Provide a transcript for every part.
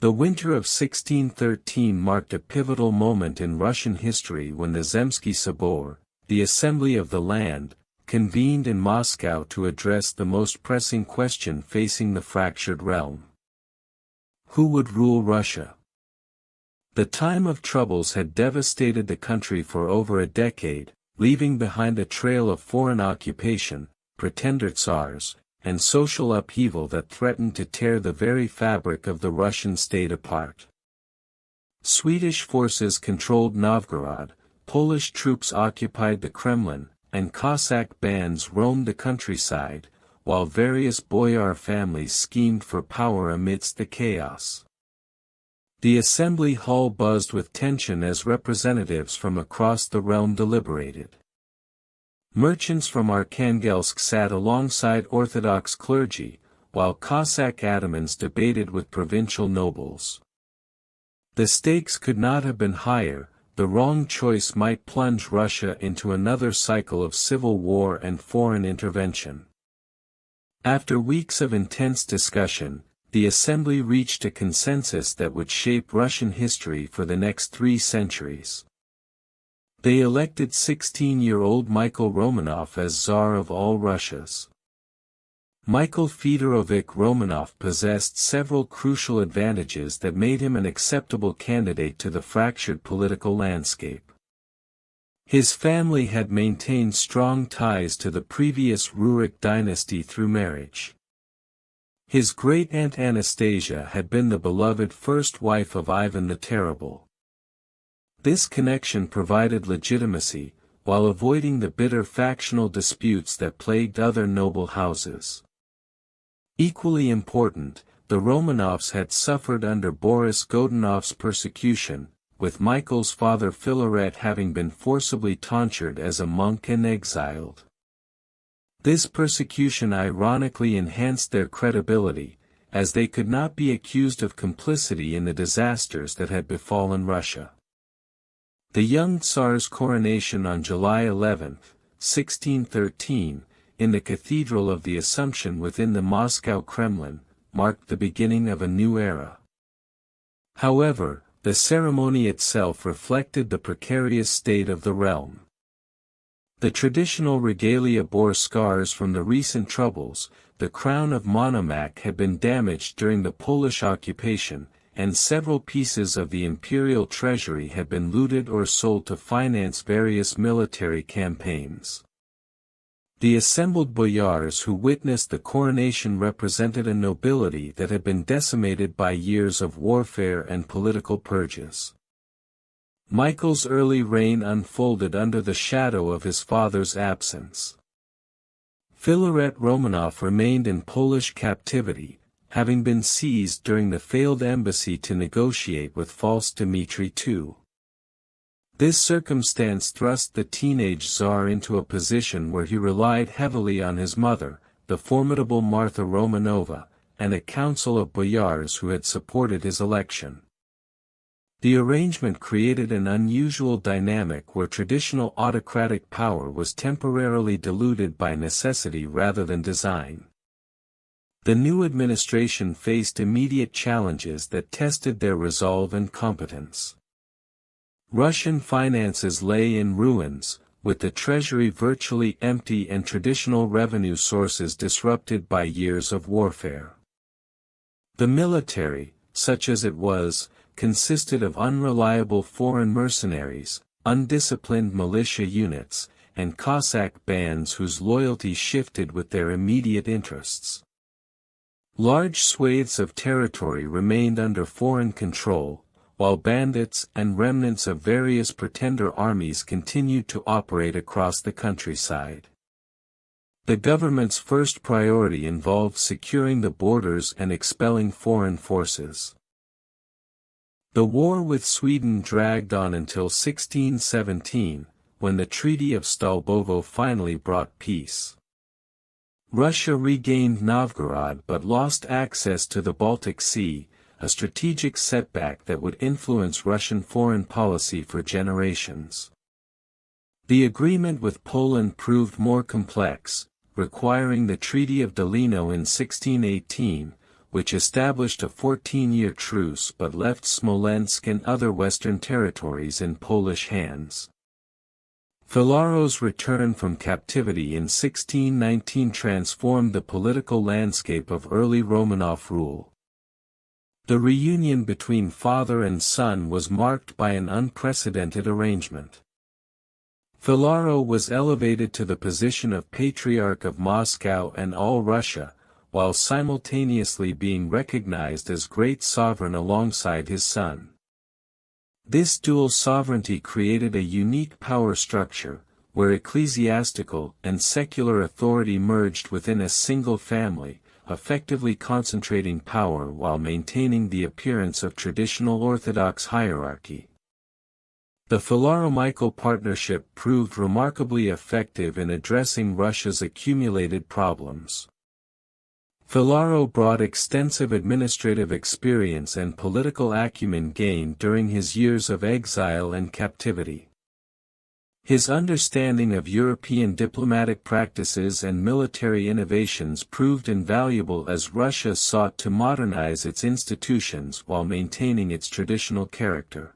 The winter of 1613 marked a pivotal moment in Russian history when the Zemsky Sobor, the Assembly of the Land, convened in Moscow to address the most pressing question facing the fractured realm. Who would rule Russia? The time of troubles had devastated the country for over a decade, leaving behind a trail of foreign occupation, pretender tsars, and social upheaval that threatened to tear the very fabric of the Russian state apart. Swedish forces controlled Novgorod, Polish troops occupied the Kremlin, and Cossack bands roamed the countryside, while various Boyar families schemed for power amidst the chaos. The assembly hall buzzed with tension as representatives from across the realm deliberated. Merchants from Arkhangelsk sat alongside Orthodox clergy, while Cossack atamans debated with provincial nobles. The stakes could not have been higher. The wrong choice might plunge Russia into another cycle of civil war and foreign intervention. After weeks of intense discussion, the assembly reached a consensus that would shape Russian history for the next 3 centuries. They elected 16-year-old Michael Romanov as Tsar of all Russias. Michael Fedorovich Romanov possessed several crucial advantages that made him an acceptable candidate to the fractured political landscape. His family had maintained strong ties to the previous Rurik dynasty through marriage. His great-aunt Anastasia had been the beloved first wife of Ivan the Terrible. This connection provided legitimacy, while avoiding the bitter factional disputes that plagued other noble houses. Equally important, the Romanovs had suffered under Boris Godunov's persecution, with Michael's father Filaret having been forcibly tonsured as a monk and exiled. This persecution ironically enhanced their credibility, as they could not be accused of complicity in the disasters that had befallen Russia. The young Tsar's coronation on July 11, 1613, in the Cathedral of the Assumption within the Moscow Kremlin, marked the beginning of a new era. However, the ceremony itself reflected the precarious state of the realm. The traditional regalia bore scars from the recent troubles. The crown of Monomac had been damaged during the Polish occupation, and several pieces of the imperial treasury had been looted or sold to finance various military campaigns. The assembled boyars who witnessed the coronation represented a nobility that had been decimated by years of warfare and political purges. Michael's early reign unfolded under the shadow of his father's absence. Filaret Romanov remained in Polish captivity, having been seized during the failed embassy to negotiate with false Dmitry II. This circumstance thrust the teenage Tsar into a position where he relied heavily on his mother, the formidable Martha Romanova, and a council of boyars who had supported his election. The arrangement created an unusual dynamic where traditional autocratic power was temporarily diluted by necessity rather than design. The new administration faced immediate challenges that tested their resolve and competence. Russian finances lay in ruins, with the treasury virtually empty and traditional revenue sources disrupted by years of warfare. The military, such as it was, consisted of unreliable foreign mercenaries, undisciplined militia units, and Cossack bands whose loyalty shifted with their immediate interests. Large swathes of territory remained under foreign control, while bandits and remnants of various pretender armies continued to operate across the countryside. The government's first priority involved securing the borders and expelling foreign forces. The war with Sweden dragged on until 1617, when the Treaty of Stolbovo finally brought peace. Russia regained Novgorod but lost access to the Baltic Sea, a strategic setback that would influence Russian foreign policy for generations. The agreement with Poland proved more complex, requiring the Treaty of Delino in 1618, which established a 14-year truce but left Smolensk and other western territories in Polish hands. Filaro's return from captivity in 1619 transformed the political landscape of early Romanov rule. The reunion between father and son was marked by an unprecedented arrangement. Filaro was elevated to the position of Patriarch of Moscow and all Russia, while simultaneously being recognized as great sovereign alongside his son. This dual sovereignty created a unique power structure, where ecclesiastical and secular authority merged within a single family, effectively concentrating power while maintaining the appearance of traditional Orthodox hierarchy. The Filaro-Michael partnership proved remarkably effective in addressing Russia's accumulated problems. Filaro brought extensive administrative experience and political acumen gained during his years of exile and captivity. His understanding of European diplomatic practices and military innovations proved invaluable as Russia sought to modernize its institutions while maintaining its traditional character.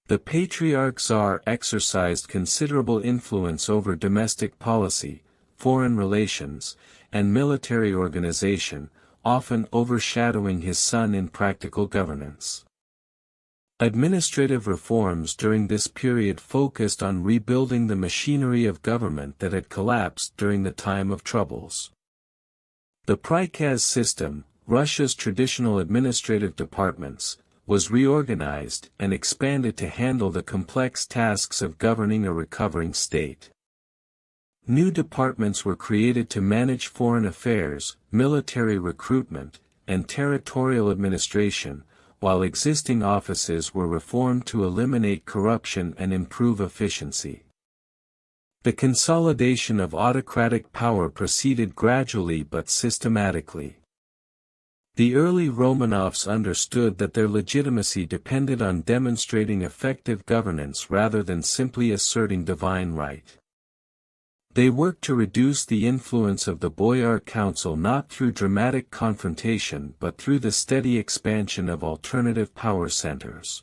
The Patriarch Tsar exercised considerable influence over domestic policy, foreign relations, and military organization, often overshadowing his son in practical governance. Administrative reforms during this period focused on rebuilding the machinery of government that had collapsed during the time of troubles. The prikaz system, Russia's traditional administrative departments, was reorganized and expanded to handle the complex tasks of governing a recovering state. New departments were created to manage foreign affairs, military recruitment, and territorial administration, while existing offices were reformed to eliminate corruption and improve efficiency. The consolidation of autocratic power proceeded gradually but systematically. The early Romanovs understood that their legitimacy depended on demonstrating effective governance rather than simply asserting divine right. They worked to reduce the influence of the Boyar Council not through dramatic confrontation but through the steady expansion of alternative power centers.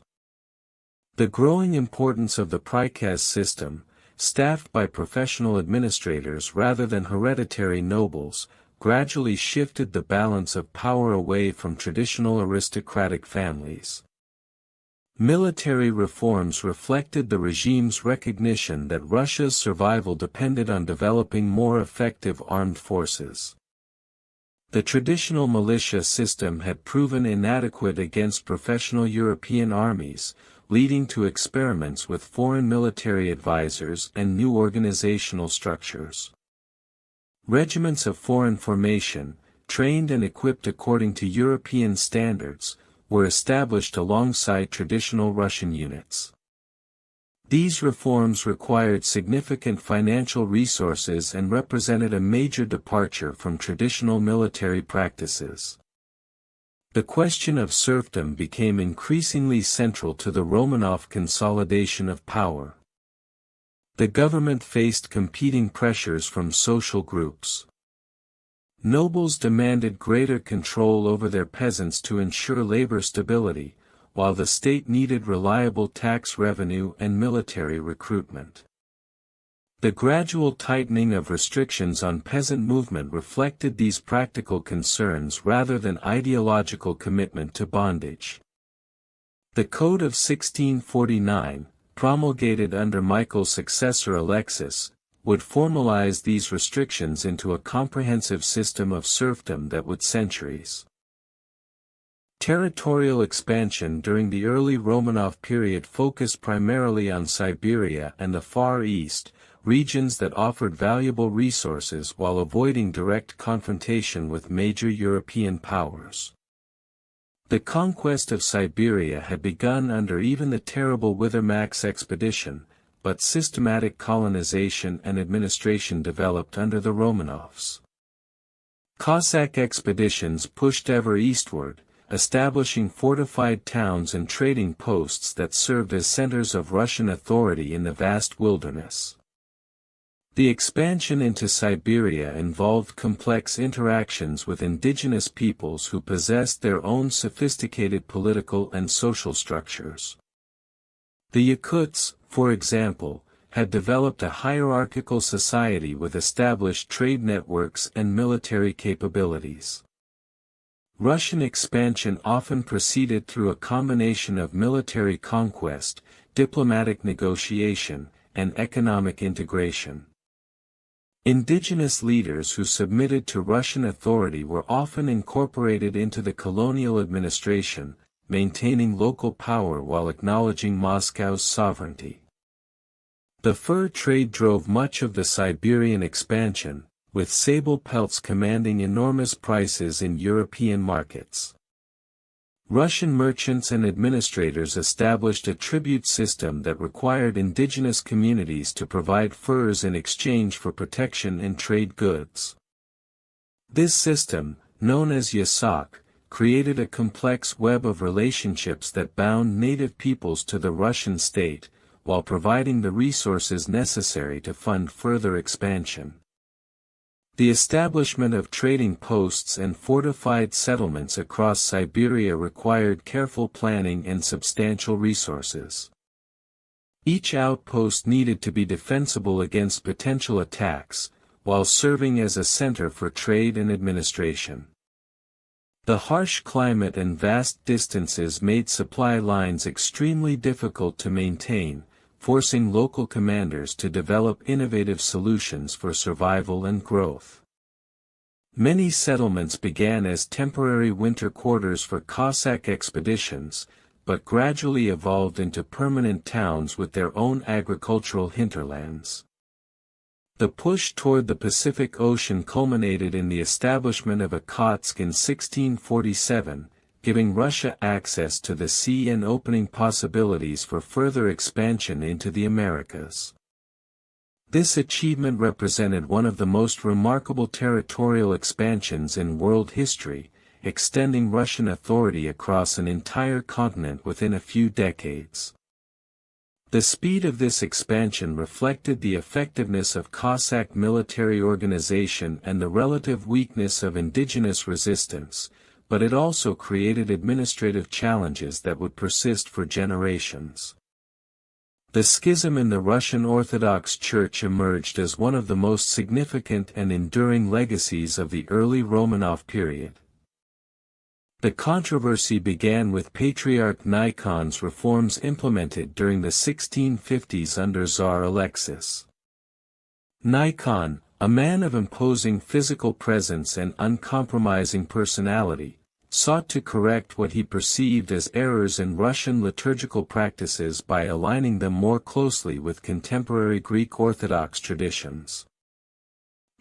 The growing importance of the prikaz system, staffed by professional administrators rather than hereditary nobles, gradually shifted the balance of power away from traditional aristocratic families. Military reforms reflected the regime's recognition that Russia's survival depended on developing more effective armed forces. The traditional militia system had proven inadequate against professional European armies, leading to experiments with foreign military advisors and new organizational structures. Regiments of foreign formation, trained and equipped according to European standards, were established alongside traditional Russian units. These reforms required significant financial resources and represented a major departure from traditional military practices. The question of serfdom became increasingly central to the Romanov consolidation of power. The government faced competing pressures from social groups. Nobles demanded greater control over their peasants to ensure labor stability, while the state needed reliable tax revenue and military recruitment. The gradual tightening of restrictions on peasant movement reflected these practical concerns rather than ideological commitment to bondage. The Code of 1649, promulgated under Michael's successor Alexis, would formalize these restrictions into a comprehensive system of serfdom that would centuries. Territorial expansion during the early Romanov period focused primarily on Siberia and the Far East, regions that offered valuable resources while avoiding direct confrontation with major European powers. The conquest of Siberia had begun under even the terrible Withermax expedition, but systematic colonization and administration developed under the Romanovs. Cossack expeditions pushed ever eastward, establishing fortified towns and trading posts that served as centers of Russian authority in the vast wilderness. The expansion into Siberia involved complex interactions with indigenous peoples who possessed their own sophisticated political and social structures. The Yakuts, for example, had developed a hierarchical society with established trade networks and military capabilities. Russian expansion often proceeded through a combination of military conquest, diplomatic negotiation, and economic integration. Indigenous leaders who submitted to Russian authority were often incorporated into the colonial administration, maintaining local power while acknowledging Moscow's sovereignty. The fur trade drove much of the Siberian expansion, with sable pelts commanding enormous prices in European markets. Russian merchants and administrators established a tribute system that required indigenous communities to provide furs in exchange for protection and trade goods. This system, known as yasak, created a complex web of relationships that bound native peoples to the Russian state, while providing the resources necessary to fund further expansion. The establishment of trading posts and fortified settlements across Siberia required careful planning and substantial resources. Each outpost needed to be defensible against potential attacks, while serving as a center for trade and administration. The harsh climate and vast distances made supply lines extremely difficult to maintain, forcing local commanders to develop innovative solutions for survival and growth. Many settlements began as temporary winter quarters for Cossack expeditions, but gradually evolved into permanent towns with their own agricultural hinterlands. The push toward the Pacific Ocean culminated in the establishment of Okhotsk in 1647, giving Russia access to the sea and opening possibilities for further expansion into the Americas. This achievement represented one of the most remarkable territorial expansions in world history, extending Russian authority across an entire continent within a few decades. The speed of this expansion reflected the effectiveness of Cossack military organization and the relative weakness of indigenous resistance, but it also created administrative challenges that would persist for generations. The schism in the Russian Orthodox Church emerged as one of the most significant and enduring legacies of the early Romanov period. The controversy began with Patriarch Nikon's reforms implemented during the 1650s under Tsar Alexis. Nikon, a man of imposing physical presence and uncompromising personality, sought to correct what he perceived as errors in Russian liturgical practices by aligning them more closely with contemporary Greek Orthodox traditions.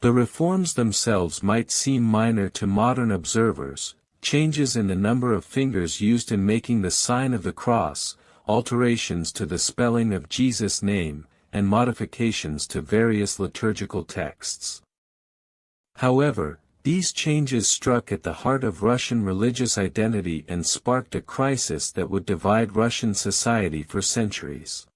The reforms themselves might seem minor to modern observers: changes in the number of fingers used in making the sign of the cross, alterations to the spelling of Jesus' name, and modifications to various liturgical texts. However, these changes struck at the heart of Russian religious identity and sparked a crisis that would divide Russian society for centuries.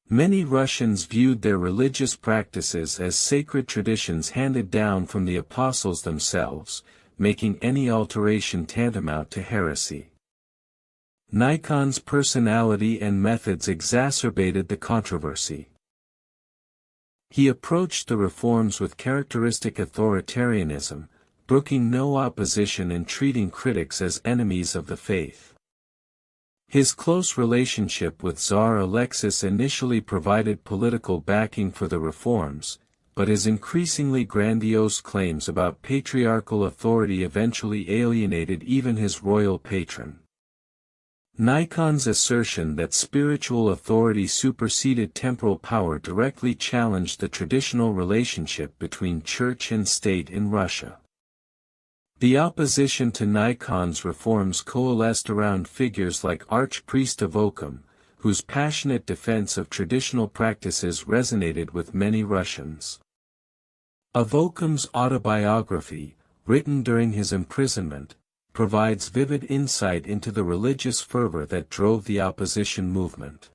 Many Russians viewed their religious practices as sacred traditions handed down from the apostles themselves, making any alteration tantamount to heresy. Nikon's personality and methods exacerbated the controversy. He approached the reforms with characteristic authoritarianism, brooking no opposition and treating critics as enemies of the faith. His close relationship with Tsar Alexis initially provided political backing for the reforms, but his increasingly grandiose claims about patriarchal authority eventually alienated even his royal patron. Nikon's assertion that spiritual authority superseded temporal power directly challenged the traditional relationship between church and state in Russia. The opposition to Nikon's reforms coalesced around figures like Archpriest Avokum, whose passionate defense of traditional practices resonated with many Russians. Avokum's autobiography, written during his imprisonment, provides vivid insight into the religious fervor that drove the opposition movement.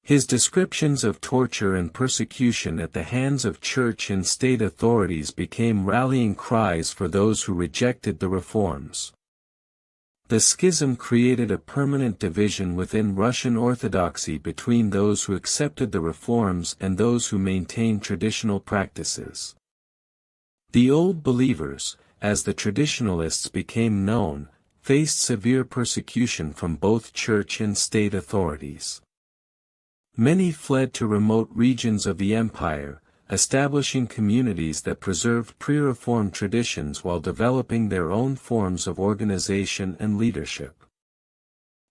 His descriptions of torture and persecution at the hands of church and state authorities became rallying cries for those who rejected the reforms. The schism created a permanent division within Russian Orthodoxy between those who accepted the reforms and those who maintained traditional practices. The Old Believers, as the traditionalists became known, faced severe persecution from both church and state authorities. Many fled to remote regions of the empire, establishing communities that preserved pre-reform traditions while developing their own forms of organization and leadership.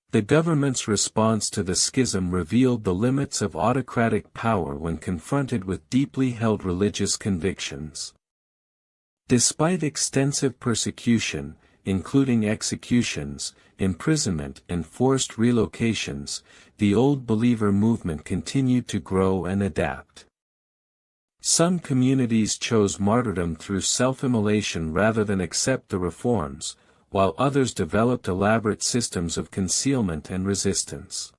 The government's response to the schism revealed the limits of autocratic power when confronted with deeply held religious convictions. Despite extensive persecution, including executions, imprisonment and forced relocations, the Old Believer movement continued to grow and adapt. Some communities chose martyrdom through self-immolation rather than accept the reforms, while others developed elaborate systems of concealment and resistance.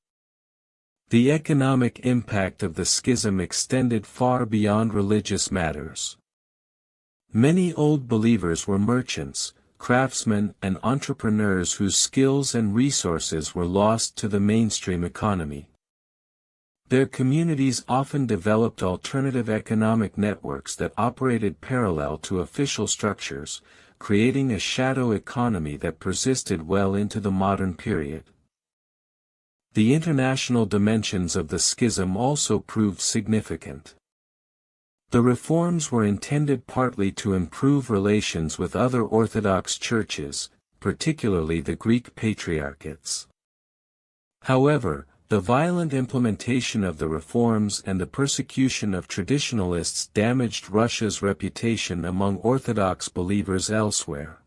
The economic impact of the schism extended far beyond religious matters. Many Old Believers were merchants, craftsmen and entrepreneurs whose skills and resources were lost to the mainstream economy. Their communities often developed alternative economic networks that operated parallel to official structures, creating a shadow economy that persisted well into the modern period. The international dimensions of the schism also proved significant. The reforms were intended partly to improve relations with other Orthodox churches, particularly the Greek patriarchates. However, the violent implementation of the reforms and the persecution of traditionalists damaged Russia's reputation among Orthodox believers elsewhere.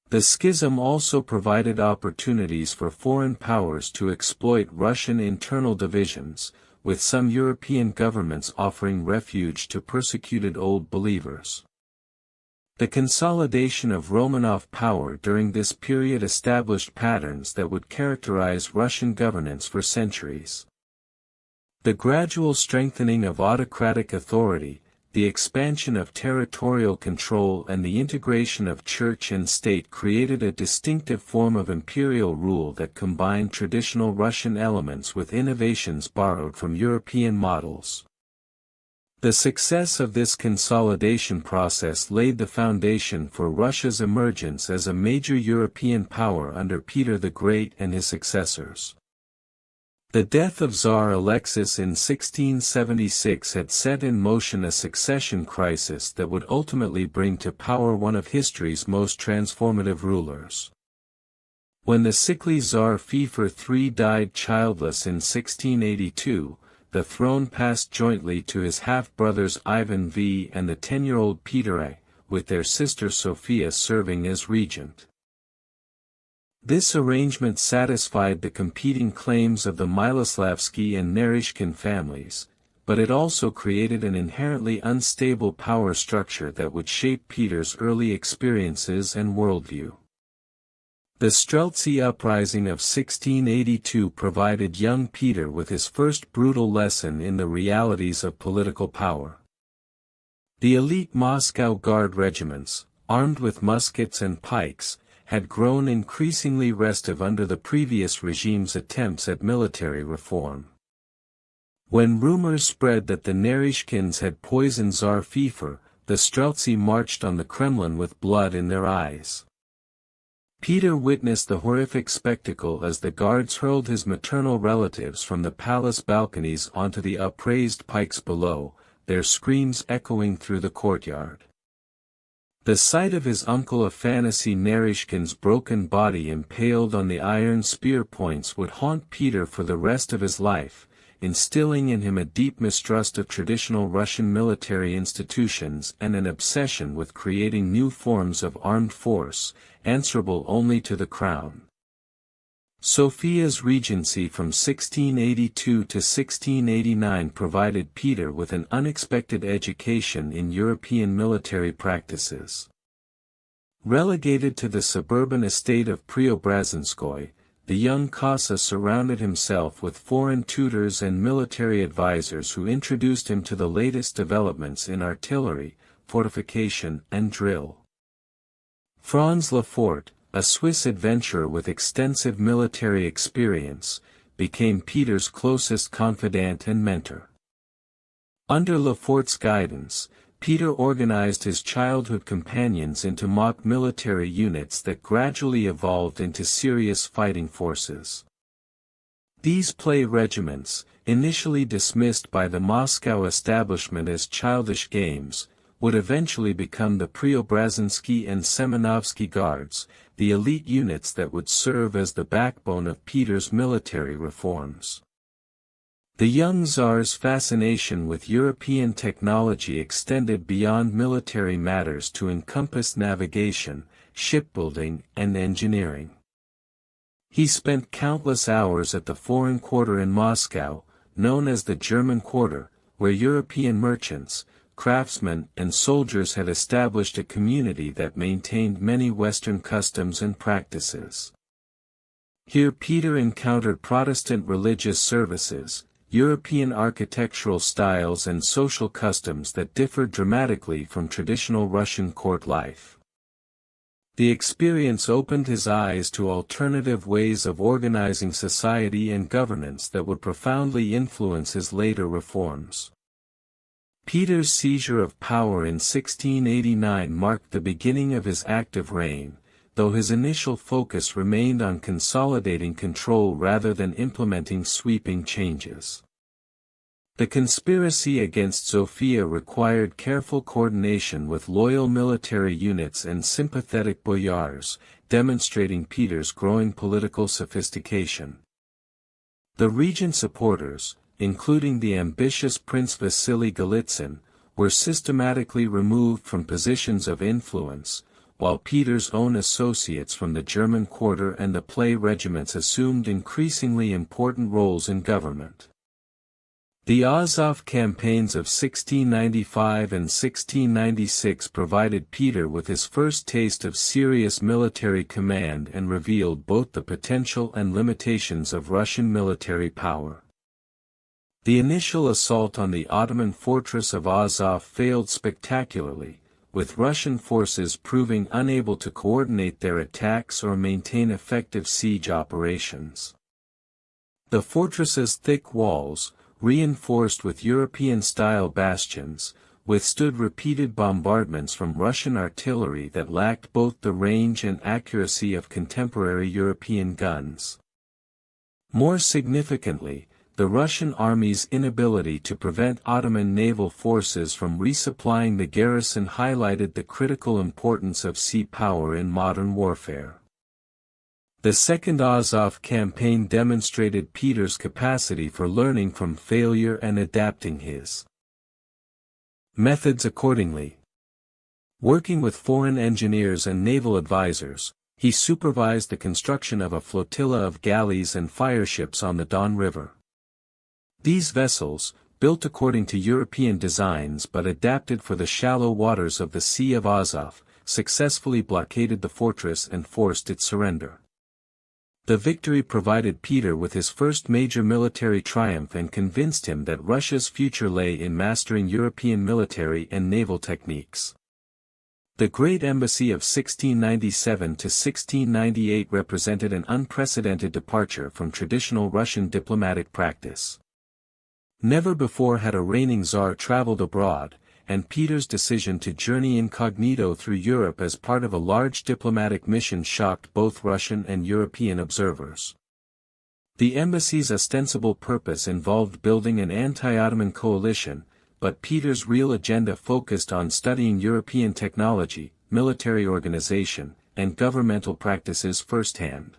The schism also provided opportunities for foreign powers to exploit Russian internal divisions, with some European governments offering refuge to persecuted Old Believers. The consolidation of Romanov power during this period established patterns that would characterize Russian governance for centuries. The gradual strengthening of autocratic authority, the expansion of territorial control and the integration of church and state created a distinctive form of imperial rule that combined traditional Russian elements with innovations borrowed from European models. The success of this consolidation process laid the foundation for Russia's emergence as a major European power under Peter the Great and his successors. The death of Tsar Alexis in 1676 had set in motion a succession crisis that would ultimately bring to power one of history's most transformative rulers. When the sickly Tsar Feofor III died childless in 1682, the throne passed jointly to his half-brothers Ivan V and the 10-year-old Peter I, with their sister Sophia serving as regent. This arrangement satisfied the competing claims of the Miloslavsky and Naryshkin families, but it also created an inherently unstable power structure that would shape Peter's early experiences and worldview. The Streltsy uprising of 1682 provided young Peter with his first brutal lesson in the realities of political power. The elite Moscow Guard regiments, armed with muskets and pikes, had grown increasingly restive under the previous regime's attempts at military reform. When rumors spread that the Naryshkins had poisoned Tsar Feofor, the Streltsy marched on the Kremlin with blood in their eyes. Peter witnessed the horrific spectacle as the guards hurled his maternal relatives from the palace balconies onto the upraised pikes below, their screams echoing through the courtyard. The sight of his uncle Afanassy Naryshkin's broken body impaled on the iron spear points would haunt Peter for the rest of his life, instilling in him a deep mistrust of traditional Russian military institutions and an obsession with creating new forms of armed force, answerable only to the crown. Sophia's regency from 1682 to 1689 provided Peter with an unexpected education in European military practices. Relegated to the suburban estate of Preobrazhenskoye, the young Cossack surrounded himself with foreign tutors and military advisors who introduced him to the latest developments in artillery, fortification and drill. Franz Lefort, a Swiss adventurer with extensive military experience, became Peter's closest confidant and mentor. Under Lefort's guidance, Peter organized his childhood companions into mock military units that gradually evolved into serious fighting forces. These play regiments, initially dismissed by the Moscow establishment as childish games, would eventually become the Preobrazhensky and Semenovsky Guards, the elite units that would serve as the backbone of Peter's military reforms. The young Tsar's fascination with European technology extended beyond military matters to encompass navigation, shipbuilding, and engineering. He spent countless hours at the Foreign Quarter in Moscow, known as the German Quarter, where European merchants, craftsmen and soldiers had established a community that maintained many Western customs and practices. Here Peter encountered Protestant religious services, European architectural styles and social customs that differed dramatically from traditional Russian court life. The experience opened his eyes to alternative ways of organizing society and governance that would profoundly influence his later reforms. Peter's seizure of power in 1689 marked the beginning of his active reign, though his initial focus remained on consolidating control rather than implementing sweeping changes. The conspiracy against Sofia required careful coordination with loyal military units and sympathetic boyars, demonstrating Peter's growing political sophistication. The regent's supporters, including the ambitious Prince Vasily Golitsyn, were systematically removed from positions of influence, while Peter's own associates from the German Quarter and the Play regiments assumed increasingly important roles in government. The Azov campaigns of 1695 and 1696 provided Peter with his first taste of serious military command and revealed both the potential and limitations of Russian military power. The initial assault on the Ottoman fortress of Azov failed spectacularly, with Russian forces proving unable to coordinate their attacks or maintain effective siege operations. The fortress's thick walls, reinforced with European-style bastions, withstood repeated bombardments from Russian artillery that lacked both the range and accuracy of contemporary European guns. More significantly, the Russian army's inability to prevent Ottoman naval forces from resupplying the garrison highlighted the critical importance of sea power in modern warfare. The Second Azov campaign demonstrated Peter's capacity for learning from failure and adapting his methods accordingly. Working with foreign engineers and naval advisors, he supervised the construction of a flotilla of galleys and fireships on the Don River. These vessels, built according to European designs but adapted for the shallow waters of the Sea of Azov, successfully blockaded the fortress and forced its surrender. The victory provided Peter with his first major military triumph and convinced him that Russia's future lay in mastering European military and naval techniques. The Great Embassy of 1697 to 1698 represented an unprecedented departure from traditional Russian diplomatic practice. Never before had a reigning Tsar traveled abroad, and Peter's decision to journey incognito through Europe as part of a large diplomatic mission shocked both Russian and European observers. The embassy's ostensible purpose involved building an anti-Ottoman coalition, but Peter's real agenda focused on studying European technology, military organization, and governmental practices firsthand.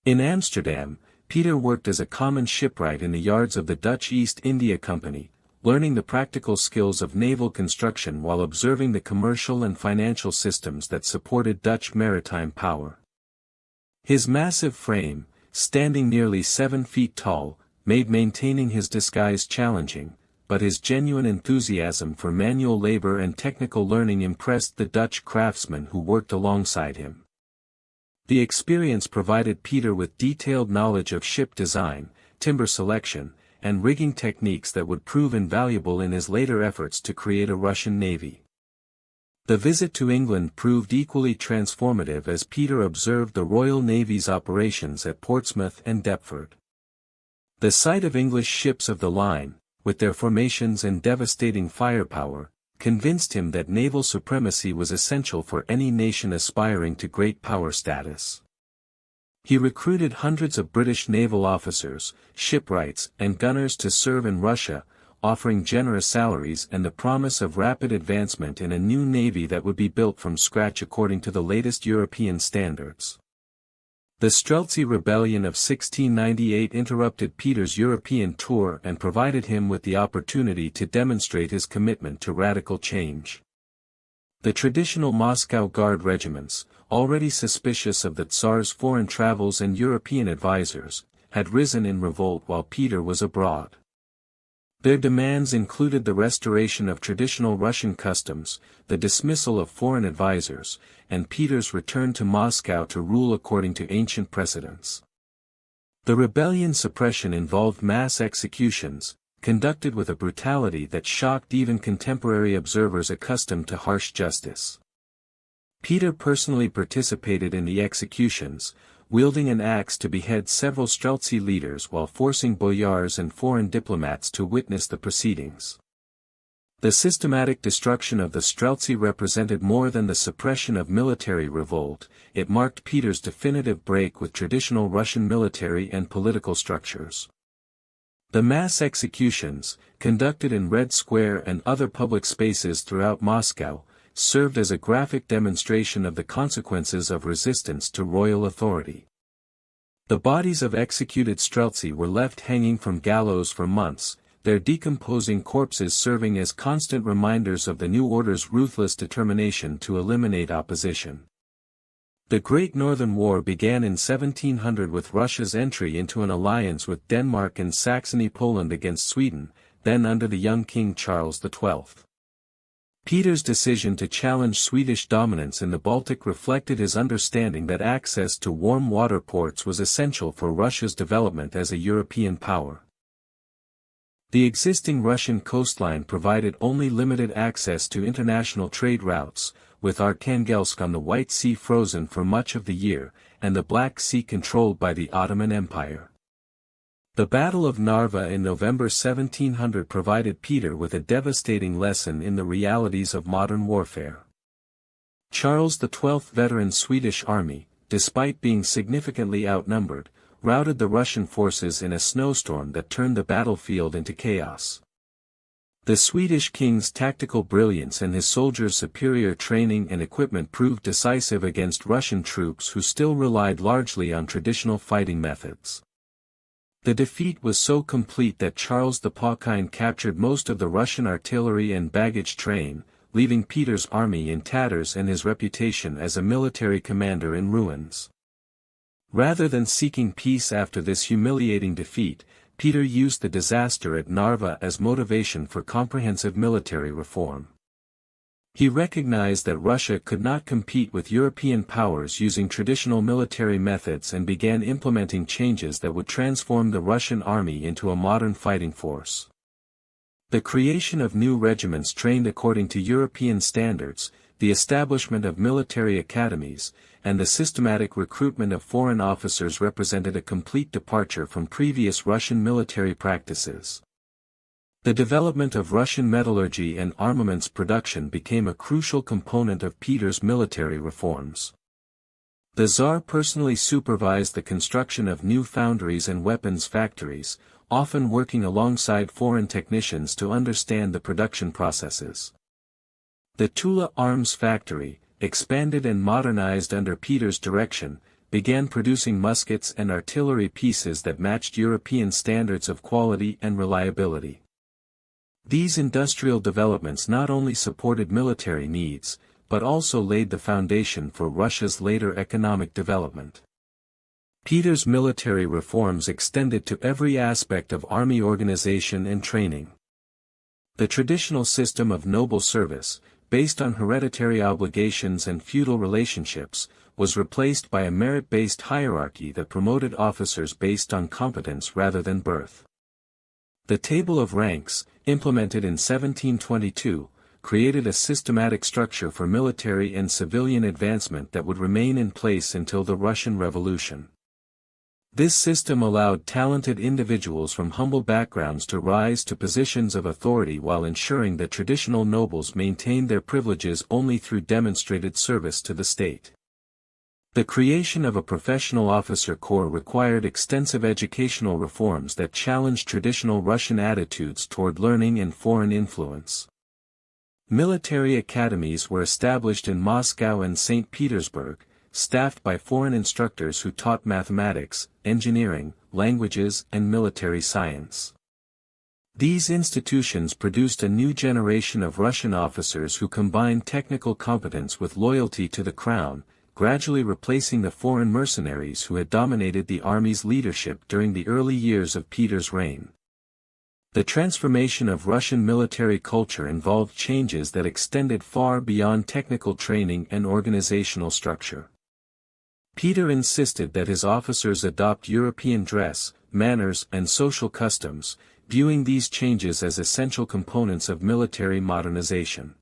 In Amsterdam, Peter worked as a common shipwright in the yards of the Dutch East India Company, learning the practical skills of naval construction while observing the commercial and financial systems that supported Dutch maritime power. His massive frame, standing nearly 7 feet tall, made maintaining his disguise challenging, but his genuine enthusiasm for manual labor and technical learning impressed the Dutch craftsmen who worked alongside him. The experience provided Peter with detailed knowledge of ship design, timber selection, and rigging techniques that would prove invaluable in his later efforts to create a Russian navy. The visit to England proved equally transformative as Peter observed the Royal Navy's operations at Portsmouth and Deptford. The sight of English ships of the line, with their formations and devastating firepower, convinced him that naval supremacy was essential for any nation aspiring to great power status. He recruited hundreds of British naval officers, shipwrights, and gunners to serve in Russia, offering generous salaries and the promise of rapid advancement in a new navy that would be built from scratch according to the latest European standards. The Streltsy Rebellion of 1698 interrupted Peter's European tour and provided him with the opportunity to demonstrate his commitment to radical change. The traditional Moscow Guard regiments, already suspicious of the Tsar's foreign travels and European advisors, had risen in revolt while Peter was abroad. Their demands included the restoration of traditional Russian customs, the dismissal of foreign advisors, and Peter's return to Moscow to rule according to ancient precedents. The rebellion's suppression involved mass executions, conducted with a brutality that shocked even contemporary observers accustomed to harsh justice. Peter personally participated in the executions, wielding an axe to behead several Streltsy leaders while forcing boyars and foreign diplomats to witness the proceedings. The systematic destruction of the Streltsy represented more than the suppression of military revolt, it marked Peter's definitive break with traditional Russian military and political structures. The mass executions, conducted in Red Square and other public spaces throughout Moscow, served as a graphic demonstration of the consequences of resistance to royal authority. The bodies of executed Streltsy were left hanging from gallows for months, their decomposing corpses serving as constant reminders of the new order's ruthless determination to eliminate opposition. The Great Northern War began in 1700 with Russia's entry into an alliance with Denmark and Saxony-Poland against Sweden, then under the young King Charles XII. Peter's decision to challenge Swedish dominance in the Baltic reflected his understanding that access to warm water ports was essential for Russia's development as a European power. The existing Russian coastline provided only limited access to international trade routes, with Arkhangelsk on the White Sea frozen for much of the year, and the Black Sea controlled by the Ottoman Empire. The Battle of Narva in November 1700 provided Peter with a devastating lesson in the realities of modern warfare. Charles XII's veteran Swedish army, despite being significantly outnumbered, routed the Russian forces in a snowstorm that turned the battlefield into chaos. The Swedish king's tactical brilliance and his soldiers' superior training and equipment proved decisive against Russian troops who still relied largely on traditional fighting methods. The defeat was so complete that Charles the Palatine captured most of the Russian artillery and baggage train, leaving Peter's army in tatters and his reputation as a military commander in ruins. Rather than seeking peace after this humiliating defeat, Peter used the disaster at Narva as motivation for comprehensive military reform. He recognized that Russia could not compete with European powers using traditional military methods and began implementing changes that would transform the Russian army into a modern fighting force. The creation of new regiments trained according to European standards, the establishment of military academies, and the systematic recruitment of foreign officers represented a complete departure from previous Russian military practices. The development of Russian metallurgy and armaments production became a crucial component of Peter's military reforms. The Tsar personally supervised the construction of new foundries and weapons factories, often working alongside foreign technicians to understand the production processes. The Tula Arms Factory, expanded and modernized under Peter's direction, began producing muskets and artillery pieces that matched European standards of quality and reliability. These industrial developments not only supported military needs, but also laid the foundation for Russia's later economic development. Peter's military reforms extended to every aspect of army organization and training. The traditional system of noble service, based on hereditary obligations and feudal relationships, was replaced by a merit-based hierarchy that promoted officers based on competence rather than birth. The table of ranks, implemented in 1722, created a systematic structure for military and civilian advancement that would remain in place until the Russian Revolution. This system allowed talented individuals from humble backgrounds to rise to positions of authority while ensuring that traditional nobles maintained their privileges only through demonstrated service to the state. The creation of a professional officer corps required extensive educational reforms that challenged traditional Russian attitudes toward learning and foreign influence. Military academies were established in Moscow and St. Petersburg, staffed by foreign instructors who taught mathematics, engineering, languages, and military science. These institutions produced a new generation of Russian officers who combined technical competence with loyalty to the crown, gradually replacing the foreign mercenaries who had dominated the army's leadership during the early years of Peter's reign. The transformation of Russian military culture involved changes that extended far beyond technical training and organizational structure. Peter insisted that his officers adopt European dress, manners, and social customs, viewing these changes as essential components of military modernization.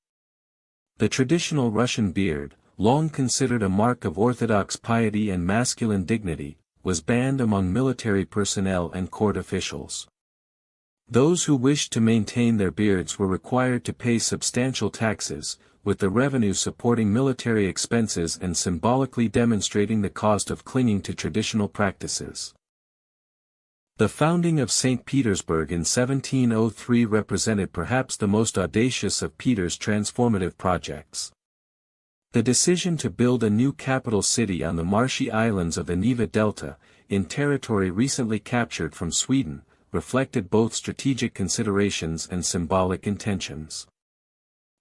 The traditional Russian beard, long considered a mark of orthodox piety and masculine dignity, was banned among military personnel and court officials. Those who wished to maintain their beards were required to pay substantial taxes, with the revenue supporting military expenses and symbolically demonstrating the cost of clinging to traditional practices. The founding of St. Petersburg in 1703 represented perhaps the most audacious of Peter's transformative projects. The decision to build a new capital city on the marshy islands of the Neva Delta, in territory recently captured from Sweden, reflected both strategic considerations and symbolic intentions.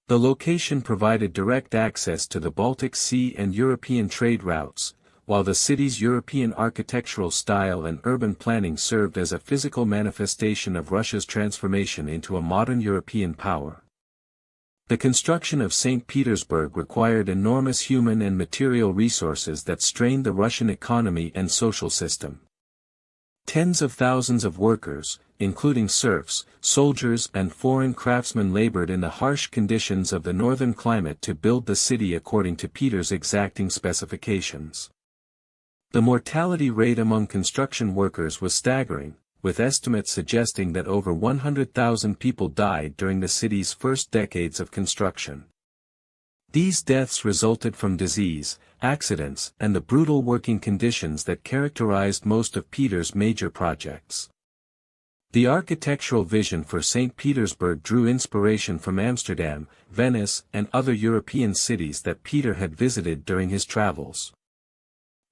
The location provided direct access to the Baltic Sea and European trade routes, while the city's European architectural style and urban planning served as a physical manifestation of Russia's transformation into a modern European power. The construction of St. Petersburg required enormous human and material resources that strained the Russian economy and social system. Tens of thousands of workers, including serfs, soldiers and foreign craftsmen labored in the harsh conditions of the northern climate to build the city according to Peter's exacting specifications. The mortality rate among construction workers was staggering, with estimates suggesting that over 100,000 people died during the city's first decades of construction. These deaths resulted from disease, accidents, and the brutal working conditions that characterized most of Peter's major projects. The architectural vision for St. Petersburg drew inspiration from Amsterdam, Venice, and other European cities that Peter had visited during his travels.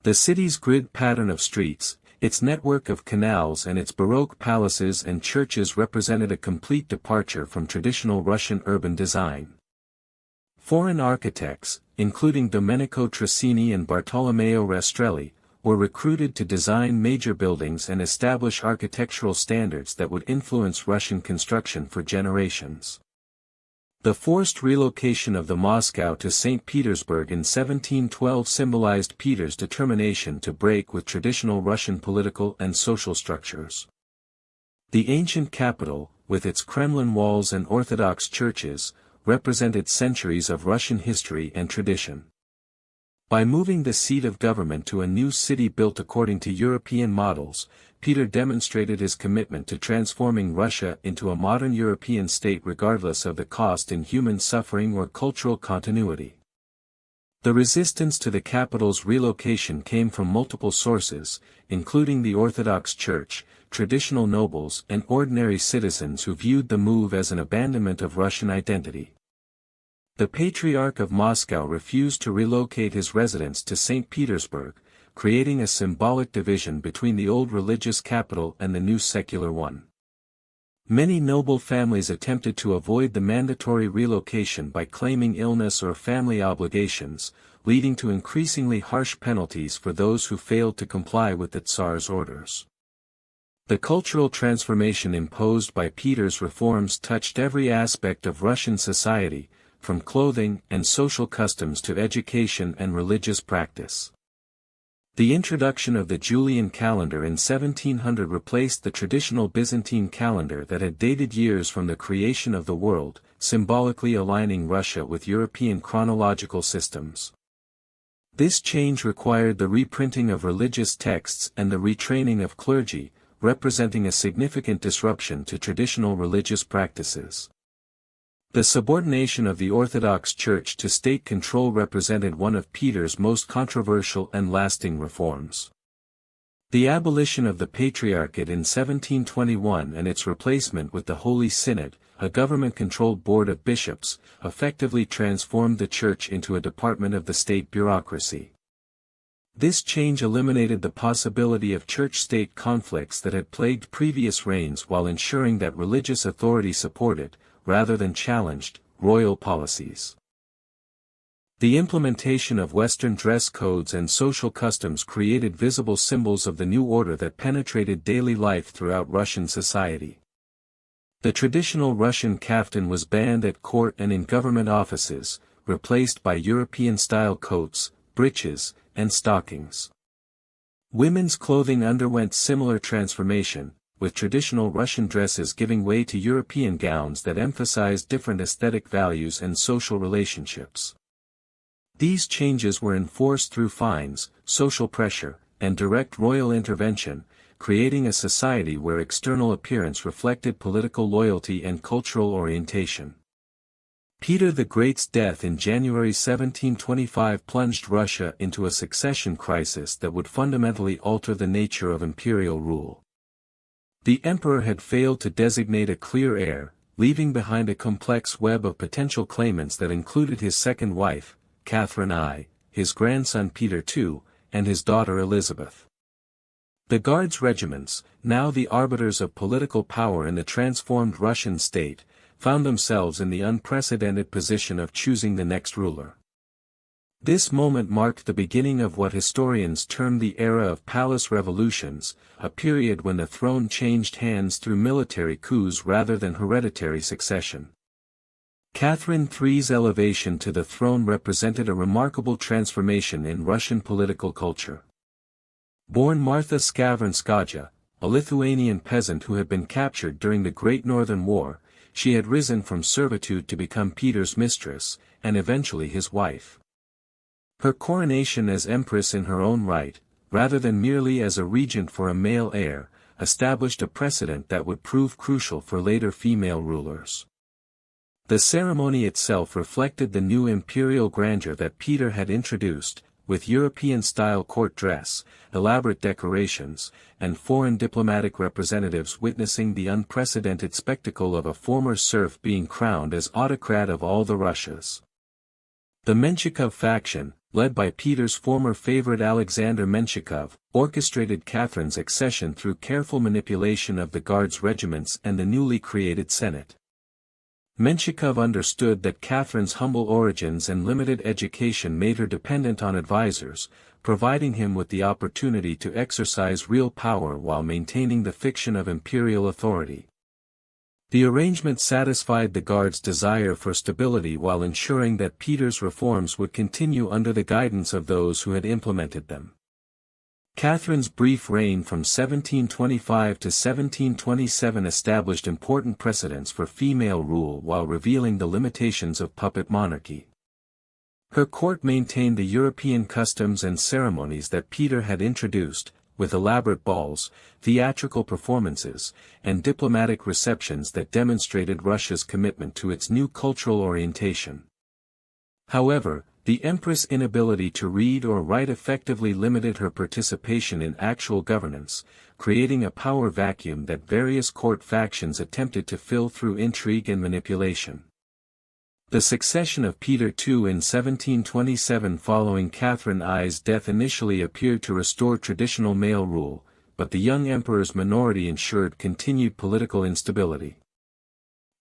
The city's grid pattern of streets, its network of canals and its Baroque palaces and churches represented a complete departure from traditional Russian urban design. Foreign architects, including Domenico Trissini and Bartolomeo Rastrelli, were recruited to design major buildings and establish architectural standards that would influence Russian construction for generations. The forced relocation of the Moscow to St. Petersburg in 1712 symbolized Peter's determination to break with traditional Russian political and social structures. The ancient capital, with its Kremlin walls and Orthodox churches, represented centuries of Russian history and tradition. By moving the seat of government to a new city built according to European models, Peter demonstrated his commitment to transforming Russia into a modern European state regardless of the cost in human suffering or cultural continuity. The resistance to the capital's relocation came from multiple sources, including the Orthodox Church, traditional nobles and ordinary citizens who viewed the move as an abandonment of Russian identity. The Patriarch of Moscow refused to relocate his residence to St. Petersburg, creating a symbolic division between the old religious capital and the new secular one. Many noble families attempted to avoid the mandatory relocation by claiming illness or family obligations, leading to increasingly harsh penalties for those who failed to comply with the Tsar's orders. The cultural transformation imposed by Peter's reforms touched every aspect of Russian society, from clothing and social customs to education and religious practice. The introduction of the Julian calendar in 1700 replaced the traditional Byzantine calendar that had dated years from the creation of the world, symbolically aligning Russia with European chronological systems. This change required the reprinting of religious texts and the retraining of clergy, representing a significant disruption to traditional religious practices. The subordination of the Orthodox Church to state control represented one of Peter's most controversial and lasting reforms. The abolition of the Patriarchate in 1721 and its replacement with the Holy Synod, a government-controlled board of bishops, effectively transformed the Church into a department of the state bureaucracy. This change eliminated the possibility of church-state conflicts that had plagued previous reigns while ensuring that religious authority supported, rather than challenged, royal policies. The implementation of Western dress codes and social customs created visible symbols of the new order that penetrated daily life throughout Russian society. The traditional Russian kaftan was banned at court and in government offices, replaced by European-style coats, breeches, and stockings. Women's clothing underwent similar transformation, with traditional Russian dresses giving way to European gowns that emphasized different aesthetic values and social relationships. These changes were enforced through fines, social pressure, and direct royal intervention, creating a society where external appearance reflected political loyalty and cultural orientation. Peter the Great's death in January 1725 plunged Russia into a succession crisis that would fundamentally alter the nature of imperial rule. The emperor had failed to designate a clear heir, leaving behind a complex web of potential claimants that included his second wife, Catherine I, his grandson Peter II, and his daughter Elizabeth. The Guards regiments, now the arbiters of political power in the transformed Russian state, found themselves in the unprecedented position of choosing the next ruler. This moment marked the beginning of what historians term the era of palace revolutions, a period when the throne changed hands through military coups rather than hereditary succession. Catherine III's elevation to the throne represented a remarkable transformation in Russian political culture. Born Martha Skavronskaya, a Lithuanian peasant who had been captured during the Great Northern War, she had risen from servitude to become Peter's mistress, and eventually his wife. Her coronation as empress in her own right, rather than merely as a regent for a male heir, established a precedent that would prove crucial for later female rulers. The ceremony itself reflected the new imperial grandeur that Peter had introduced, with European-style court dress, elaborate decorations, and foreign diplomatic representatives witnessing the unprecedented spectacle of a former serf being crowned as autocrat of all the Russias. The Menshikov faction, led by Peter's former favorite Alexander Menshikov, orchestrated Catherine's accession through careful manipulation of the Guards regiments and the newly created Senate. Menshikov understood that Catherine's humble origins and limited education made her dependent on advisors, providing him with the opportunity to exercise real power while maintaining the fiction of imperial authority. The arrangement satisfied the Guards' desire for stability while ensuring that Peter's reforms would continue under the guidance of those who had implemented them. Catherine's brief reign from 1725 to 1727 established important precedents for female rule while revealing the limitations of puppet monarchy. Her court maintained the European customs and ceremonies that Peter had introduced, with elaborate balls, theatrical performances, and diplomatic receptions that demonstrated Russia's commitment to its new cultural orientation. However, the empress' inability to read or write effectively limited her participation in actual governance, creating a power vacuum that various court factions attempted to fill through intrigue and manipulation. The succession of Peter II in 1727 following Catherine I's death initially appeared to restore traditional male rule, but the young emperor's minority ensured continued political instability.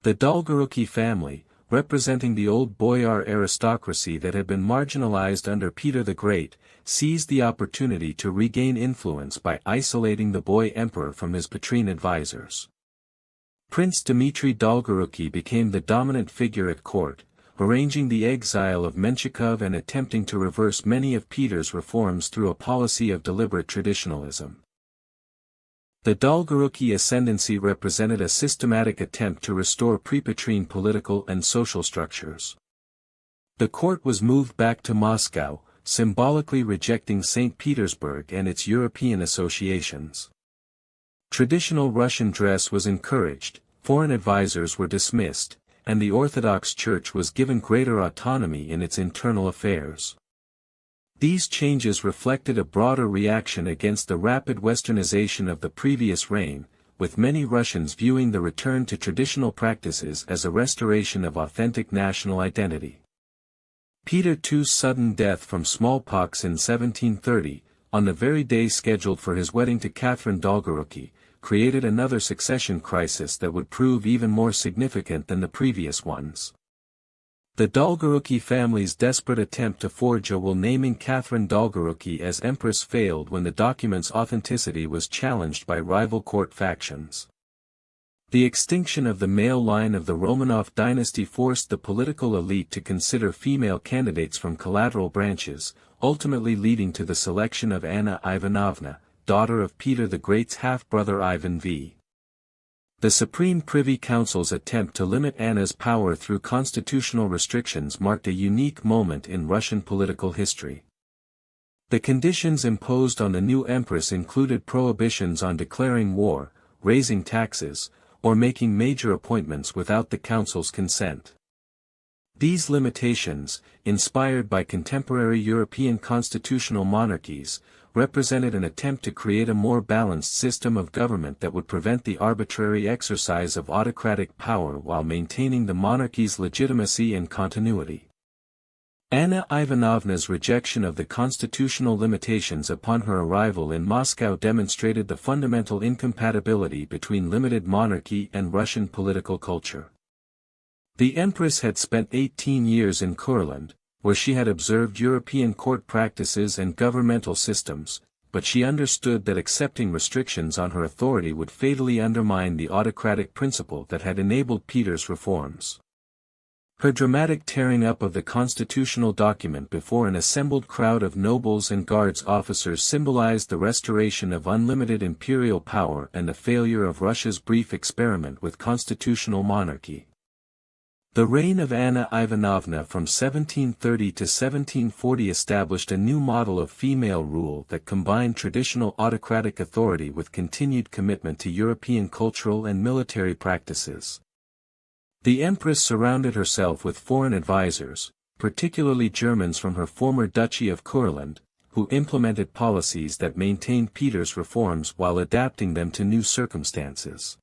The Dolgoruki family, representing the old Boyar aristocracy that had been marginalized under Peter the Great, seized the opportunity to regain influence by isolating the boy emperor from his patrine advisors. Prince Dmitry Dolgoruki became the dominant figure at court, arranging the exile of Menshikov and attempting to reverse many of Peter's reforms through a policy of deliberate traditionalism. The Dolgoruki ascendancy represented a systematic attempt to restore pre-Petrine political and social structures. The court was moved back to Moscow, symbolically rejecting St. Petersburg and its European associations. Traditional Russian dress was encouraged, foreign advisors were dismissed, and the Orthodox Church was given greater autonomy in its internal affairs. These changes reflected a broader reaction against the rapid westernization of the previous reign, with many Russians viewing the return to traditional practices as a restoration of authentic national identity. Peter II's sudden death from smallpox in 1730, on the very day scheduled for his wedding to Catherine Dolgoruki, created another succession crisis that would prove even more significant than the previous ones. The Dolgoruki family's desperate attempt to forge a will naming Catherine Dolgoruki as empress failed when the document's authenticity was challenged by rival court factions. The extinction of the male line of the Romanov dynasty forced the political elite to consider female candidates from collateral branches, ultimately leading to the selection of Anna Ivanovna, daughter of Peter the Great's half-brother Ivan V. The Supreme Privy Council's attempt to limit Anna's power through constitutional restrictions marked a unique moment in Russian political history. The conditions imposed on the new empress included prohibitions on declaring war, raising taxes, or making major appointments without the council's consent. These limitations, inspired by contemporary European constitutional monarchies, represented an attempt to create a more balanced system of government that would prevent the arbitrary exercise of autocratic power while maintaining the monarchy's legitimacy and continuity. Anna Ivanovna's rejection of the constitutional limitations upon her arrival in Moscow demonstrated the fundamental incompatibility between limited monarchy and Russian political culture. The empress had spent 18 years in Kurland, where she had observed European court practices and governmental systems, but she understood that accepting restrictions on her authority would fatally undermine the autocratic principle that had enabled Peter's reforms. Her dramatic tearing up of the constitutional document before an assembled crowd of nobles and guards officers symbolized the restoration of unlimited imperial power and the failure of Russia's brief experiment with constitutional monarchy. The reign of Anna Ivanovna from 1730 to 1740 established a new model of female rule that combined traditional autocratic authority with continued commitment to European cultural and military practices. The empress surrounded herself with foreign advisors, particularly Germans from her former Duchy of Kurland, who implemented policies that maintained Peter's reforms while adapting them to new circumstances.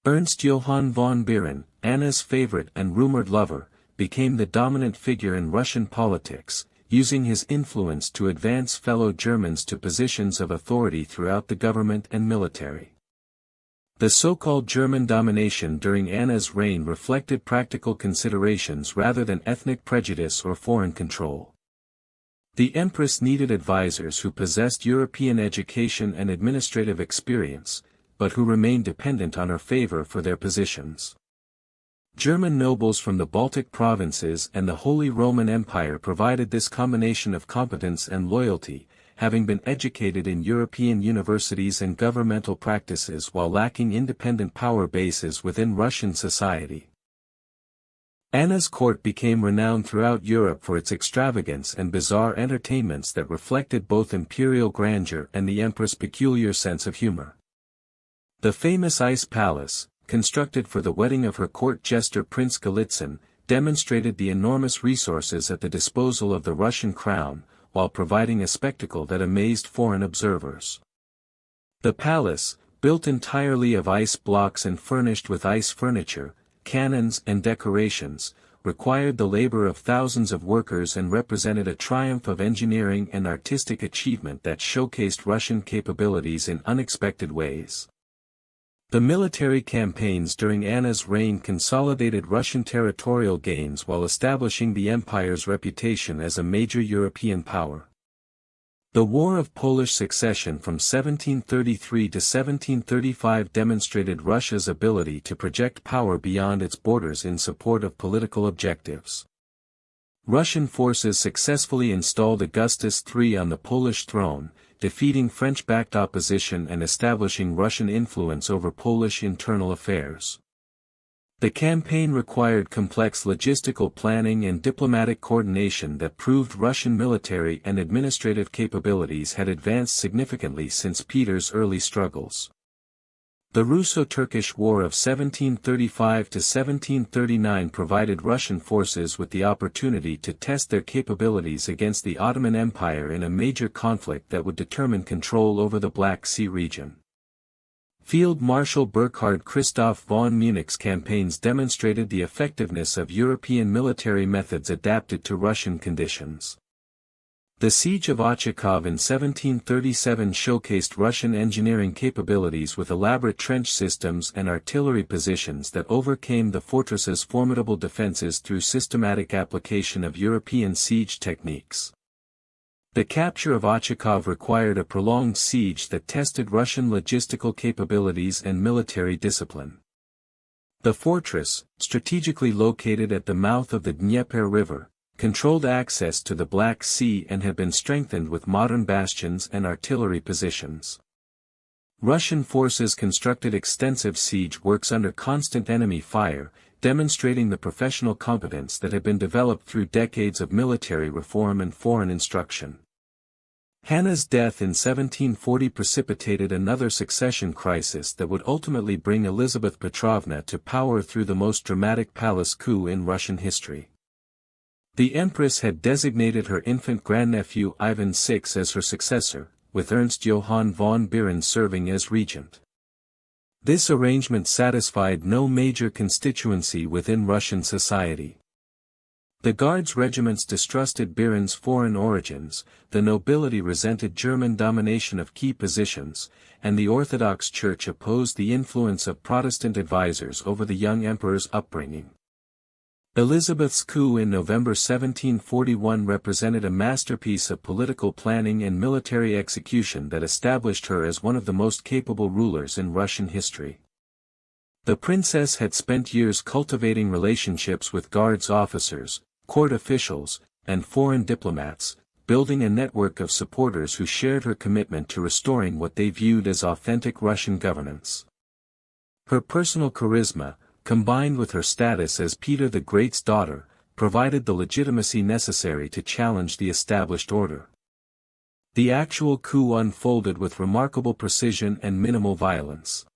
Ernst Johann von Biren, Anna's favorite and rumored lover, became the dominant figure in Russian politics, using his influence to advance fellow Germans to positions of authority throughout the government and military. The so-called German domination during Anna's reign reflected practical considerations rather than ethnic prejudice or foreign control. The empress needed advisors who possessed European education and administrative experience, but who remained dependent on her favor for their positions. German nobles from the Baltic provinces and the Holy Roman Empire provided this combination of competence and loyalty, having been educated in European universities and governmental practices while lacking independent power bases within Russian society. Anna's court became renowned throughout Europe for its extravagance and bizarre entertainments that reflected both imperial grandeur and the empress' peculiar sense of humor. The famous Ice Palace, constructed for the wedding of her court jester Prince Golitsyn, demonstrated the enormous resources at the disposal of the Russian crown, while providing a spectacle that amazed foreign observers. The palace, built entirely of ice blocks and furnished with ice furniture, cannons and decorations, required the labor of thousands of workers and represented a triumph of engineering and artistic achievement that showcased Russian capabilities in unexpected ways. The military campaigns during Anna's reign consolidated Russian territorial gains while establishing the empire's reputation as a major European power. The War of Polish Succession from 1733 to 1735 demonstrated Russia's ability to project power beyond its borders in support of political objectives. Russian forces successfully installed Augustus III on the Polish throne, defeating French-backed opposition and establishing Russian influence over Polish internal affairs. The campaign required complex logistical planning and diplomatic coordination that proved Russian military and administrative capabilities had advanced significantly since Peter's early struggles. The Russo-Turkish War of 1735 to 1739 provided Russian forces with the opportunity to test their capabilities against the Ottoman Empire in a major conflict that would determine control over the Black Sea region. Field Marshal Burkhard Christoph von Munich's campaigns demonstrated the effectiveness of European military methods adapted to Russian conditions. The Siege of Ochakov in 1737 showcased Russian engineering capabilities with elaborate trench systems and artillery positions that overcame the fortress's formidable defenses through systematic application of European siege techniques. The capture of Ochakov required a prolonged siege that tested Russian logistical capabilities and military discipline. The fortress, strategically located at the mouth of the Dnieper River, controlled access to the Black Sea and had been strengthened with modern bastions and artillery positions. Russian forces constructed extensive siege works under constant enemy fire, demonstrating the professional competence that had been developed through decades of military reform and foreign instruction. Hannah's death in 1740 precipitated another succession crisis that would ultimately bring Elizabeth Petrovna to power through the most dramatic palace coup in Russian history. The Empress had designated her infant grandnephew Ivan VI as her successor, with Ernst Johann von Biren serving as regent. This arrangement satisfied no major constituency within Russian society. The Guards regiments distrusted Biren's foreign origins, the nobility resented German domination of key positions, and the Orthodox Church opposed the influence of Protestant advisors over the young emperor's upbringing. Elizabeth's coup in November 1741 represented a masterpiece of political planning and military execution that established her as one of the most capable rulers in Russian history. The princess had spent years cultivating relationships with Guards officers, court officials, and foreign diplomats, building a network of supporters who shared her commitment to restoring what they viewed as authentic Russian governance. Her personal charisma, combined with her status as Peter the Great's daughter, provided the legitimacy necessary to challenge the established order. The actual coup unfolded with remarkable precision and minimal violence.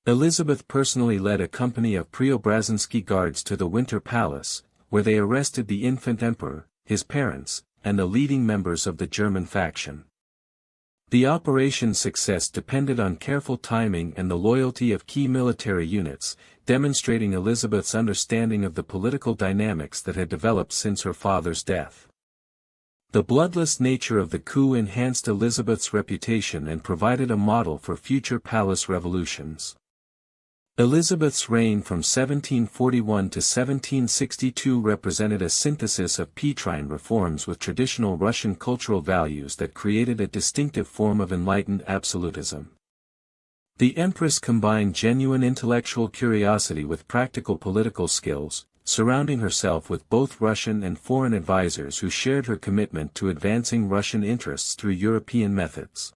Elizabeth personally led a company of Preobrazhensky Guards to the Winter Palace, where they arrested the infant emperor, his parents, and the leading members of the German faction. The operation's success depended on careful timing and the loyalty of key military units, demonstrating Elizabeth's understanding of the political dynamics that had developed since her father's death. The bloodless nature of the coup enhanced Elizabeth's reputation and provided a model for future palace revolutions. Elizabeth's reign from 1741 to 1762 represented a synthesis of Petrine reforms with traditional Russian cultural values that created a distinctive form of enlightened absolutism. The Empress combined genuine intellectual curiosity with practical political skills, surrounding herself with both Russian and foreign advisors who shared her commitment to advancing Russian interests through European methods.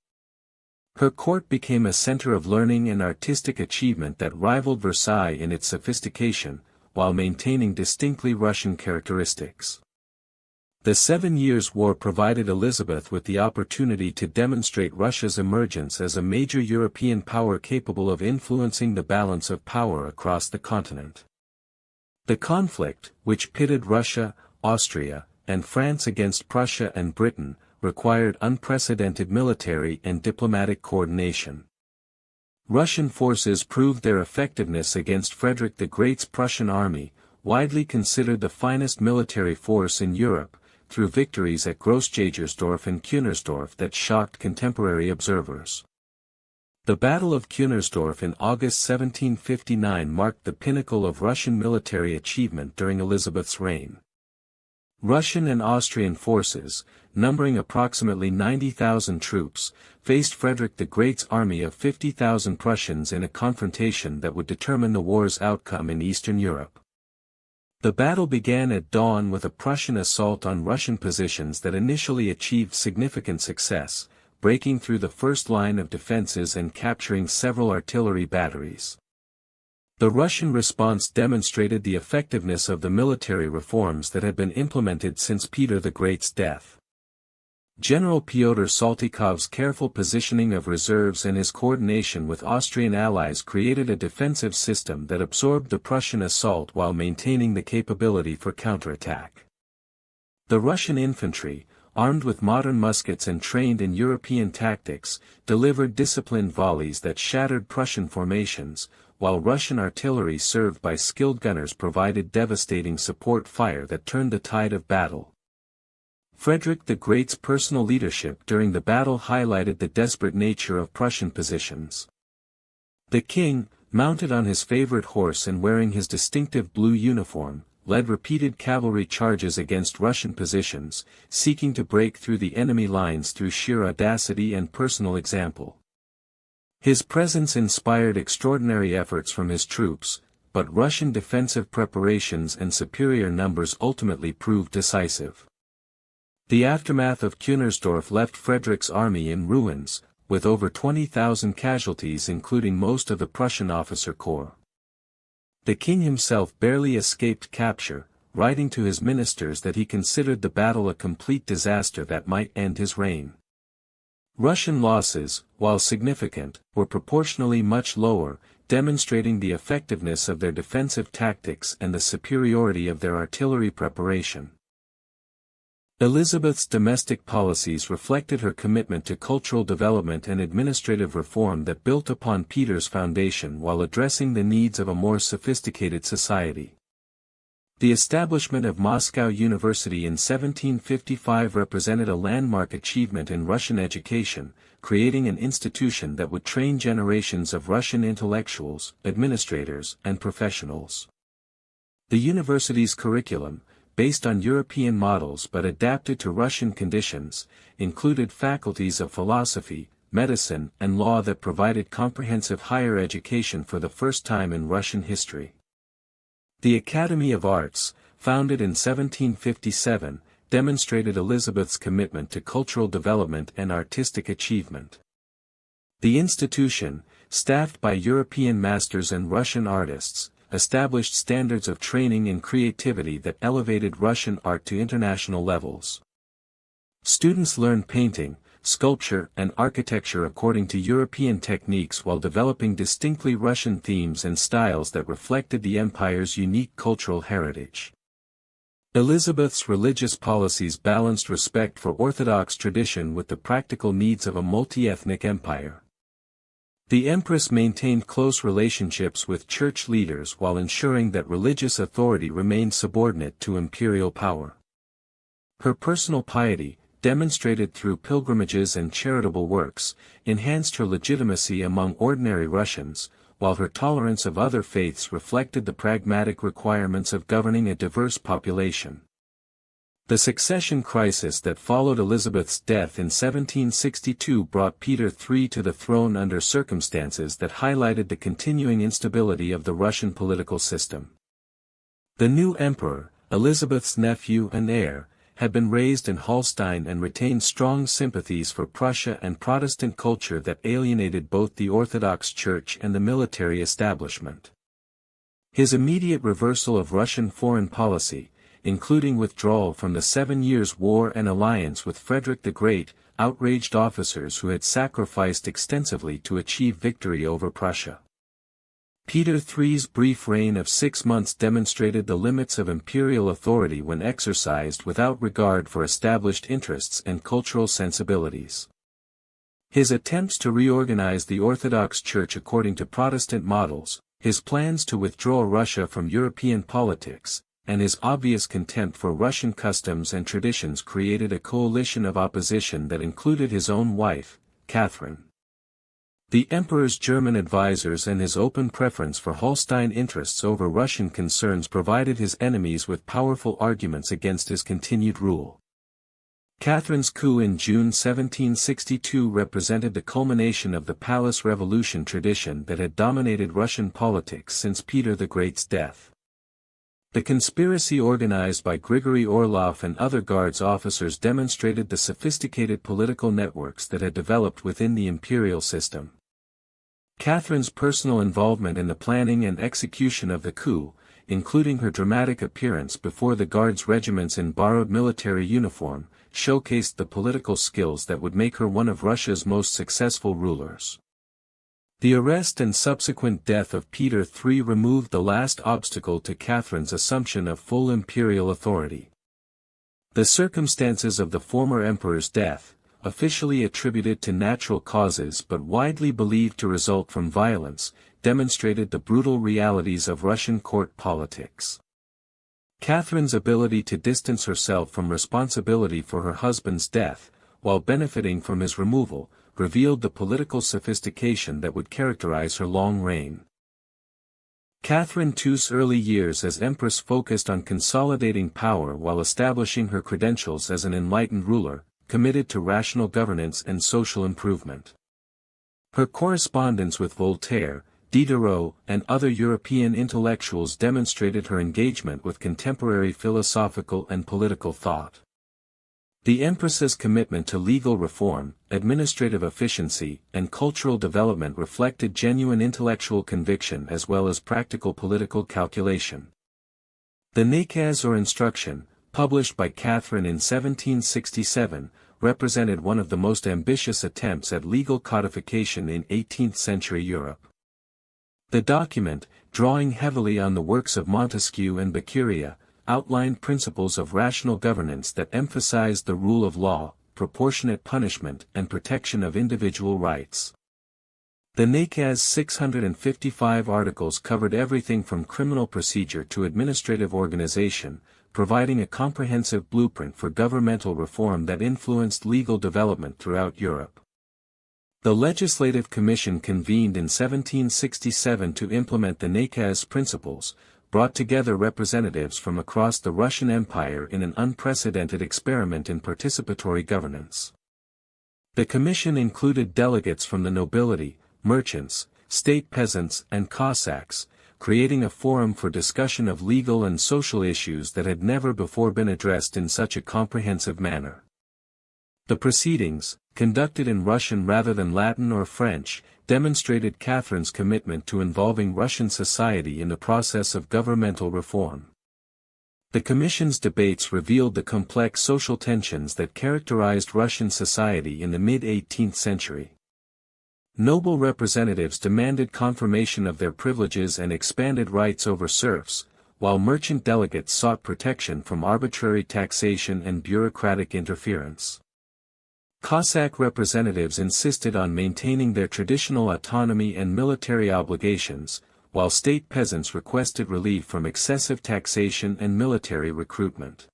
Her court became a center of learning and artistic achievement that rivaled Versailles in its sophistication, while maintaining distinctly Russian characteristics. The 7 Years' War provided Elizabeth with the opportunity to demonstrate Russia's emergence as a major European power capable of influencing the balance of power across the continent. The conflict, which pitted Russia, Austria, and France against Prussia and Britain, required unprecedented military and diplomatic coordination. Russian forces proved their effectiveness against Frederick the Great's Prussian army, widely considered the finest military force in Europe, through victories at Grossjagersdorf and Kunersdorf that shocked contemporary observers. The Battle of Kunersdorf in August 1759 marked the pinnacle of Russian military achievement during Elizabeth's reign. Russian and Austrian forces, numbering approximately 90,000 troops, faced Frederick the Great's army of 50,000 Prussians in a confrontation that would determine the war's outcome in Eastern Europe. The battle began at dawn with a Prussian assault on Russian positions that initially achieved significant success, breaking through the first line of defenses and capturing several artillery batteries. The Russian response demonstrated the effectiveness of the military reforms that had been implemented since Peter the Great's death. General Pyotr Saltykov's careful positioning of reserves and his coordination with Austrian allies created a defensive system that absorbed the Prussian assault while maintaining the capability for counterattack. The Russian infantry, armed with modern muskets and trained in European tactics, delivered disciplined volleys that shattered Prussian formations, while Russian artillery served by skilled gunners provided devastating support fire that turned the tide of battle. Frederick the Great's personal leadership during the battle highlighted the desperate nature of Prussian positions. The king, mounted on his favorite horse and wearing his distinctive blue uniform, led repeated cavalry charges against Russian positions, seeking to break through the enemy lines through sheer audacity and personal example. His presence inspired extraordinary efforts from his troops, but Russian defensive preparations and superior numbers ultimately proved decisive. The aftermath of Kunersdorf left Frederick's army in ruins, with over 20,000 casualties including most of the Prussian officer corps. The king himself barely escaped capture, writing to his ministers that he considered the battle a complete disaster that might end his reign. Russian losses, while significant, were proportionally much lower, demonstrating the effectiveness of their defensive tactics and the superiority of their artillery preparation. Elizabeth's domestic policies reflected her commitment to cultural development and administrative reform that built upon Peter's foundation while addressing the needs of a more sophisticated society. The establishment of Moscow University in 1755 represented a landmark achievement in Russian education, creating an institution that would train generations of Russian intellectuals, administrators, and professionals. The university's curriculum, based on European models but adapted to Russian conditions, included faculties of philosophy, medicine, and law that provided comprehensive higher education for the first time in Russian history. The Academy of Arts, founded in 1757, demonstrated Elizabeth's commitment to cultural development and artistic achievement. The institution, staffed by European masters and Russian artists, established standards of training and creativity that elevated Russian art to international levels. Students learned painting, sculpture, and architecture according to European techniques while developing distinctly Russian themes and styles that reflected the empire's unique cultural heritage. Elizabeth's religious policies balanced respect for Orthodox tradition with the practical needs of a multi-ethnic empire. The Empress maintained close relationships with church leaders while ensuring that religious authority remained subordinate to imperial power. Her personal piety, demonstrated through pilgrimages and charitable works, enhanced her legitimacy among ordinary Russians, while her tolerance of other faiths reflected the pragmatic requirements of governing a diverse population. The succession crisis that followed Elizabeth's death in 1762 brought Peter III to the throne under circumstances that highlighted the continuing instability of the Russian political system. The new emperor, Elizabeth's nephew and heir, had been raised in Holstein and retained strong sympathies for Prussia and Protestant culture that alienated both the Orthodox Church and the military establishment. His immediate reversal of Russian foreign policy, including withdrawal from the 7 Years' War and alliance with Frederick the Great, outraged officers who had sacrificed extensively to achieve victory over Prussia. Peter III's brief reign of 6 months demonstrated the limits of imperial authority when exercised without regard for established interests and cultural sensibilities. His attempts to reorganize the Orthodox Church according to Protestant models, his plans to withdraw Russia from European politics, and his obvious contempt for Russian customs and traditions created a coalition of opposition that included his own wife, Catherine. The emperor's German advisors and his open preference for Holstein interests over Russian concerns provided his enemies with powerful arguments against his continued rule. Catherine's coup in June 1762 represented the culmination of the palace revolution tradition that had dominated Russian politics since Peter the Great's death. The conspiracy organized by Grigory Orlov and other Guards officers demonstrated the sophisticated political networks that had developed within the imperial system. Catherine's personal involvement in the planning and execution of the coup, including her dramatic appearance before the Guards regiments in borrowed military uniform, showcased the political skills that would make her one of Russia's most successful rulers. The arrest and subsequent death of Peter III removed the last obstacle to Catherine's assumption of full imperial authority. The circumstances of the former emperor's death, officially attributed to natural causes but widely believed to result from violence, demonstrated the brutal realities of Russian court politics. Catherine's ability to distance herself from responsibility for her husband's death, while benefiting from his removal, revealed the political sophistication that would characterize her long reign. Catherine II's early years as empress focused on consolidating power while establishing her credentials as an enlightened ruler, committed to rational governance and social improvement. Her correspondence with Voltaire, Diderot, and other European intellectuals demonstrated her engagement with contemporary philosophical and political thought. The Empress's commitment to legal reform, administrative efficiency, and cultural development reflected genuine intellectual conviction as well as practical political calculation. The Nakaz or Instruction, published by Catherine in 1767, represented one of the most ambitious attempts at legal codification in 18th-century Europe. The document, drawing heavily on the works of Montesquieu and Beccaria, outlined principles of rational governance that emphasized the rule of law, proportionate punishment and protection of individual rights. The Nakaz's 655 articles covered everything from criminal procedure to administrative organization, providing a comprehensive blueprint for governmental reform that influenced legal development throughout Europe. The Legislative Commission convened in 1767 to implement the Nakaz principles, brought together representatives from across the Russian Empire in an unprecedented experiment in participatory governance. The commission included delegates from the nobility, merchants, state peasants and Cossacks, creating a forum for discussion of legal and social issues that had never before been addressed in such a comprehensive manner. The proceedings, conducted in Russian rather than Latin or French, demonstrated Catherine's commitment to involving Russian society in the process of governmental reform. The Commission's debates revealed the complex social tensions that characterized Russian society in the mid-18th century. Noble representatives demanded confirmation of their privileges and expanded rights over serfs, while merchant delegates sought protection from arbitrary taxation and bureaucratic interference. Cossack representatives insisted on maintaining their traditional autonomy and military obligations, while state peasants requested relief from excessive taxation and military recruitment.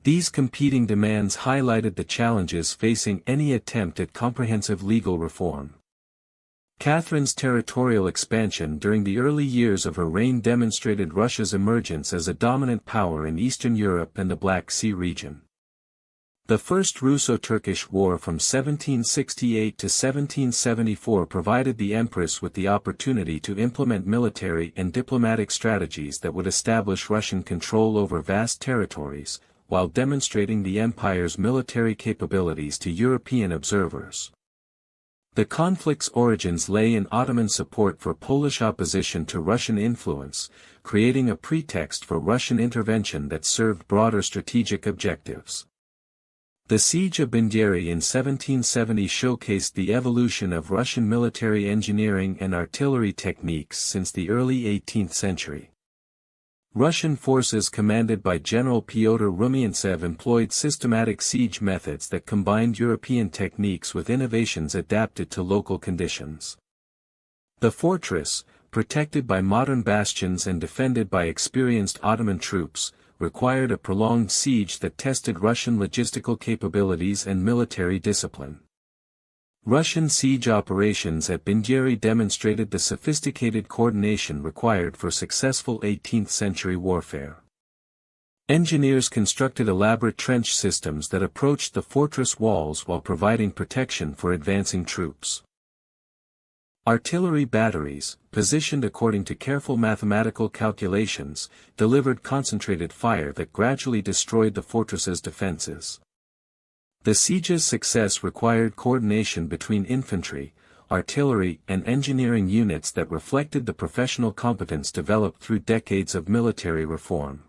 These competing demands highlighted the challenges facing any attempt at comprehensive legal reform. Catherine's territorial expansion during the early years of her reign demonstrated Russia's emergence as a dominant power in Eastern Europe and the Black Sea region. The First Russo-Turkish War from 1768 to 1774 provided the Empress with the opportunity to implement military and diplomatic strategies that would establish Russian control over vast territories, while demonstrating the empire's military capabilities to European observers. The conflict's origins lay in Ottoman support for Polish opposition to Russian influence, creating a pretext for Russian intervention that served broader strategic objectives. The Siege of Bendieri in 1770 showcased the evolution of Russian military engineering and artillery techniques since the early 18th century. Russian forces commanded by General Pyotr Rumyantsev employed systematic siege methods that combined European techniques with innovations adapted to local conditions. The fortress, protected by modern bastions and defended by experienced Ottoman troops, required a prolonged siege that tested Russian logistical capabilities and military discipline. Russian siege operations at Bengyeri demonstrated the sophisticated coordination required for successful 18th-century warfare. Engineers constructed elaborate trench systems that approached the fortress walls while providing protection for advancing troops. Artillery batteries, positioned according to careful mathematical calculations, delivered concentrated fire that gradually destroyed the fortress's defenses. The siege's success required coordination between infantry, artillery, and engineering units that reflected the professional competence developed through decades of military reform.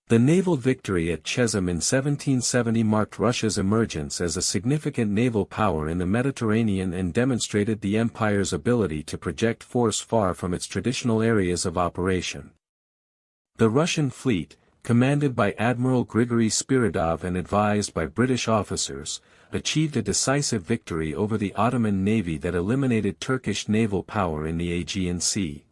The naval victory at Tsardom in 1770 marked Russia's emergence as a significant naval power in the Mediterranean and demonstrated the empire's ability to project force far from its traditional areas of operation. The Russian fleet, commanded by Admiral Grigory Spiridov and advised by British officers, achieved a decisive victory over the Ottoman navy that eliminated Turkish naval power in the Aegean Sea.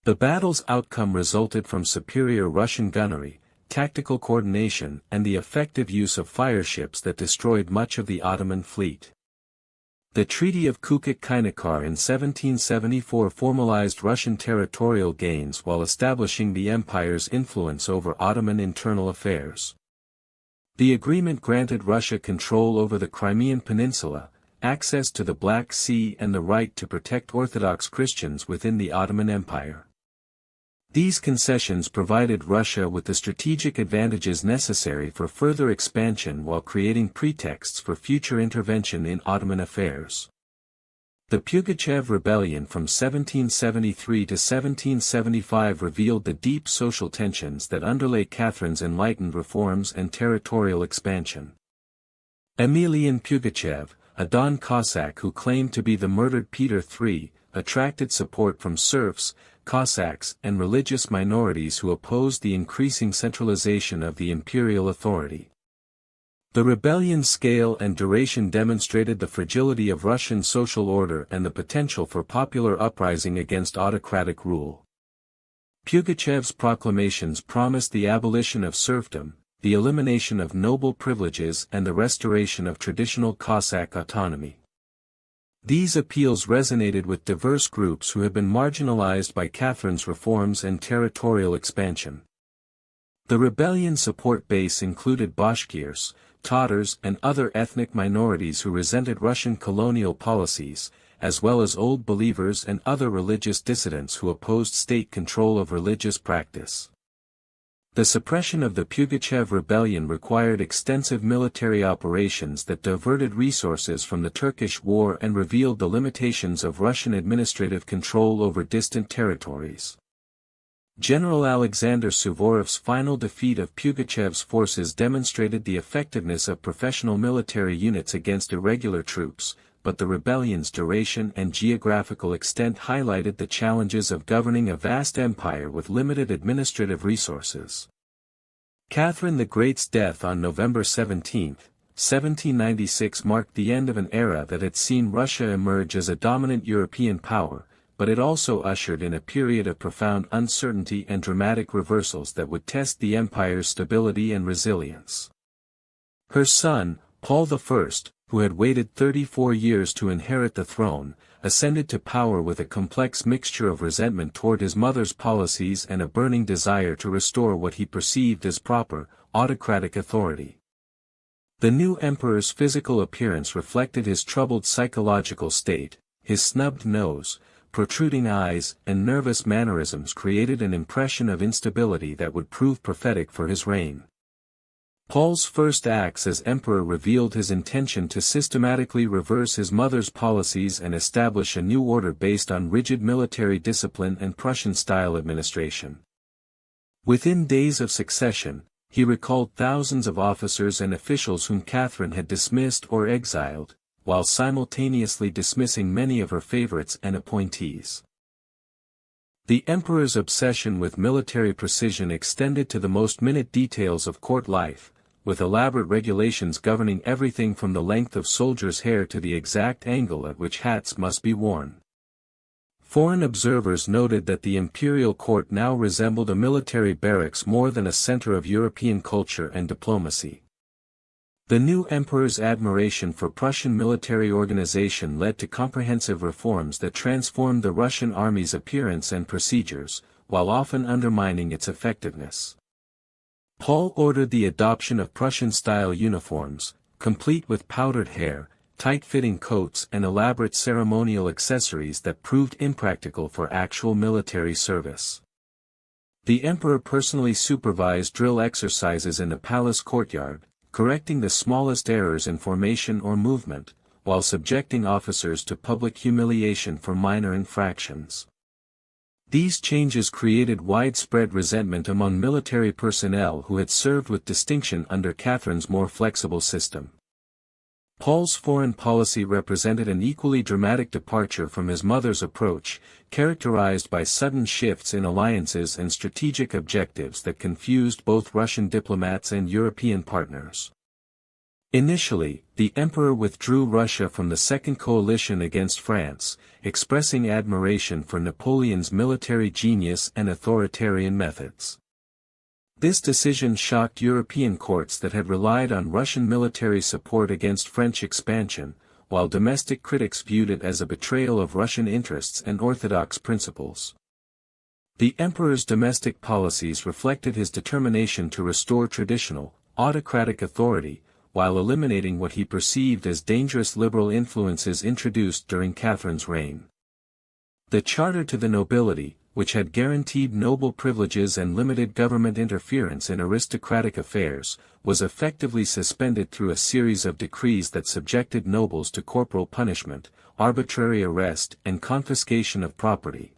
The battle's outcome resulted from superior Russian gunnery, tactical coordination, and the effective use of fireships that destroyed much of the Ottoman fleet. The Treaty of Kukuk-Kainakar in 1774 formalized Russian territorial gains while establishing the empire's influence over Ottoman internal affairs. The agreement granted Russia control over the Crimean Peninsula, access to the Black Sea, and the right to protect Orthodox Christians within the Ottoman Empire. These concessions provided Russia with the strategic advantages necessary for further expansion while creating pretexts for future intervention in Ottoman affairs. The Pugachev Rebellion from 1773 to 1775 revealed the deep social tensions that underlay Catherine's enlightened reforms and territorial expansion. Emelian Pugachev, a Don Cossack who claimed to be the murdered Peter III, attracted support from serfs, Cossacks, and religious minorities who opposed the increasing centralization of the imperial authority. The rebellion's scale and duration demonstrated the fragility of Russian social order and the potential for popular uprising against autocratic rule. Pugachev's proclamations promised the abolition of serfdom, the elimination of noble privileges, and the restoration of traditional Cossack autonomy. These appeals resonated with diverse groups who had been marginalized by Catherine's reforms and territorial expansion. The rebellion support base included Bashkirs, Tatars, and other ethnic minorities who resented Russian colonial policies, as well as Old Believers and other religious dissidents who opposed state control of religious practice. The suppression of the Pugachev rebellion required extensive military operations that diverted resources from the Turkish war and revealed the limitations of Russian administrative control over distant territories. General Alexander Suvorov's final defeat of Pugachev's forces demonstrated the effectiveness of professional military units against irregular troops, but the rebellion's duration and geographical extent highlighted the challenges of governing a vast empire with limited administrative resources. Catherine the Great's death on November 17, 1796 marked the end of an era that had seen Russia emerge as a dominant European power, but it also ushered in a period of profound uncertainty and dramatic reversals that would test the empire's stability and resilience. Her son, Paul I, who had waited 34 years to inherit the throne, ascended to power with a complex mixture of resentment toward his mother's policies and a burning desire to restore what he perceived as proper, autocratic authority. The new emperor's physical appearance reflected his troubled psychological state. His snubbed nose, protruding eyes, and nervous mannerisms created an impression of instability that would prove prophetic for his reign. Paul's first acts as emperor revealed his intention to systematically reverse his mother's policies and establish a new order based on rigid military discipline and Prussian-style administration. Within days of succession, he recalled thousands of officers and officials whom Catherine had dismissed or exiled, while simultaneously dismissing many of her favorites and appointees. The emperor's obsession with military precision extended to the most minute details of court life, with elaborate regulations governing everything from the length of soldiers' hair to the exact angle at which hats must be worn. Foreign observers noted that the imperial court now resembled a military barracks more than a center of European culture and diplomacy. The new emperor's admiration for Prussian military organization led to comprehensive reforms that transformed the Russian army's appearance and procedures, while often undermining its effectiveness. Paul ordered the adoption of Prussian-style uniforms, complete with powdered hair, tight-fitting coats and elaborate ceremonial accessories that proved impractical for actual military service. The emperor personally supervised drill exercises in the palace courtyard, correcting the smallest errors in formation or movement, while subjecting officers to public humiliation for minor infractions. These changes created widespread resentment among military personnel who had served with distinction under Catherine's more flexible system. Paul's foreign policy represented an equally dramatic departure from his mother's approach, characterized by sudden shifts in alliances and strategic objectives that confused both Russian diplomats and European partners. Initially, the emperor withdrew Russia from the Second Coalition against France, expressing admiration for Napoleon's military genius and authoritarian methods. This decision shocked European courts that had relied on Russian military support against French expansion, while domestic critics viewed it as a betrayal of Russian interests and orthodox principles. The emperor's domestic policies reflected his determination to restore traditional, autocratic authority, while eliminating what he perceived as dangerous liberal influences introduced during Catherine's reign. The charter to the nobility, which had guaranteed noble privileges and limited government interference in aristocratic affairs, was effectively suspended through a series of decrees that subjected nobles to corporal punishment, arbitrary arrest and confiscation of property.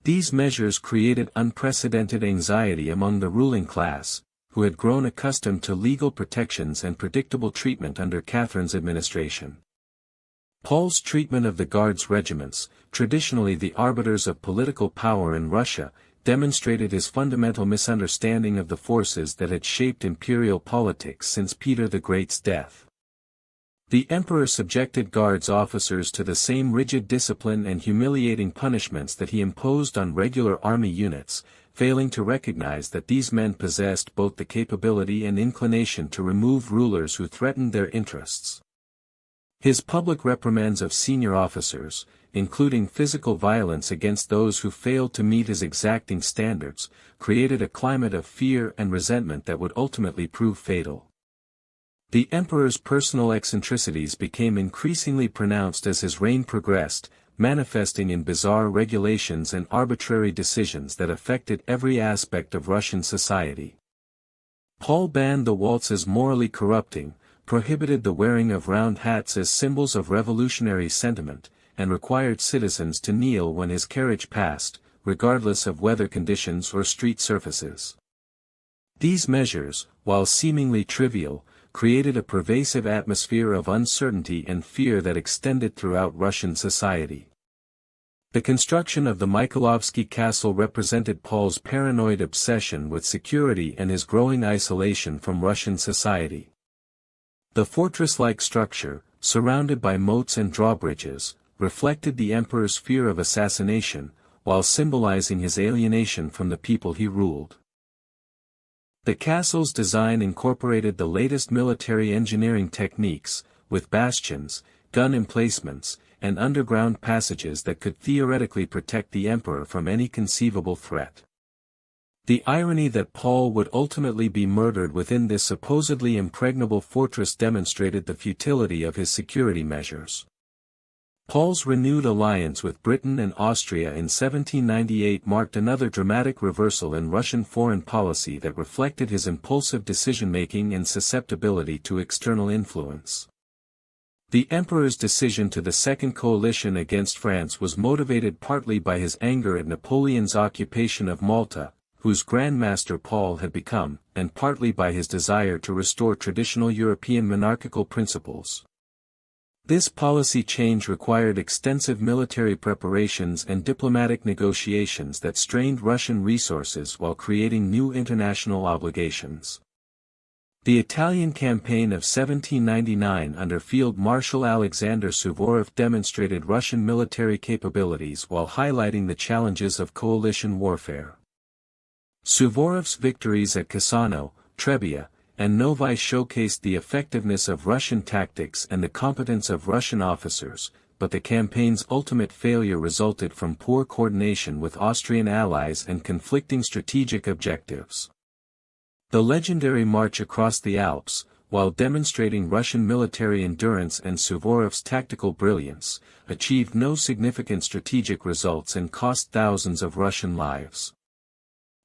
These measures created unprecedented anxiety among the ruling class, who had grown accustomed to legal protections and predictable treatment under Catherine's administration. Paul's treatment of the Guards regiments, traditionally the arbiters of political power in Russia, demonstrated his fundamental misunderstanding of the forces that had shaped imperial politics since Peter the Great's death. The emperor subjected Guards officers to the same rigid discipline and humiliating punishments that he imposed on regular army units, failing to recognize that these men possessed both the capability and inclination to remove rulers who threatened their interests. His public reprimands of senior officers, including physical violence against those who failed to meet his exacting standards, created a climate of fear and resentment that would ultimately prove fatal. The emperor's personal eccentricities became increasingly pronounced as his reign progressed, manifesting in bizarre regulations and arbitrary decisions that affected every aspect of Russian society. Paul banned the waltz as morally corrupting, prohibited the wearing of round hats as symbols of revolutionary sentiment, and required citizens to kneel when his carriage passed, regardless of weather conditions or street surfaces. These measures, while seemingly trivial, created a pervasive atmosphere of uncertainty and fear that extended throughout Russian society. The construction of the Mikhailovsky Castle represented Paul's paranoid obsession with security and his growing isolation from Russian society. The fortress-like structure, surrounded by moats and drawbridges, reflected the emperor's fear of assassination, while symbolizing his alienation from the people he ruled. The castle's design incorporated the latest military engineering techniques, with bastions, gun emplacements, and underground passages that could theoretically protect the emperor from any conceivable threat. The irony that Paul would ultimately be murdered within this supposedly impregnable fortress demonstrated the futility of his security measures. Paul's renewed alliance with Britain and Austria in 1798 marked another dramatic reversal in Russian foreign policy that reflected his impulsive decision-making and susceptibility to external influence. The emperor's decision to the Second Coalition against France was motivated partly by his anger at Napoleon's occupation of Malta, whose Grand Master Paul had become, and partly by his desire to restore traditional European monarchical principles. This policy change required extensive military preparations and diplomatic negotiations that strained Russian resources while creating new international obligations. The Italian campaign of 1799 under Field Marshal Alexander Suvorov demonstrated Russian military capabilities while highlighting the challenges of coalition warfare. Suvorov's victories at Cassano, Trebia, and Novi showcased the effectiveness of Russian tactics and the competence of Russian officers, but the campaign's ultimate failure resulted from poor coordination with Austrian allies and conflicting strategic objectives. The legendary march across the Alps, while demonstrating Russian military endurance and Suvorov's tactical brilliance, achieved no significant strategic results and cost thousands of Russian lives.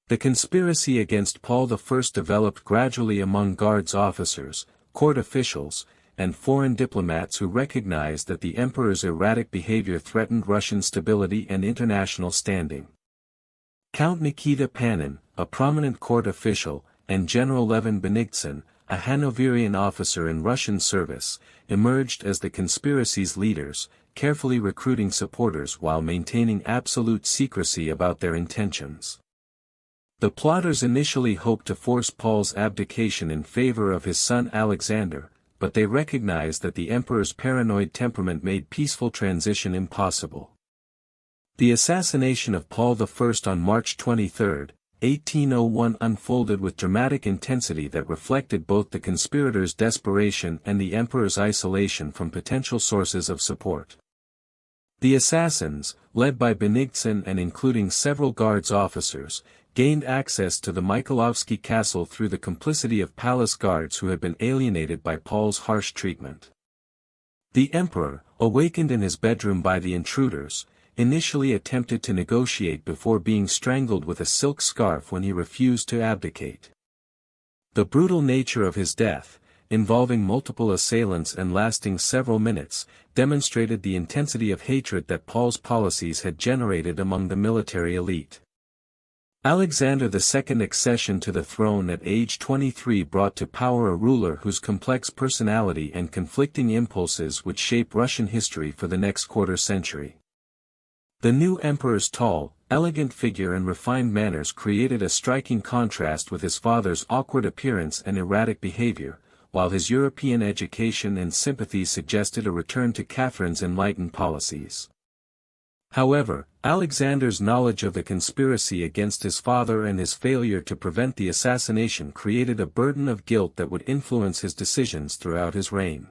The conspiracy against Paul I developed gradually among Guards officers, court officials, and foreign diplomats who recognized that the emperor's erratic behavior threatened Russian stability and international standing. Count Nikita Panin, a prominent court official, and General Levin Benigtsin, a Hanoverian officer in Russian service, emerged as the conspiracy's leaders, carefully recruiting supporters while maintaining absolute secrecy about their intentions. The plotters initially hoped to force Paul's abdication in favor of his son Alexander, but they recognized that the emperor's paranoid temperament made peaceful transition impossible. The assassination of Paul I on March 23, 1801 unfolded with dramatic intensity that reflected both the conspirators' desperation and the emperor's isolation from potential sources of support. The assassins, led by Benigtsin and including several Guards officers, gained access to the Mikhailovsky castle through the complicity of palace guards who had been alienated by Paul's harsh treatment. The emperor, awakened in his bedroom by the intruders, initially attempted to negotiate before being strangled with a silk scarf when he refused to abdicate. The brutal nature of his death, involving multiple assailants and lasting several minutes, demonstrated the intensity of hatred that Paul's policies had generated among the military elite. Alexander II's accession to the throne at age 23 brought to power a ruler whose complex personality and conflicting impulses would shape Russian history for the next quarter century. The new emperor's tall, elegant figure and refined manners created a striking contrast with his father's awkward appearance and erratic behavior, while his European education and sympathy suggested a return to Catherine's enlightened policies. However, Alexander's knowledge of the conspiracy against his father and his failure to prevent the assassination created a burden of guilt that would influence his decisions throughout his reign.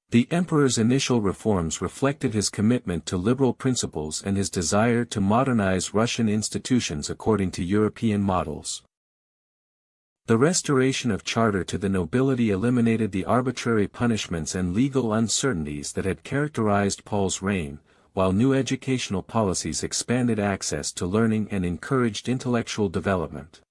The emperor's initial reforms reflected his commitment to liberal principles and his desire to modernize Russian institutions according to European models. The restoration of charter to the nobility eliminated the arbitrary punishments and legal uncertainties that had characterized Paul's reign, while new educational policies expanded access to learning and encouraged intellectual development.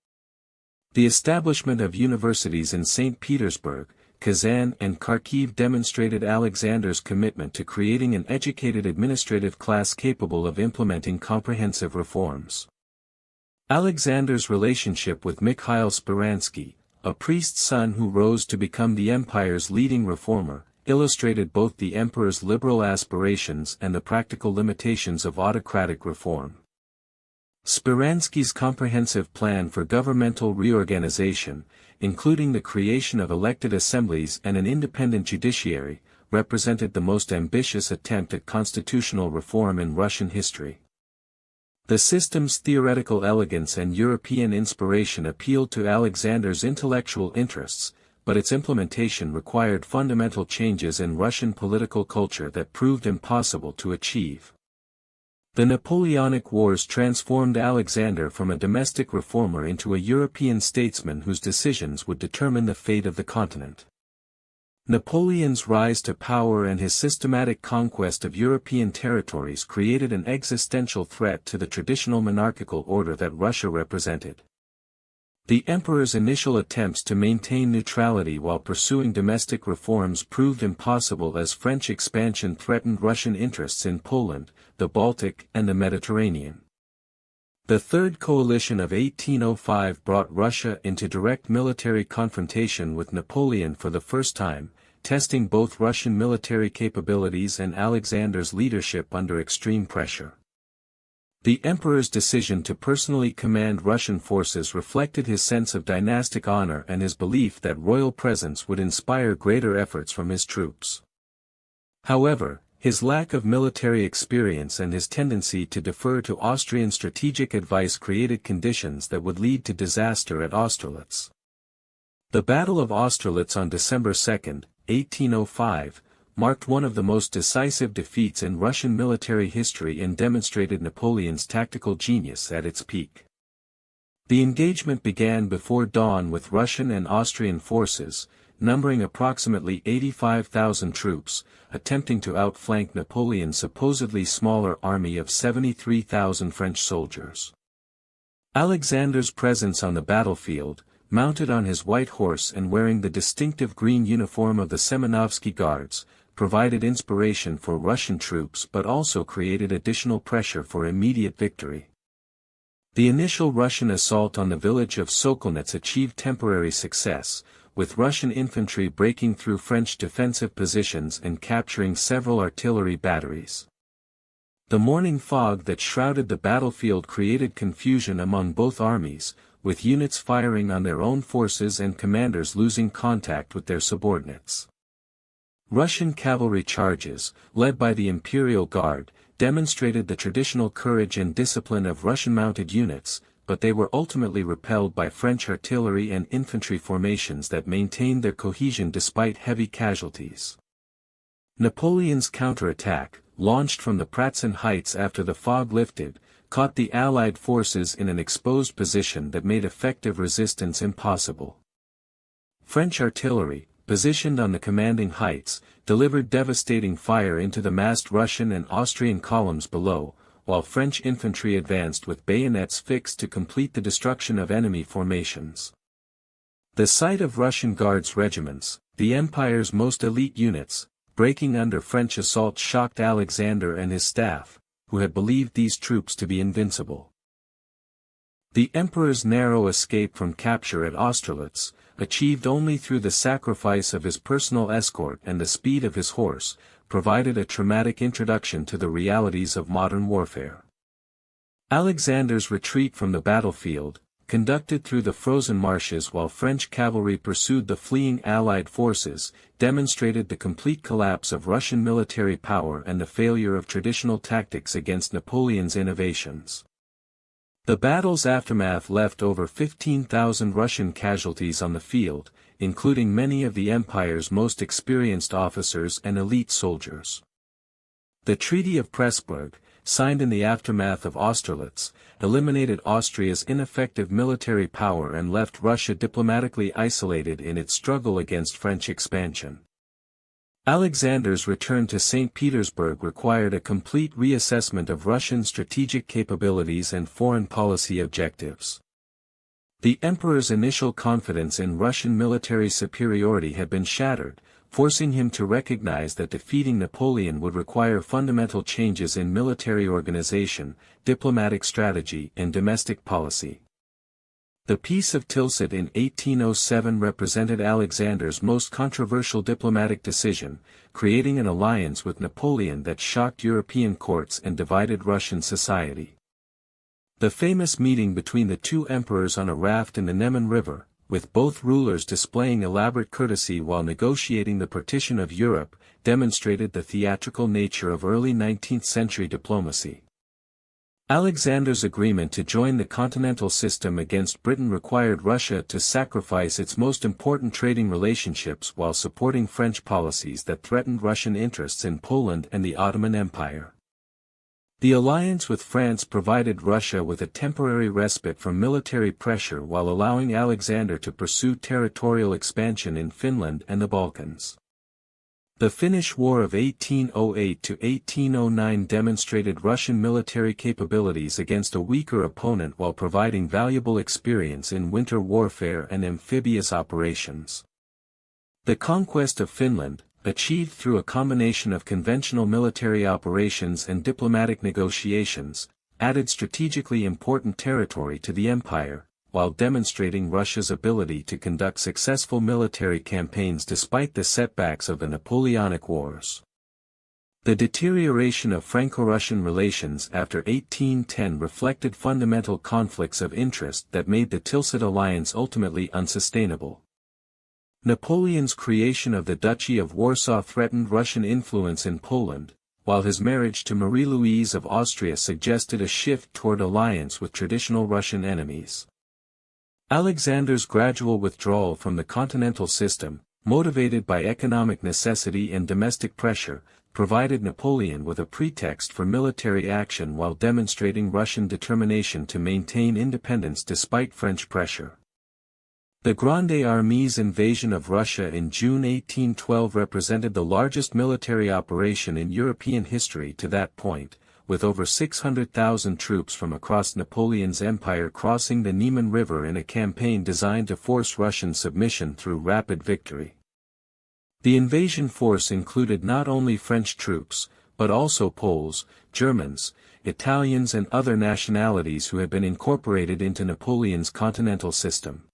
The establishment of universities in St. Petersburg, Kazan and Kharkiv demonstrated Alexander's commitment to creating an educated administrative class capable of implementing comprehensive reforms. Alexander's relationship with Mikhail Speransky, a priest's son who rose to become the empire's leading reformer, illustrated both the emperor's liberal aspirations and the practical limitations of autocratic reform. Speransky's comprehensive plan for governmental reorganization, including the creation of elected assemblies and an independent judiciary, represented the most ambitious attempt at constitutional reform in Russian history. The system's theoretical elegance and European inspiration appealed to Alexander's intellectual interests, but its implementation required fundamental changes in Russian political culture that proved impossible to achieve. The Napoleonic Wars transformed Alexander from a domestic reformer into a European statesman whose decisions would determine the fate of the continent. Napoleon's rise to power and his systematic conquest of European territories created an existential threat to the traditional monarchical order that Russia represented. The emperor's initial attempts to maintain neutrality while pursuing domestic reforms proved impossible as French expansion threatened Russian interests in Poland, the Baltic and the Mediterranean. The Third Coalition of 1805 brought Russia into direct military confrontation with Napoleon for the first time, testing both Russian military capabilities and Alexander's leadership under extreme pressure. The emperor's decision to personally command Russian forces reflected his sense of dynastic honor and his belief that royal presence would inspire greater efforts from his troops. However, his lack of military experience and his tendency to defer to Austrian strategic advice created conditions that would lead to disaster at Austerlitz. The Battle of Austerlitz on December 2, 1805, marked one of the most decisive defeats in Russian military history and demonstrated Napoleon's tactical genius at its peak. The engagement began before dawn with Russian and Austrian forces, numbering approximately 85,000 troops, attempting to outflank Napoleon's supposedly smaller army of 73,000 French soldiers. Alexander's presence on the battlefield, mounted on his white horse and wearing the distinctive green uniform of the Semenovsky Guards, provided inspiration for Russian troops but also created additional pressure for immediate victory. The initial Russian assault on the village of Sokolnitz achieved temporary success, with Russian infantry breaking through French defensive positions and capturing several artillery batteries. The morning fog that shrouded the battlefield created confusion among both armies, with units firing on their own forces and commanders losing contact with their subordinates. Russian cavalry charges, led by the Imperial Guard, demonstrated the traditional courage and discipline of Russian mounted units, but they were ultimately repelled by French artillery and infantry formations that maintained their cohesion despite heavy casualties. Napoleon's counterattack, launched from the Pratzen Heights after the fog lifted, caught the Allied forces in an exposed position that made effective resistance impossible. French artillery, positioned on the commanding heights, delivered devastating fire into the massed Russian and Austrian columns below, while French infantry advanced with bayonets fixed to complete the destruction of enemy formations. The sight of Russian Guards regiments, the Empire's most elite units, breaking under French assault shocked Alexander and his staff, who had believed these troops to be invincible. The Emperor's narrow escape from capture at Austerlitz, achieved only through the sacrifice of his personal escort and the speed of his horse, provided a traumatic introduction to the realities of modern warfare. Alexander's retreat from the battlefield, conducted through the frozen marshes while French cavalry pursued the fleeing Allied forces, demonstrated the complete collapse of Russian military power and the failure of traditional tactics against Napoleon's innovations. The battle's aftermath left over 15,000 Russian casualties on the field, including many of the Empire's most experienced officers and elite soldiers. The Treaty of Pressburg, signed in the aftermath of Austerlitz, eliminated Austria's ineffective military power and left Russia diplomatically isolated in its struggle against French expansion. Alexander's return to St. Petersburg required a complete reassessment of Russian strategic capabilities and foreign policy objectives. The emperor's initial confidence in Russian military superiority had been shattered, forcing him to recognize that defeating Napoleon would require fundamental changes in military organization, diplomatic strategy and domestic policy. The Peace of Tilsit in 1807 represented Alexander's most controversial diplomatic decision, creating an alliance with Napoleon that shocked European courts and divided Russian society. The famous meeting between the two emperors on a raft in the Neman River, with both rulers displaying elaborate courtesy while negotiating the partition of Europe, demonstrated the theatrical nature of early 19th century diplomacy. Alexander's agreement to join the continental system against Britain required Russia to sacrifice its most important trading relationships while supporting French policies that threatened Russian interests in Poland and the Ottoman Empire. The alliance with France provided Russia with a temporary respite from military pressure while allowing Alexander to pursue territorial expansion in Finland and the Balkans. The Finnish War of 1808 to 1809 demonstrated Russian military capabilities against a weaker opponent while providing valuable experience in winter warfare and amphibious operations. The conquest of Finland, achieved through a combination of conventional military operations and diplomatic negotiations, added strategically important territory to the empire, while demonstrating Russia's ability to conduct successful military campaigns despite the setbacks of the Napoleonic Wars. The deterioration of Franco-Russian relations after 1810 reflected fundamental conflicts of interest that made the Tilsit alliance ultimately unsustainable. Napoleon's creation of the Duchy of Warsaw threatened Russian influence in Poland, while his marriage to Marie-Louise of Austria suggested a shift toward alliance with traditional Russian enemies. Alexander's gradual withdrawal from the continental system, motivated by economic necessity and domestic pressure, provided Napoleon with a pretext for military action while demonstrating Russian determination to maintain independence despite French pressure. The Grande Armée's invasion of Russia in June 1812 represented the largest military operation in European history to that point, with over 600,000 troops from across Napoleon's empire crossing the Niemen River in a campaign designed to force Russian submission through rapid victory. The invasion force included not only French troops, but also Poles, Germans, Italians and other nationalities who had been incorporated into Napoleon's continental system.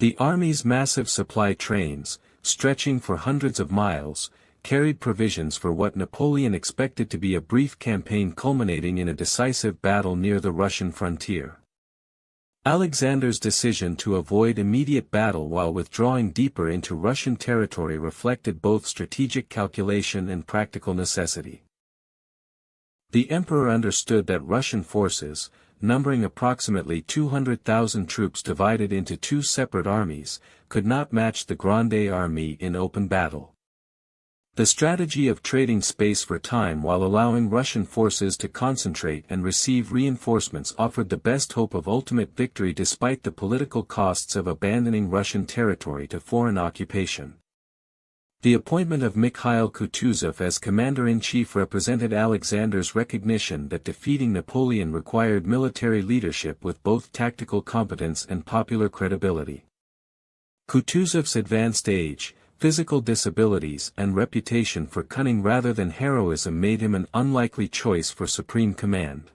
The army's massive supply trains, stretching for hundreds of miles, carried provisions for what Napoleon expected to be a brief campaign culminating in a decisive battle near the Russian frontier. Alexander's decision to avoid immediate battle while withdrawing deeper into Russian territory reflected both strategic calculation and practical necessity. The emperor understood that Russian forces, numbering approximately 200,000 troops divided into two separate armies, could not match the Grande Armée in open battle. The strategy of trading space for time while allowing Russian forces to concentrate and receive reinforcements offered the best hope of ultimate victory despite the political costs of abandoning Russian territory to foreign occupation. The appointment of Mikhail Kutuzov as commander-in-chief represented Alexander's recognition that defeating Napoleon required military leadership with both tactical competence and popular credibility. Kutuzov's advanced age, physical disabilities and reputation for cunning rather than heroism made him an unlikely choice for supreme command.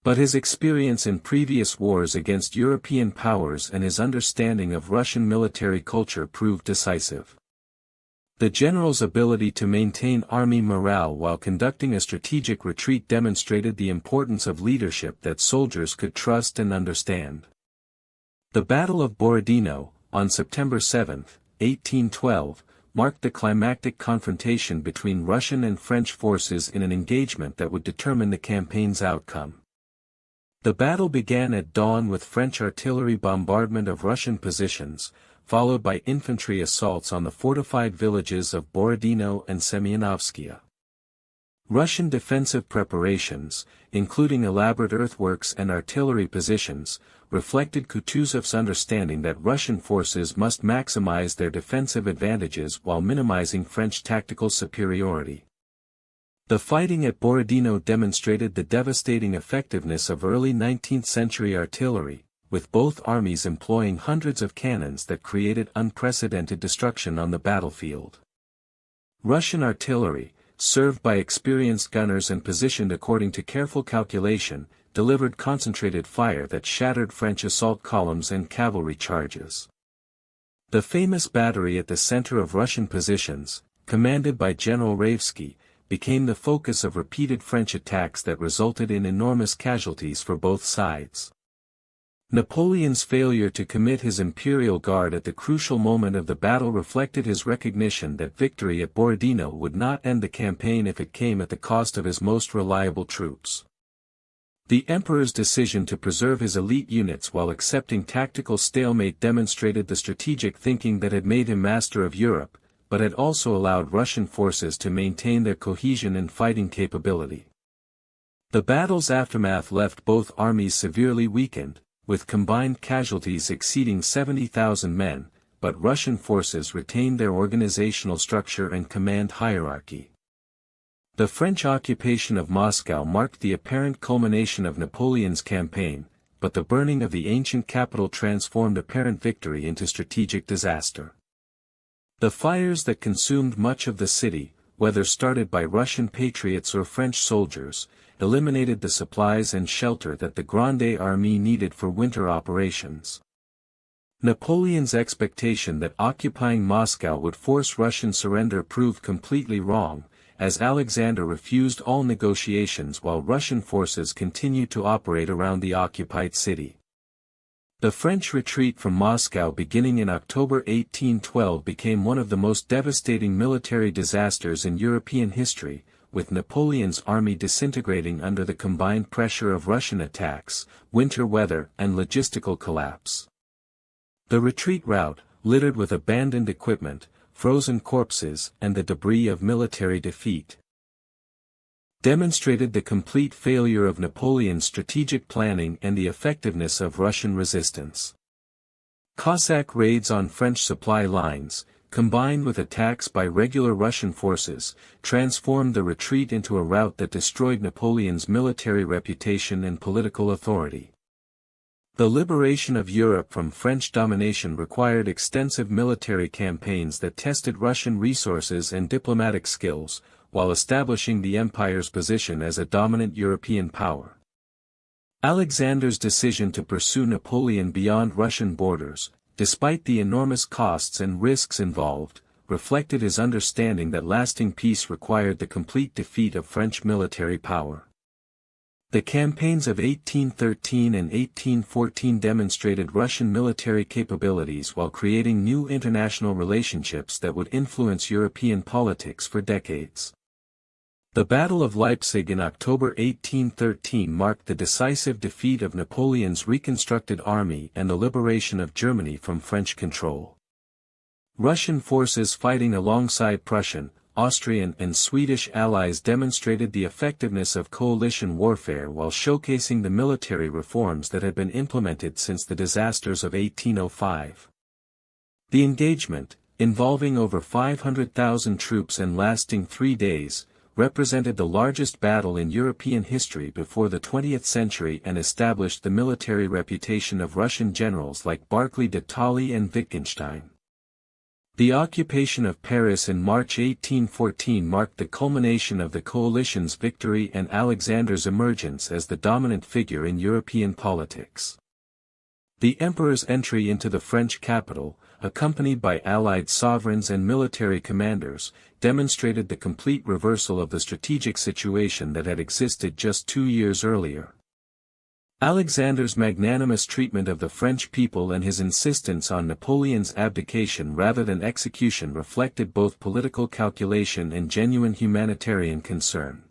But his experience in previous wars against European powers and his understanding of Russian military culture proved decisive. The general's ability to maintain army morale while conducting a strategic retreat demonstrated the importance of leadership that soldiers could trust and understand. The Battle of Borodino, on September 7, 1812, marked the climactic confrontation between Russian and French forces in an engagement that would determine the campaign's outcome. The battle began at dawn with French artillery bombardment of Russian positions, followed by infantry assaults on the fortified villages of Borodino and Semyonovskaya. Russian defensive preparations, including elaborate earthworks and artillery positions, reflected Kutuzov's understanding that Russian forces must maximize their defensive advantages while minimizing French tactical superiority. The fighting at Borodino demonstrated the devastating effectiveness of early 19th-century artillery, with both armies employing hundreds of cannons that created unprecedented destruction on the battlefield. Russian artillery, served by experienced gunners and positioned according to careful calculation, delivered concentrated fire that shattered French assault columns and cavalry charges. The famous battery at the center of Russian positions, commanded by General Raevsky, became the focus of repeated French attacks that resulted in enormous casualties for both sides. Napoleon's failure to commit his Imperial Guard at the crucial moment of the battle reflected his recognition that victory at Borodino would not end the campaign if it came at the cost of his most reliable troops. The emperor's decision to preserve his elite units while accepting tactical stalemate demonstrated the strategic thinking that had made him master of Europe, but had also allowed Russian forces to maintain their cohesion and fighting capability. The battle's aftermath left both armies severely weakened, with combined casualties exceeding 70,000 men, but Russian forces retained their organizational structure and command hierarchy. The French occupation of Moscow marked the apparent culmination of Napoleon's campaign, but the burning of the ancient capital transformed apparent victory into strategic disaster. The fires that consumed much of the city, whether started by Russian patriots or French soldiers, eliminated the supplies and shelter that the Grande Armée needed for winter operations. Napoleon's expectation that occupying Moscow would force Russian surrender proved completely wrong, as Alexander refused all negotiations while Russian forces continued to operate around the occupied city. The French retreat from Moscow beginning in October 1812 became one of the most devastating military disasters in European history, with Napoleon's army disintegrating under the combined pressure of Russian attacks, winter weather and logistical collapse. The retreat route, littered with abandoned equipment, frozen corpses and the debris of military defeat, demonstrated the complete failure of Napoleon's strategic planning and the effectiveness of Russian resistance. Cossack raids on French supply lines, combined with attacks by regular Russian forces, transformed the retreat into a rout that destroyed Napoleon's military reputation and political authority. The liberation of Europe from French domination required extensive military campaigns that tested Russian resources and diplomatic skills, while establishing the empire's position as a dominant European power. Alexander's decision to pursue Napoleon beyond Russian borders, despite the enormous costs and risks involved, reflected his understanding that lasting peace required the complete defeat of French military power. The campaigns of 1813 and 1814 demonstrated Russian military capabilities while creating new international relationships that would influence European politics for decades. The Battle of Leipzig in October 1813 marked the decisive defeat of Napoleon's reconstructed army and the liberation of Germany from French control. Russian forces fighting alongside Prussian, Austrian and Swedish allies demonstrated the effectiveness of coalition warfare while showcasing the military reforms that had been implemented since the disasters of 1805. The engagement, involving over 500,000 troops and lasting 3 days, represented the largest battle in European history before the 20th century and established the military reputation of Russian generals like Barclay de Tolly and Wittgenstein. The occupation of Paris in March 1814 marked the culmination of the coalition's victory and Alexander's emergence as the dominant figure in European politics. The emperor's entry into the French capital, accompanied by allied sovereigns and military commanders, demonstrated the complete reversal of the strategic situation that had existed just 2 years earlier. Alexander's magnanimous treatment of the French people and his insistence on Napoleon's abdication rather than execution reflected both political calculation and genuine humanitarian concern.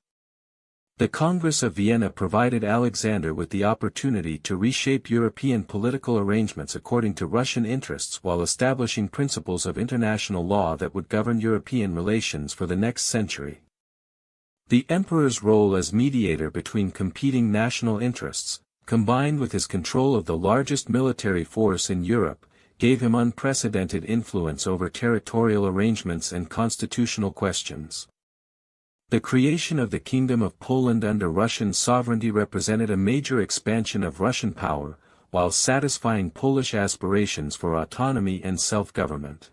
The Congress of Vienna provided Alexander with the opportunity to reshape European political arrangements according to Russian interests while establishing principles of international law that would govern European relations for the next century. The emperor's role as mediator between competing national interests, combined with his control of the largest military force in Europe, gave him unprecedented influence over territorial arrangements and constitutional questions. The creation of the Kingdom of Poland under Russian sovereignty represented a major expansion of Russian power, while satisfying Polish aspirations for autonomy and self-government.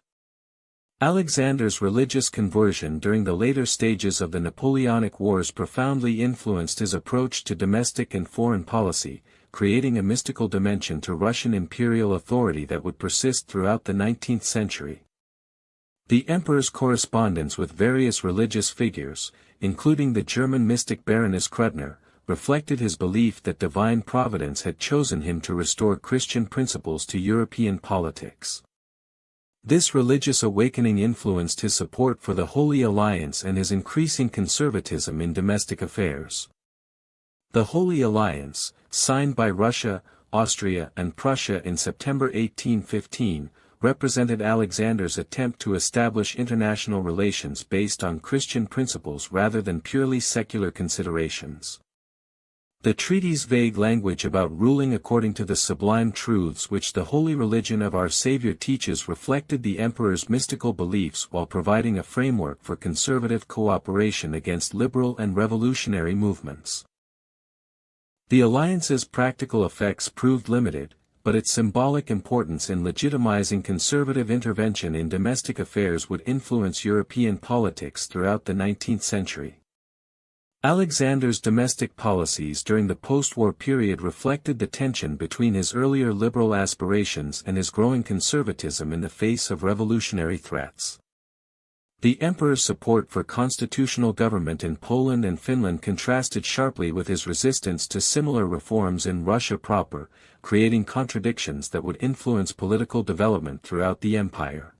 Alexander's religious conversion during the later stages of the Napoleonic Wars profoundly influenced his approach to domestic and foreign policy, creating a mystical dimension to Russian imperial authority that would persist throughout the 19th century. The emperor's correspondence with various religious figures, including the German mystic Baroness Krudner, reflected his belief that divine providence had chosen him to restore Christian principles to European politics. This religious awakening influenced his support for the Holy Alliance and his increasing conservatism in domestic affairs. The Holy Alliance, signed by Russia, Austria and Prussia in September 1815, represented Alexander's attempt to establish international relations based on Christian principles rather than purely secular considerations. The treaty's vague language about ruling according to the sublime truths which the holy religion of our Savior teaches reflected the emperor's mystical beliefs while providing a framework for conservative cooperation against liberal and revolutionary movements. The alliance's practical effects proved limited, but its symbolic importance in legitimizing conservative intervention in domestic affairs would influence European politics throughout the 19th century. Alexander's domestic policies during the post-war period reflected the tension between his earlier liberal aspirations and his growing conservatism in the face of revolutionary threats. The emperor's support for constitutional government in Poland and Finland contrasted sharply with his resistance to similar reforms in Russia proper, creating contradictions that would influence political development throughout the empire.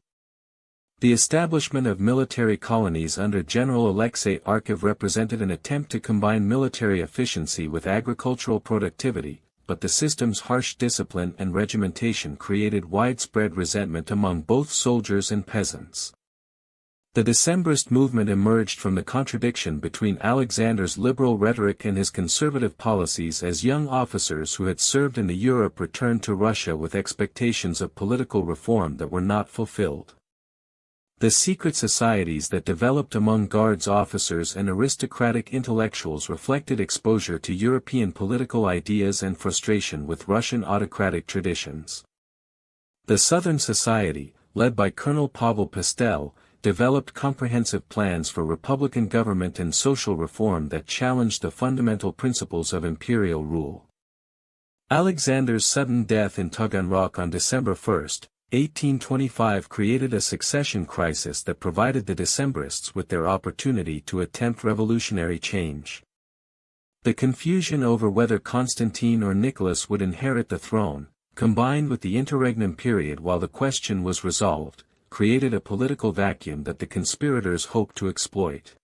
The establishment of military colonies under General Alexei Arkhip represented an attempt to combine military efficiency with agricultural productivity, but the system's harsh discipline and regimentation created widespread resentment among both soldiers and peasants. The Decembrist movement emerged from the contradiction between Alexander's liberal rhetoric and his conservative policies as young officers who had served in Europe returned to Russia with expectations of political reform that were not fulfilled. The secret societies that developed among Guards officers and aristocratic intellectuals reflected exposure to European political ideas and frustration with Russian autocratic traditions. The Southern Society, led by Colonel Pavel Pastel, developed comprehensive plans for republican government and social reform that challenged the fundamental principles of imperial rule. Alexander's sudden death in Taganrog on December 1, 1825 created a succession crisis that provided the Decembrists with their opportunity to attempt revolutionary change. The confusion over whether Constantine or Nicholas would inherit the throne, combined with the interregnum period while the question was resolved, created a political vacuum that the conspirators hoped to exploit.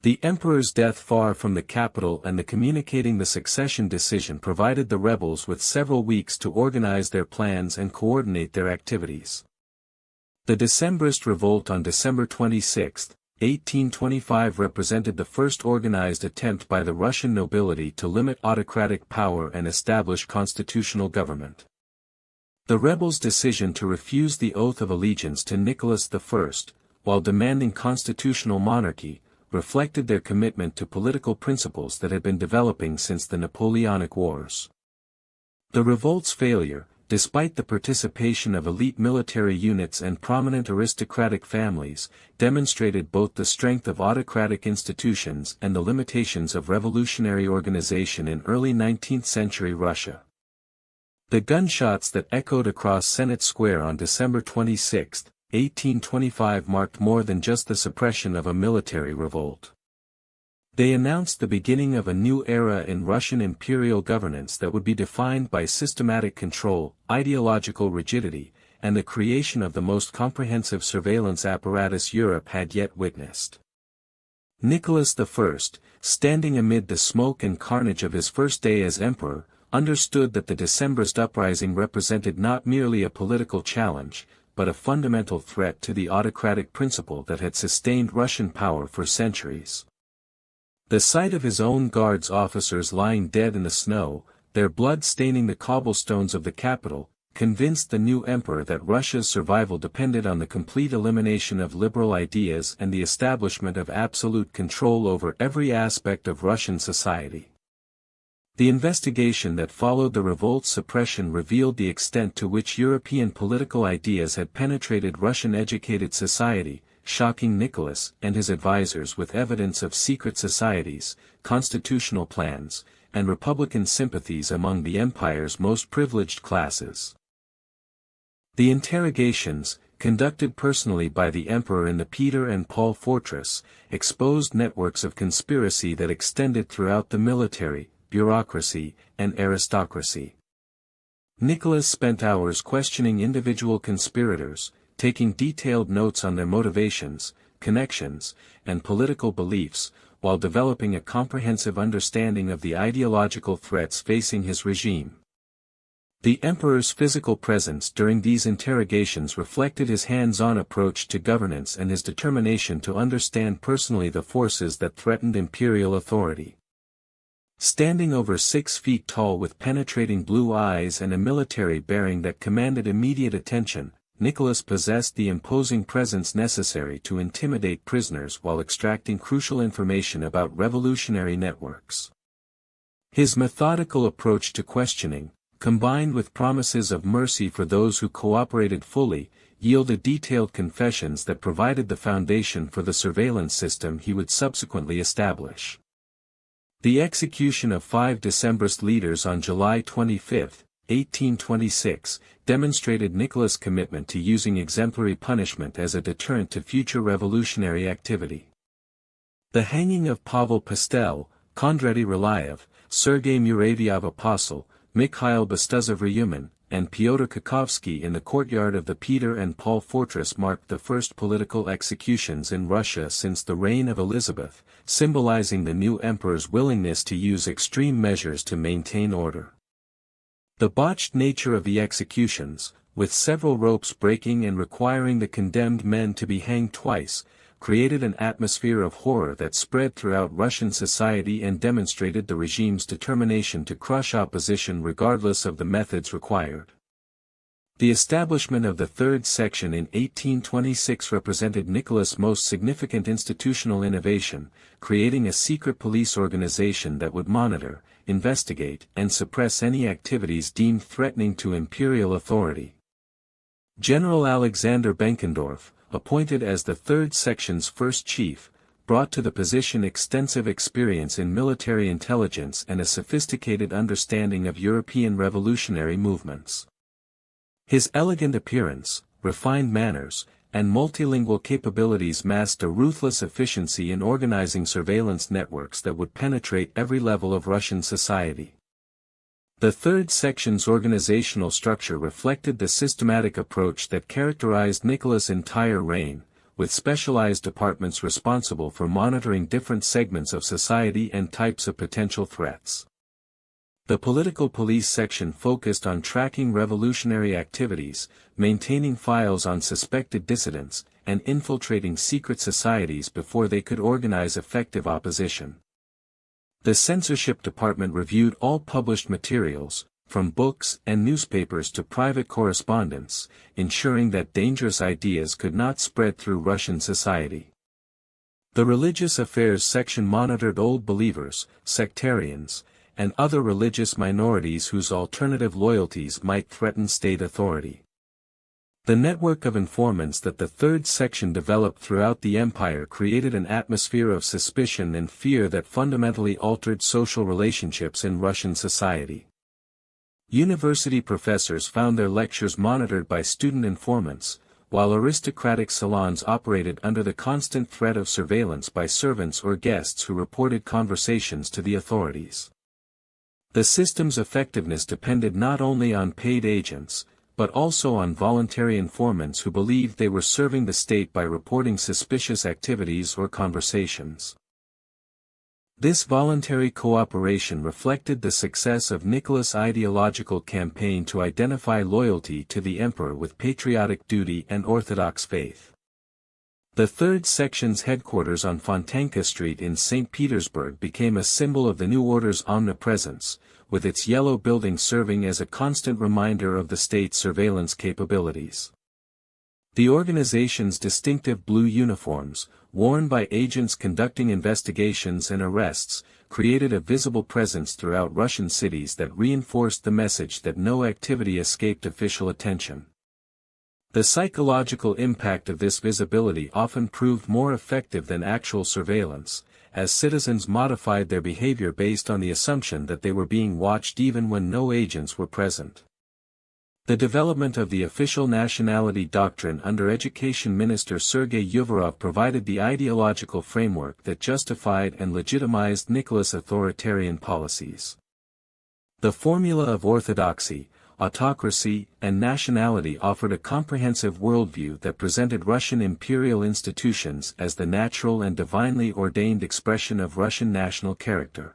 The emperor's death far from the capital and the communicating the succession decision provided the rebels with several weeks to organize their plans and coordinate their activities. The Decembrist revolt on December 26, 1825 represented the first organized attempt by the Russian nobility to limit autocratic power and establish constitutional government. The rebels' decision to refuse the oath of allegiance to Nicholas I, while demanding constitutional monarchy, reflected their commitment to political principles that had been developing since the Napoleonic Wars. The revolt's failure, despite the participation of elite military units and prominent aristocratic families, demonstrated both the strength of autocratic institutions and the limitations of revolutionary organization in early 19th-century Russia. The gunshots that echoed across Senate Square on December 26, 1825 marked more than just the suppression of a military revolt. They announced the beginning of a new era in Russian imperial governance that would be defined by systematic control, ideological rigidity, and the creation of the most comprehensive surveillance apparatus Europe had yet witnessed. Nicholas I, standing amid the smoke and carnage of his first day as emperor, understood that the Decembrist uprising represented not merely a political challenge, but a fundamental threat to the autocratic principle that had sustained Russian power for centuries. The sight of his own Guards officers lying dead in the snow, their blood staining the cobblestones of the capital, convinced the new emperor that Russia's survival depended on the complete elimination of liberal ideas and the establishment of absolute control over every aspect of Russian society. The investigation that followed the revolt's suppression revealed the extent to which European political ideas had penetrated Russian educated society, shocking Nicholas and his advisors with evidence of secret societies, constitutional plans, and republican sympathies among the empire's most privileged classes. The interrogations, conducted personally by the emperor in the Peter and Paul fortress, exposed networks of conspiracy that extended throughout the military, bureaucracy, and aristocracy. Nicholas spent hours questioning individual conspirators, taking detailed notes on their motivations, connections, and political beliefs, while developing a comprehensive understanding of the ideological threats facing his regime. The emperor's physical presence during these interrogations reflected his hands-on approach to governance and his determination to understand personally the forces that threatened imperial authority. Standing over 6 feet tall with penetrating blue eyes and a military bearing that commanded immediate attention, Nicholas possessed the imposing presence necessary to intimidate prisoners while extracting crucial information about revolutionary networks. His methodical approach to questioning, combined with promises of mercy for those who cooperated fully, yielded detailed confessions that provided the foundation for the surveillance system he would subsequently establish. The execution of 5 Decembrist leaders on July 25, 1826, demonstrated Nicholas' commitment to using exemplary punishment as a deterrent to future revolutionary activity. The hanging of Pavel Pastel, Kondraty Relyaev, Sergei Muravyov Apostle, Mikhail Bestuzov-Ryumin, and Pyotr Kakhovsky in the courtyard of the Peter and Paul fortress marked the first political executions in Russia since the reign of Elizabeth, symbolizing the new emperor's willingness to use extreme measures to maintain order. The botched nature of the executions, with several ropes breaking and requiring the condemned men to be hanged twice, created an atmosphere of horror that spread throughout Russian society and demonstrated the regime's determination to crush opposition regardless of the methods required. The establishment of the third section in 1826 represented Nicholas' most significant institutional innovation, creating a secret police organization that would monitor, investigate, and suppress any activities deemed threatening to imperial authority. General Alexander Benkendorf, appointed as the third section's first chief, brought to the position extensive experience in military intelligence and a sophisticated understanding of European revolutionary movements. His elegant appearance, refined manners, and multilingual capabilities masked a ruthless efficiency in organizing surveillance networks that would penetrate every level of Russian society. The third section's organizational structure reflected the systematic approach that characterized Nicholas' entire reign, with specialized departments responsible for monitoring different segments of society and types of potential threats. The political police section focused on tracking revolutionary activities, maintaining files on suspected dissidents, and infiltrating secret societies before they could organize effective opposition. The censorship department reviewed all published materials, from books and newspapers to private correspondence, ensuring that dangerous ideas could not spread through Russian society. The religious affairs section monitored old believers, sectarians, and other religious minorities whose alternative loyalties might threaten state authority. The network of informants that the third section developed throughout the empire created an atmosphere of suspicion and fear that fundamentally altered social relationships in Russian society. University professors found their lectures monitored by student informants, while aristocratic salons operated under the constant threat of surveillance by servants or guests who reported conversations to the authorities. The system's effectiveness depended not only on paid agents, but also on voluntary informants who believed they were serving the state by reporting suspicious activities or conversations. This voluntary cooperation reflected the success of Nicholas' ideological campaign to identify loyalty to the emperor with patriotic duty and Orthodox faith. The third section's headquarters on Fontanka Street in St. Petersburg became a symbol of the new order's omnipresence, with its yellow building serving as a constant reminder of the state's surveillance capabilities. The organization's distinctive blue uniforms, worn by agents conducting investigations and arrests, created a visible presence throughout Russian cities that reinforced the message that no activity escaped official attention. The psychological impact of this visibility often proved more effective than actual surveillance, as citizens modified their behavior based on the assumption that they were being watched even when no agents were present. The development of the official nationality doctrine under Education Minister Sergei Yuvarov provided the ideological framework that justified and legitimized Nicholas' authoritarian policies. The formula of orthodoxy, autocracy, and nationality offered a comprehensive worldview that presented Russian imperial institutions as the natural and divinely ordained expression of Russian national character.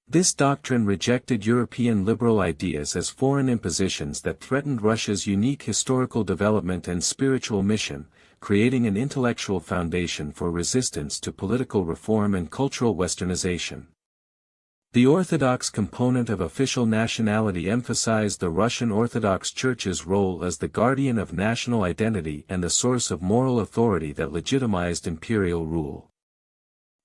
This doctrine rejected European liberal ideas as foreign impositions that threatened Russia's unique historical development and spiritual mission, creating an intellectual foundation for resistance to political reform and cultural westernization. The Orthodox component of official nationality emphasized the Russian Orthodox Church's role as the guardian of national identity and the source of moral authority that legitimized imperial rule.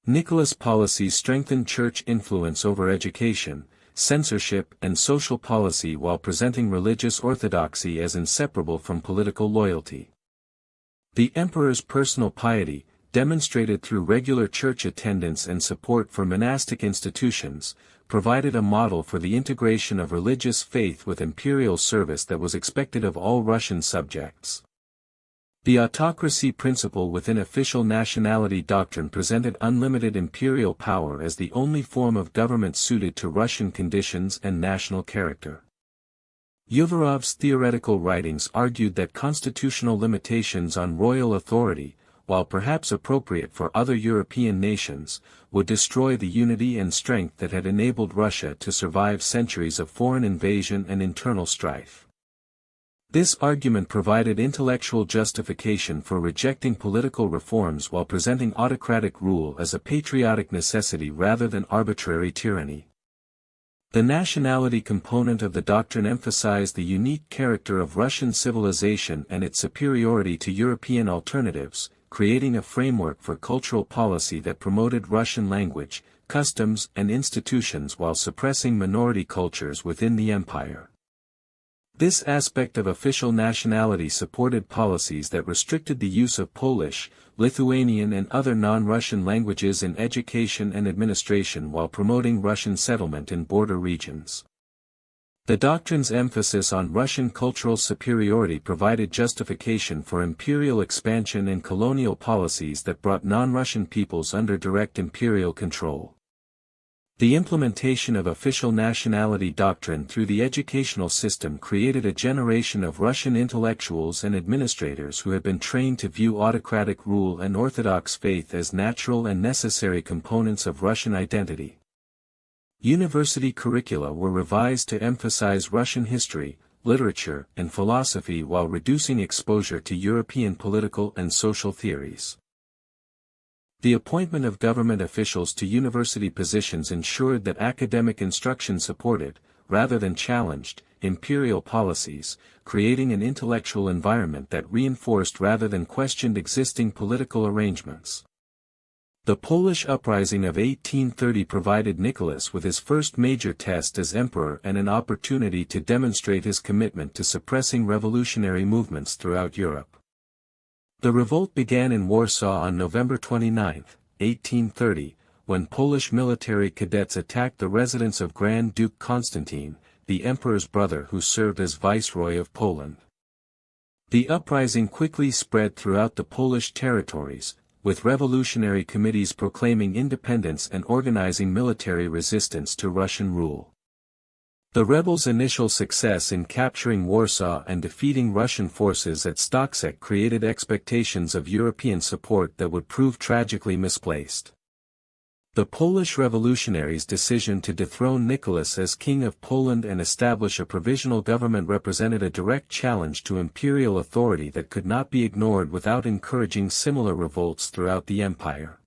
Nicholas' policies strengthened church influence over education, censorship and social policy while presenting religious orthodoxy as inseparable from political loyalty. The emperor's personal piety, demonstrated through regular church attendance and support for monastic institutions, provided a model for the integration of religious faith with imperial service that was expected of all Russian subjects. The autocracy principle within official nationality doctrine presented unlimited imperial power as the only form of government suited to Russian conditions and national character. Uvarov's theoretical writings argued that constitutional limitations on royal authority, while perhaps appropriate for other European nations, would destroy the unity and strength that had enabled Russia to survive centuries of foreign invasion and internal strife. This argument provided intellectual justification for rejecting political reforms while presenting autocratic rule as a patriotic necessity rather than arbitrary tyranny. The nationality component of the doctrine emphasized the unique character of Russian civilization and its superiority to European alternatives, creating a framework for cultural policy that promoted Russian language, customs and institutions while suppressing minority cultures within the empire. This aspect of official nationality supported policies that restricted the use of Polish, Lithuanian and other non-Russian languages in education and administration while promoting Russian settlement in border regions. The doctrine's emphasis on Russian cultural superiority provided justification for imperial expansion and colonial policies that brought non-Russian peoples under direct imperial control. The implementation of official nationality doctrine through the educational system created a generation of Russian intellectuals and administrators who had been trained to view autocratic rule and Orthodox faith as natural and necessary components of Russian identity. University curricula were revised to emphasize Russian history, literature, and philosophy while reducing exposure to European political and social theories. The appointment of government officials to university positions ensured that academic instruction supported, rather than challenged, imperial policies, creating an intellectual environment that reinforced rather than questioned existing political arrangements. The Polish uprising of 1830 provided Nicholas with his first major test as emperor and an opportunity to demonstrate his commitment to suppressing revolutionary movements throughout Europe. The revolt began in Warsaw on November 29, 1830, when Polish military cadets attacked the residence of Grand Duke Constantine, the emperor's brother who served as viceroy of Poland. The uprising quickly spread throughout the Polish territories, with revolutionary committees proclaiming independence and organizing military resistance to Russian rule. The rebels' initial success in capturing Warsaw and defeating Russian forces at Stoczek created expectations of European support that would prove tragically misplaced. The Polish revolutionaries' decision to dethrone Nicholas as King of Poland and establish a provisional government represented a direct challenge to imperial authority that could not be ignored without encouraging similar revolts throughout the empire.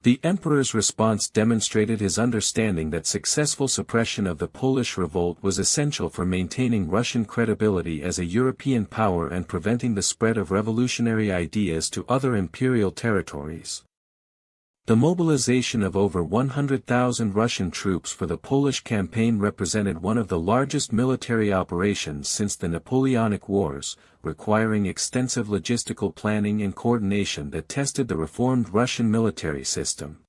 The emperor's response demonstrated his understanding that successful suppression of the Polish revolt was essential for maintaining Russian credibility as a European power and preventing the spread of revolutionary ideas to other imperial territories. The mobilization of over 100,000 Russian troops for the Polish campaign represented one of the largest military operations since the Napoleonic Wars, requiring extensive logistical planning and coordination that tested the reformed Russian military system.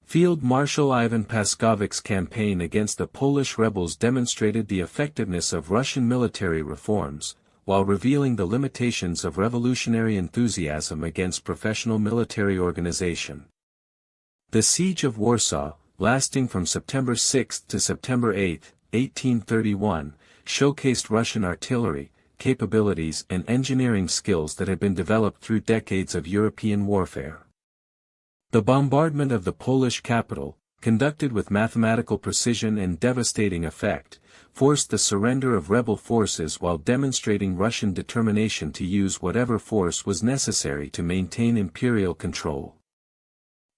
Field Marshal Ivan Paskovic's campaign against the Polish rebels demonstrated the effectiveness of Russian military reforms, while revealing the limitations of revolutionary enthusiasm against professional military organization. The Siege of Warsaw, lasting from September 6 to September 8, 1831, showcased Russian artillery, capabilities and engineering skills that had been developed through decades of European warfare. The bombardment of the Polish capital, conducted with mathematical precision and devastating effect, forced the surrender of rebel forces while demonstrating Russian determination to use whatever force was necessary to maintain imperial control.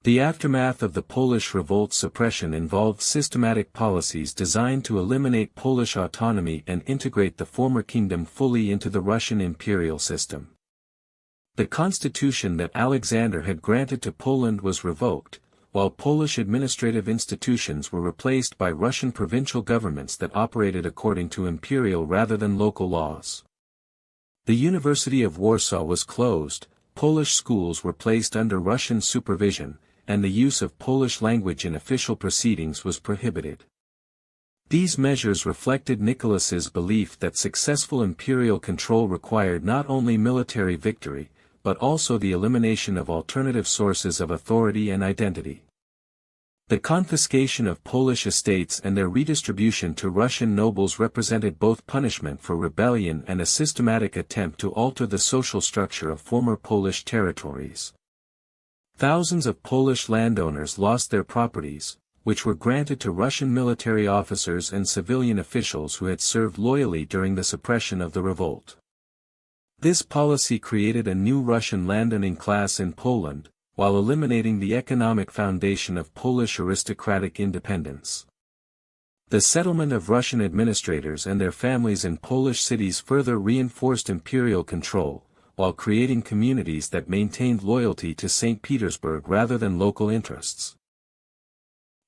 The aftermath of the Polish revolt suppression involved systematic policies designed to eliminate Polish autonomy and integrate the former kingdom fully into the Russian imperial system. The constitution that Alexander had granted to Poland was revoked, while Polish administrative institutions were replaced by Russian provincial governments that operated according to imperial rather than local laws. The University of Warsaw was closed, Polish schools were placed under Russian supervision, and the use of Polish language in official proceedings was prohibited. These measures reflected Nicholas's belief that successful imperial control required not only military victory, but also the elimination of alternative sources of authority and identity. The confiscation of Polish estates and their redistribution to Russian nobles represented both punishment for rebellion and a systematic attempt to alter the social structure of former Polish territories. Thousands of Polish landowners lost their properties, which were granted to Russian military officers and civilian officials who had served loyally during the suppression of the revolt. This policy created a new Russian landowning class in Poland, while eliminating the economic foundation of Polish aristocratic independence. The settlement of Russian administrators and their families in Polish cities further reinforced imperial control, while creating communities that maintained loyalty to St. Petersburg rather than local interests.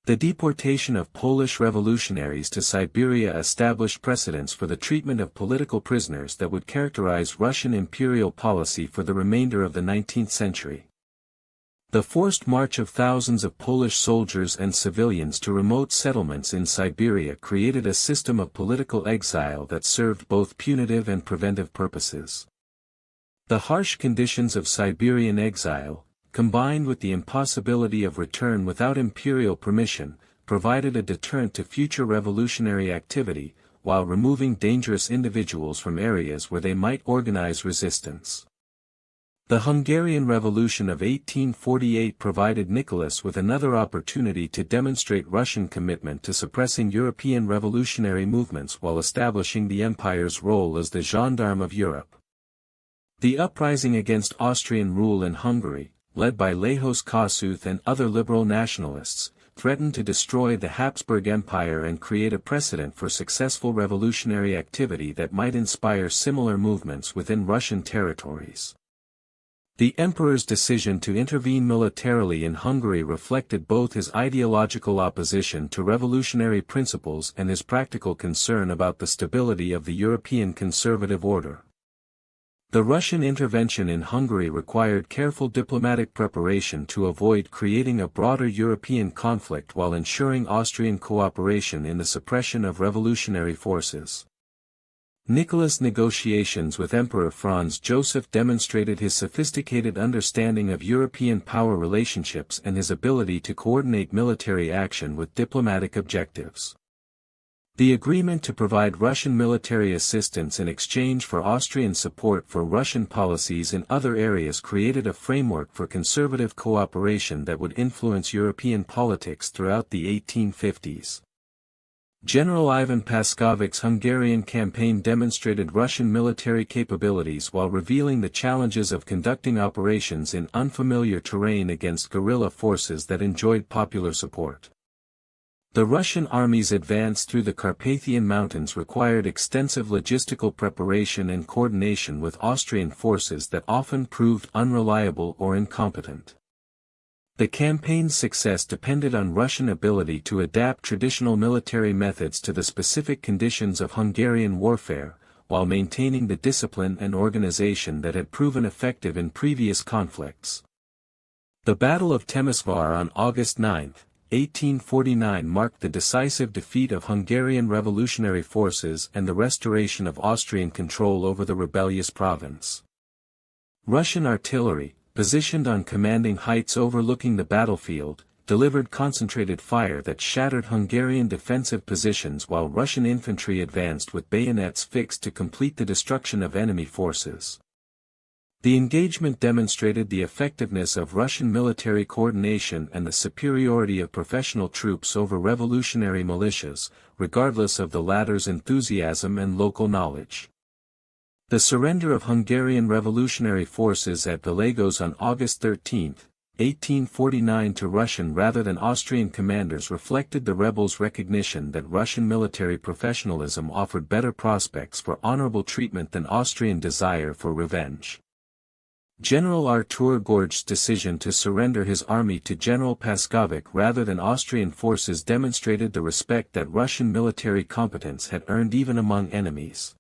The deportation of Polish revolutionaries to Siberia established precedents for the treatment of political prisoners that would characterize Russian imperial policy for the remainder of the 19th century. The forced march of thousands of Polish soldiers and civilians to remote settlements in Siberia created a system of political exile that served both punitive and preventive purposes. The harsh conditions of Siberian exile, combined with the impossibility of return without imperial permission, provided a deterrent to future revolutionary activity, while removing dangerous individuals from areas where they might organize resistance. The Hungarian Revolution of 1848 provided Nicholas with another opportunity to demonstrate Russian commitment to suppressing European revolutionary movements while establishing the empire's role as the gendarme of Europe. The uprising against Austrian rule in Hungary, led by Lajos Kossuth and other liberal nationalists, threatened to destroy the Habsburg Empire and create a precedent for successful revolutionary activity that might inspire similar movements within Russian territories. The emperor's decision to intervene militarily in Hungary reflected both his ideological opposition to revolutionary principles and his practical concern about the stability of the European conservative order. The Russian intervention in Hungary required careful diplomatic preparation to avoid creating a broader European conflict while ensuring Austrian cooperation in the suppression of revolutionary forces. Nicholas' negotiations with Emperor Franz Joseph demonstrated his sophisticated understanding of European power relationships and his ability to coordinate military action with diplomatic objectives. The agreement to provide Russian military assistance in exchange for Austrian support for Russian policies in other areas created a framework for conservative cooperation that would influence European politics throughout the 1850s. General Ivan Paskovic's Hungarian campaign demonstrated Russian military capabilities while revealing the challenges of conducting operations in unfamiliar terrain against guerrilla forces that enjoyed popular support. The Russian army's advance through the Carpathian Mountains required extensive logistical preparation and coordination with Austrian forces that often proved unreliable or incompetent. The campaign's success depended on Russian ability to adapt traditional military methods to the specific conditions of Hungarian warfare, while maintaining the discipline and organization that had proven effective in previous conflicts. The Battle of Temesvar on August 9, 1849 marked the decisive defeat of Hungarian revolutionary forces and the restoration of Austrian control over the rebellious province. Russian artillery, positioned on commanding heights overlooking the battlefield, delivered concentrated fire that shattered Hungarian defensive positions while Russian infantry advanced with bayonets fixed to complete the destruction of enemy forces. The engagement demonstrated the effectiveness of Russian military coordination and the superiority of professional troops over revolutionary militias, regardless of the latter's enthusiasm and local knowledge. The surrender of Hungarian revolutionary forces at Vilagos on August 13, 1849 to Russian rather than Austrian commanders reflected the rebels' recognition that Russian military professionalism offered better prospects for honorable treatment than Austrian desire for revenge. General Artur Gorge's decision to surrender his army to General Paskovic rather than Austrian forces demonstrated the respect that Russian military competence had earned even among enemies.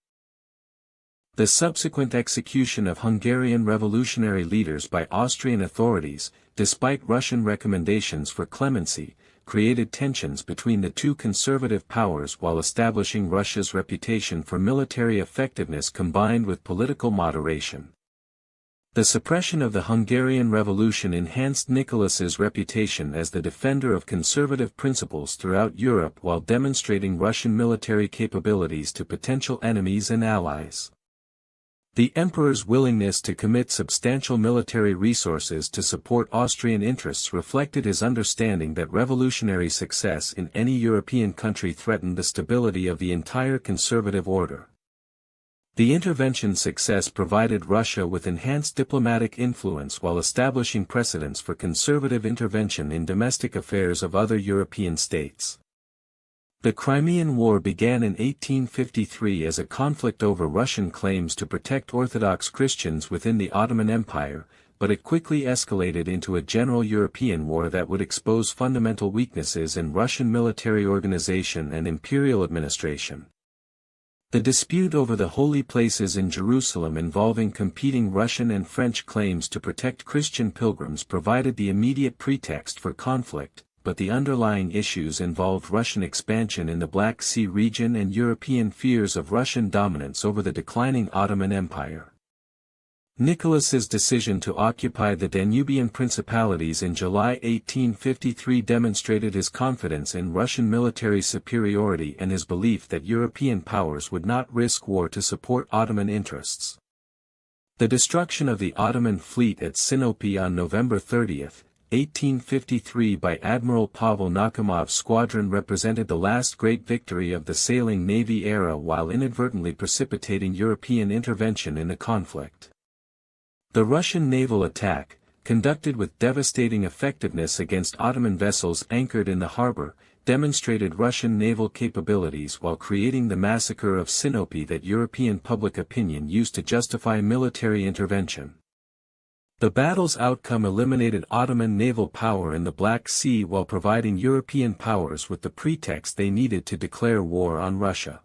The subsequent execution of Hungarian revolutionary leaders by Austrian authorities, despite Russian recommendations for clemency, created tensions between the two conservative powers while establishing Russia's reputation for military effectiveness combined with political moderation. The suppression of the Hungarian Revolution enhanced Nicholas's reputation as the defender of conservative principles throughout Europe while demonstrating Russian military capabilities to potential enemies and allies. The emperor's willingness to commit substantial military resources to support Austrian interests reflected his understanding that revolutionary success in any European country threatened the stability of the entire conservative order. The intervention's success provided Russia with enhanced diplomatic influence while establishing precedents for conservative intervention in domestic affairs of other European states. The Crimean War began in 1853 as a conflict over Russian claims to protect Orthodox Christians within the Ottoman Empire, but it quickly escalated into a general European war that would expose fundamental weaknesses in Russian military organization and imperial administration. The dispute over the holy places in Jerusalem involving competing Russian and French claims to protect Christian pilgrims provided the immediate pretext for conflict, but the underlying issues involved Russian expansion in the Black Sea region and European fears of Russian dominance over the declining Ottoman Empire. Nicholas's decision to occupy the Danubian principalities in July 1853 demonstrated his confidence in Russian military superiority and his belief that European powers would not risk war to support Ottoman interests. The destruction of the Ottoman fleet at Sinope on November 30, 1853 by Admiral Pavel Nakhimov's squadron represented the last great victory of the sailing navy era while inadvertently precipitating European intervention in the conflict. The Russian naval attack, conducted with devastating effectiveness against Ottoman vessels anchored in the harbor, demonstrated Russian naval capabilities while creating the massacre of Sinope that European public opinion used to justify military intervention. The battle's outcome eliminated Ottoman naval power in the Black Sea while providing European powers with the pretext they needed to declare war on Russia.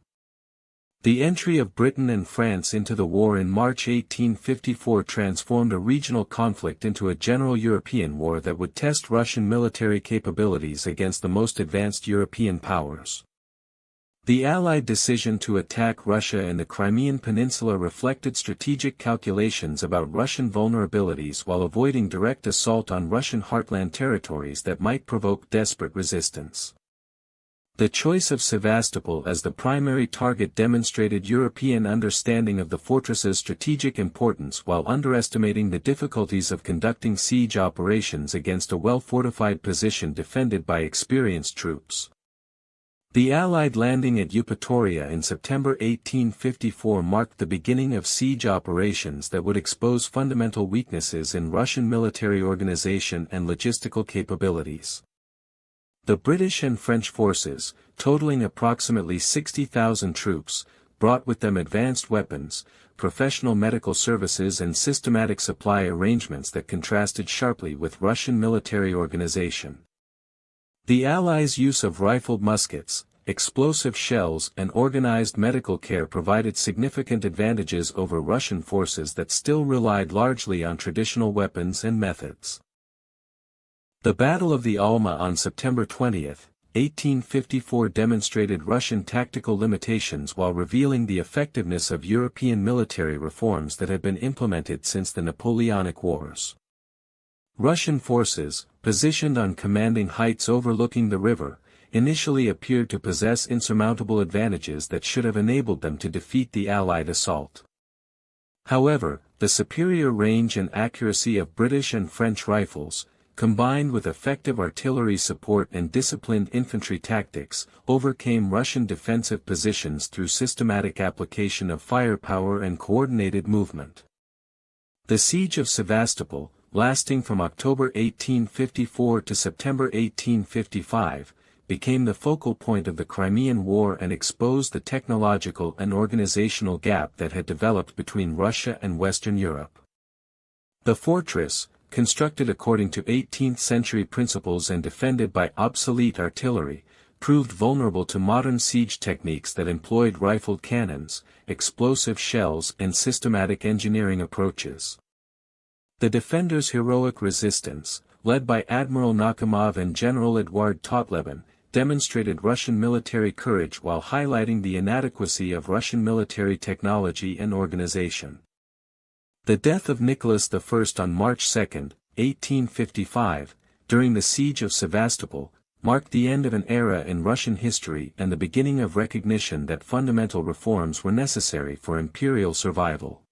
The entry of Britain and France into the war in March 1854 transformed a regional conflict into a general European war that would test Russian military capabilities against the most advanced European powers. The Allied decision to attack Russia and the Crimean Peninsula reflected strategic calculations about Russian vulnerabilities while avoiding direct assault on Russian heartland territories that might provoke desperate resistance. The choice of Sevastopol as the primary target demonstrated European understanding of the fortress's strategic importance while underestimating the difficulties of conducting siege operations against a well-fortified position defended by experienced troops. The Allied landing at Eupatoria in September 1854 marked the beginning of siege operations that would expose fundamental weaknesses in Russian military organization and logistical capabilities. The British and French forces, totaling approximately 60,000 troops, brought with them advanced weapons, professional medical services and systematic supply arrangements that contrasted sharply with Russian military organization. The Allies' use of rifled muskets, explosive shells and organized medical care provided significant advantages over Russian forces that still relied largely on traditional weapons and methods. The Battle of the Alma on September 20, 1854 demonstrated Russian tactical limitations while revealing the effectiveness of European military reforms that had been implemented since the Napoleonic Wars. Russian forces, positioned on commanding heights overlooking the river, initially appeared to possess insurmountable advantages that should have enabled them to defeat the Allied assault. However, the superior range and accuracy of British and French rifles, combined with effective artillery support and disciplined infantry tactics, overcame Russian defensive positions through systematic application of firepower and coordinated movement. The Siege of Sevastopol, lasting from October 1854 to September 1855, became the focal point of the Crimean War and exposed the technological and organizational gap that had developed between Russia and Western Europe. The fortress, constructed according to 18th-century principles and defended by obsolete artillery, proved vulnerable to modern siege techniques that employed rifled cannons, explosive shells and systematic engineering approaches. The defenders' heroic resistance, led by Admiral Nakhimov and General Eduard Totleben, demonstrated Russian military courage while highlighting the inadequacy of Russian military technology and organization. The death of Nicholas I on March 2, 1855, during the siege of Sevastopol, marked the end of an era in Russian history and the beginning of recognition that fundamental reforms were necessary for imperial survival.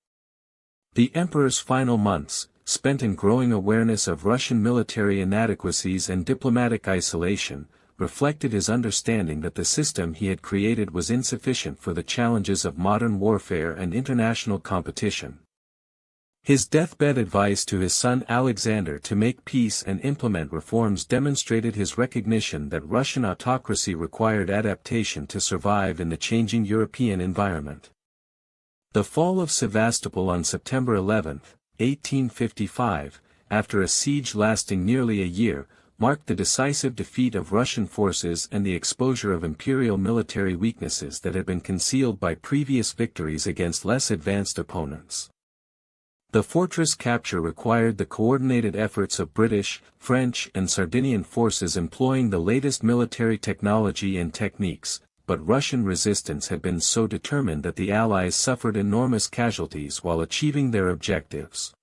The emperor's final months, spent in growing awareness of Russian military inadequacies and diplomatic isolation, reflected his understanding that the system he had created was insufficient for the challenges of modern warfare and international competition. His deathbed advice to his son Alexander to make peace and implement reforms demonstrated his recognition that Russian autocracy required adaptation to survive in the changing European environment. The fall of Sevastopol on September 11, 1855, after a siege lasting nearly a year, marked the decisive defeat of Russian forces and the exposure of imperial military weaknesses that had been concealed by previous victories against less advanced opponents. The fortress capture required the coordinated efforts of British, French and Sardinian forces employing the latest military technology and techniques, but Russian resistance had been so determined that the Allies suffered enormous casualties while achieving their objectives.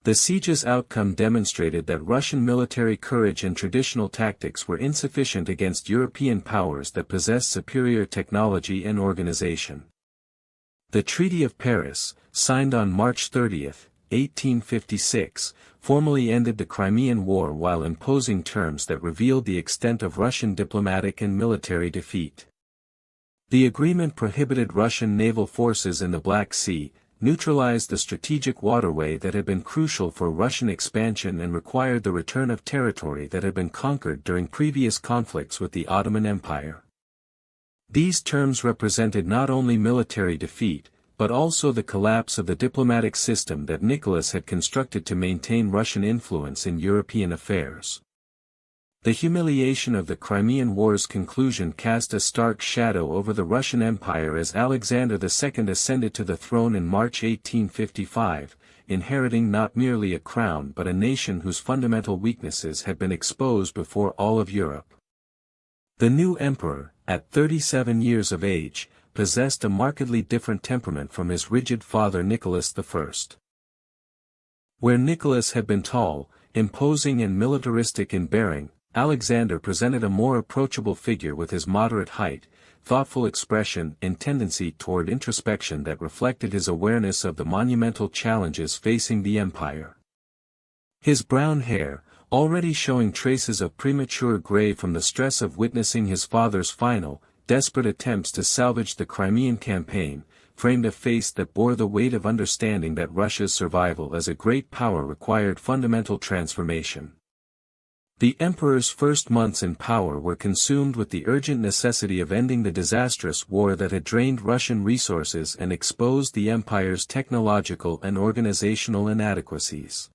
The siege's outcome demonstrated that Russian military courage and traditional tactics were insufficient against European powers that possessed superior technology and organization. The Treaty of Paris, signed on March 30, 1856, formally ended the Crimean War while imposing terms that revealed the extent of Russian diplomatic and military defeat. The agreement prohibited Russian naval forces in the Black Sea, neutralized the strategic waterway that had been crucial for Russian expansion and required the return of territory that had been conquered during previous conflicts with the Ottoman Empire. These terms represented not only military defeat, but also the collapse of the diplomatic system that Nicholas had constructed to maintain Russian influence in European affairs. The humiliation of the Crimean War's conclusion cast a stark shadow over the Russian Empire as Alexander II ascended to the throne in March 1855, inheriting not merely a crown but a nation whose fundamental weaknesses had been exposed before all of Europe. The new emperor, at 37 years of age, possessed a markedly different temperament from his rigid father Nicholas I. Where Nicholas had been tall, imposing and militaristic in bearing, Alexander presented a more approachable figure with his moderate height, thoughtful expression and tendency toward introspection that reflected his awareness of the monumental challenges facing the empire. His brown hair, already showing traces of premature gray from the stress of witnessing his father's final, desperate attempts to salvage the Crimean campaign, framed a face that bore the weight of understanding that Russia's survival as a great power required fundamental transformation. The emperor's first months in power were consumed with the urgent necessity of ending the disastrous war that had drained Russian resources and exposed the empire's technological and organizational inadequacies.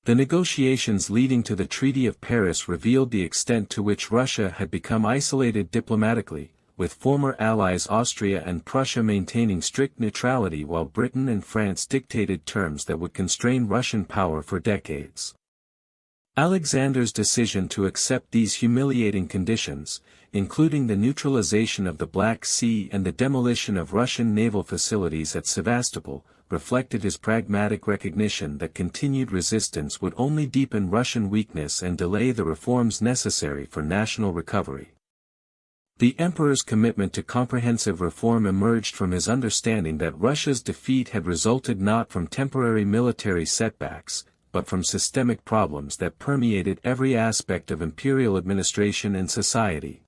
The negotiations leading to the Treaty of Paris revealed the extent to which Russia had become isolated diplomatically, with former allies Austria and Prussia maintaining strict neutrality while Britain and France dictated terms that would constrain Russian power for decades. Alexander's decision to accept these humiliating conditions, including the neutralization of the Black Sea and the demolition of Russian naval facilities at Sevastopol, reflected his pragmatic recognition that continued resistance would only deepen Russian weakness and delay the reforms necessary for national recovery. The emperor's commitment to comprehensive reform emerged from his understanding that Russia's defeat had resulted not from temporary military setbacks, but from systemic problems that permeated every aspect of imperial administration and society.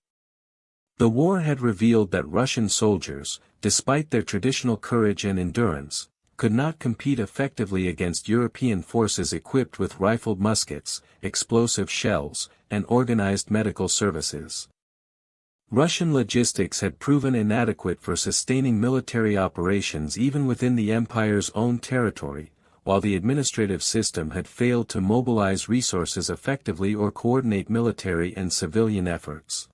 The war had revealed that Russian soldiers, despite their traditional courage and endurance, could not compete effectively against European forces equipped with rifled muskets, explosive shells, and organized medical services. Russian logistics had proven inadequate for sustaining military operations even within the empire's own territory, while the administrative system had failed to mobilize resources effectively or coordinate military and civilian efforts.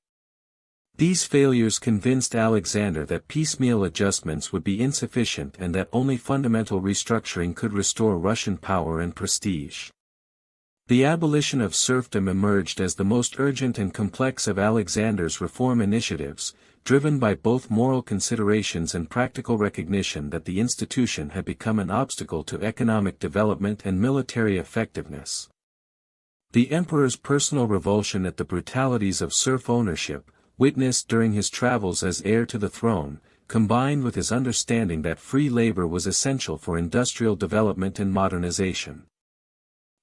These failures convinced Alexander that piecemeal adjustments would be insufficient and that only fundamental restructuring could restore Russian power and prestige. The abolition of serfdom emerged as the most urgent and complex of Alexander's reform initiatives, driven by both moral considerations and practical recognition that the institution had become an obstacle to economic development and military effectiveness. The emperor's personal revulsion at the brutalities of serf ownership, witnessed during his travels as heir to the throne, combined with his understanding that free labor was essential for industrial development and modernization.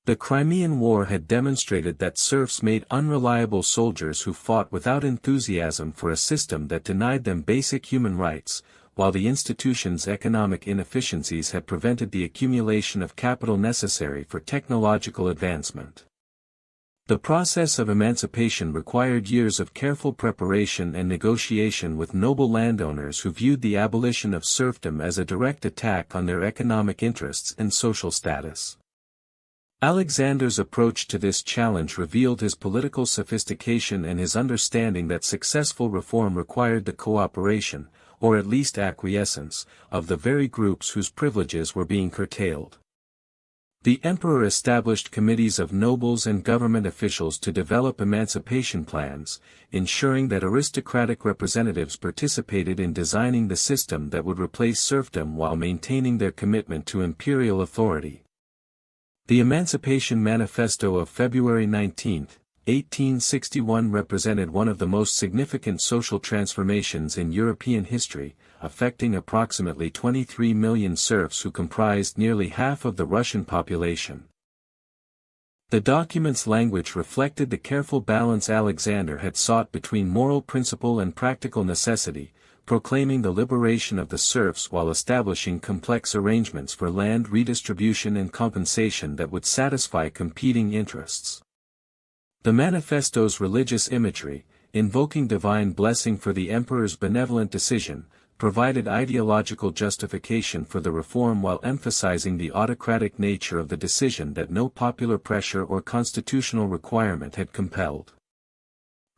The Crimean War had demonstrated that serfs made unreliable soldiers who fought without enthusiasm for a system that denied them basic human rights, while the institution's economic inefficiencies had prevented the accumulation of capital necessary for technological advancement. The process of emancipation required years of careful preparation and negotiation with noble landowners who viewed the abolition of serfdom as a direct attack on their economic interests and social status. Alexander's approach to this challenge revealed his political sophistication and his understanding that successful reform required the cooperation, or at least acquiescence, of the very groups whose privileges were being curtailed. The emperor established committees of nobles and government officials to develop emancipation plans, ensuring that aristocratic representatives participated in designing the system that would replace serfdom while maintaining their commitment to imperial authority. The Emancipation Manifesto of February 19, 1861 represented one of the most significant social transformations in European history, affecting approximately 23 million serfs who comprised nearly half of the Russian population. The document's language reflected the careful balance Alexander had sought between moral principle and practical necessity, proclaiming the liberation of the serfs while establishing complex arrangements for land redistribution and compensation that would satisfy competing interests. The manifesto's religious imagery, invoking divine blessing for the emperor's benevolent decision, provided ideological justification for the reform while emphasizing the autocratic nature of the decision that no popular pressure or constitutional requirement had compelled.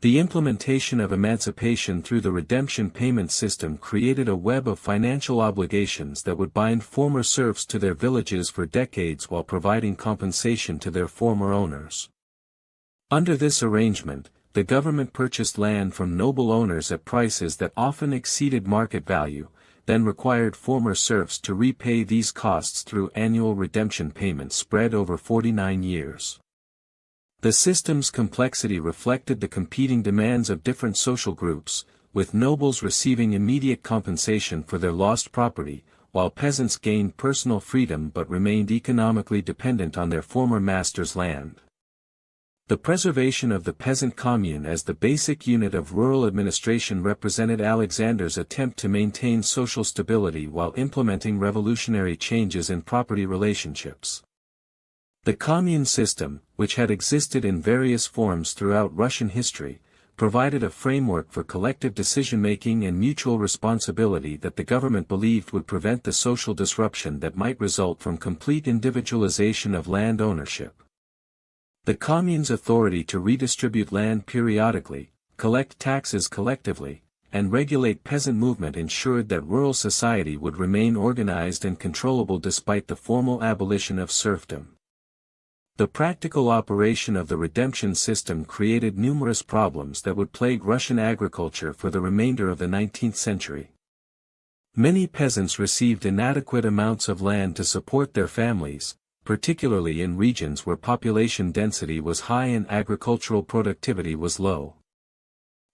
The implementation of emancipation through the redemption payment system created a web of financial obligations that would bind former serfs to their villages for decades while providing compensation to their former owners. Under this arrangement, the government purchased land from noble owners at prices that often exceeded market value, then required former serfs to repay these costs through annual redemption payments spread over 49 years. The system's complexity reflected the competing demands of different social groups, with nobles receiving immediate compensation for their lost property, while peasants gained personal freedom but remained economically dependent on their former master's land. The preservation of the peasant commune as the basic unit of rural administration represented Alexander's attempt to maintain social stability while implementing revolutionary changes in property relationships. The commune system, which had existed in various forms throughout Russian history, provided a framework for collective decision-making and mutual responsibility that the government believed would prevent the social disruption that might result from complete individualization of land ownership. The commune's authority to redistribute land periodically, collect taxes collectively, and regulate peasant movement ensured that rural society would remain organized and controllable despite the formal abolition of serfdom. The practical operation of the redemption system created numerous problems that would plague Russian agriculture for the remainder of the 19th century. Many peasants received inadequate amounts of land to support their families, particularly in regions where population density was high and agricultural productivity was low.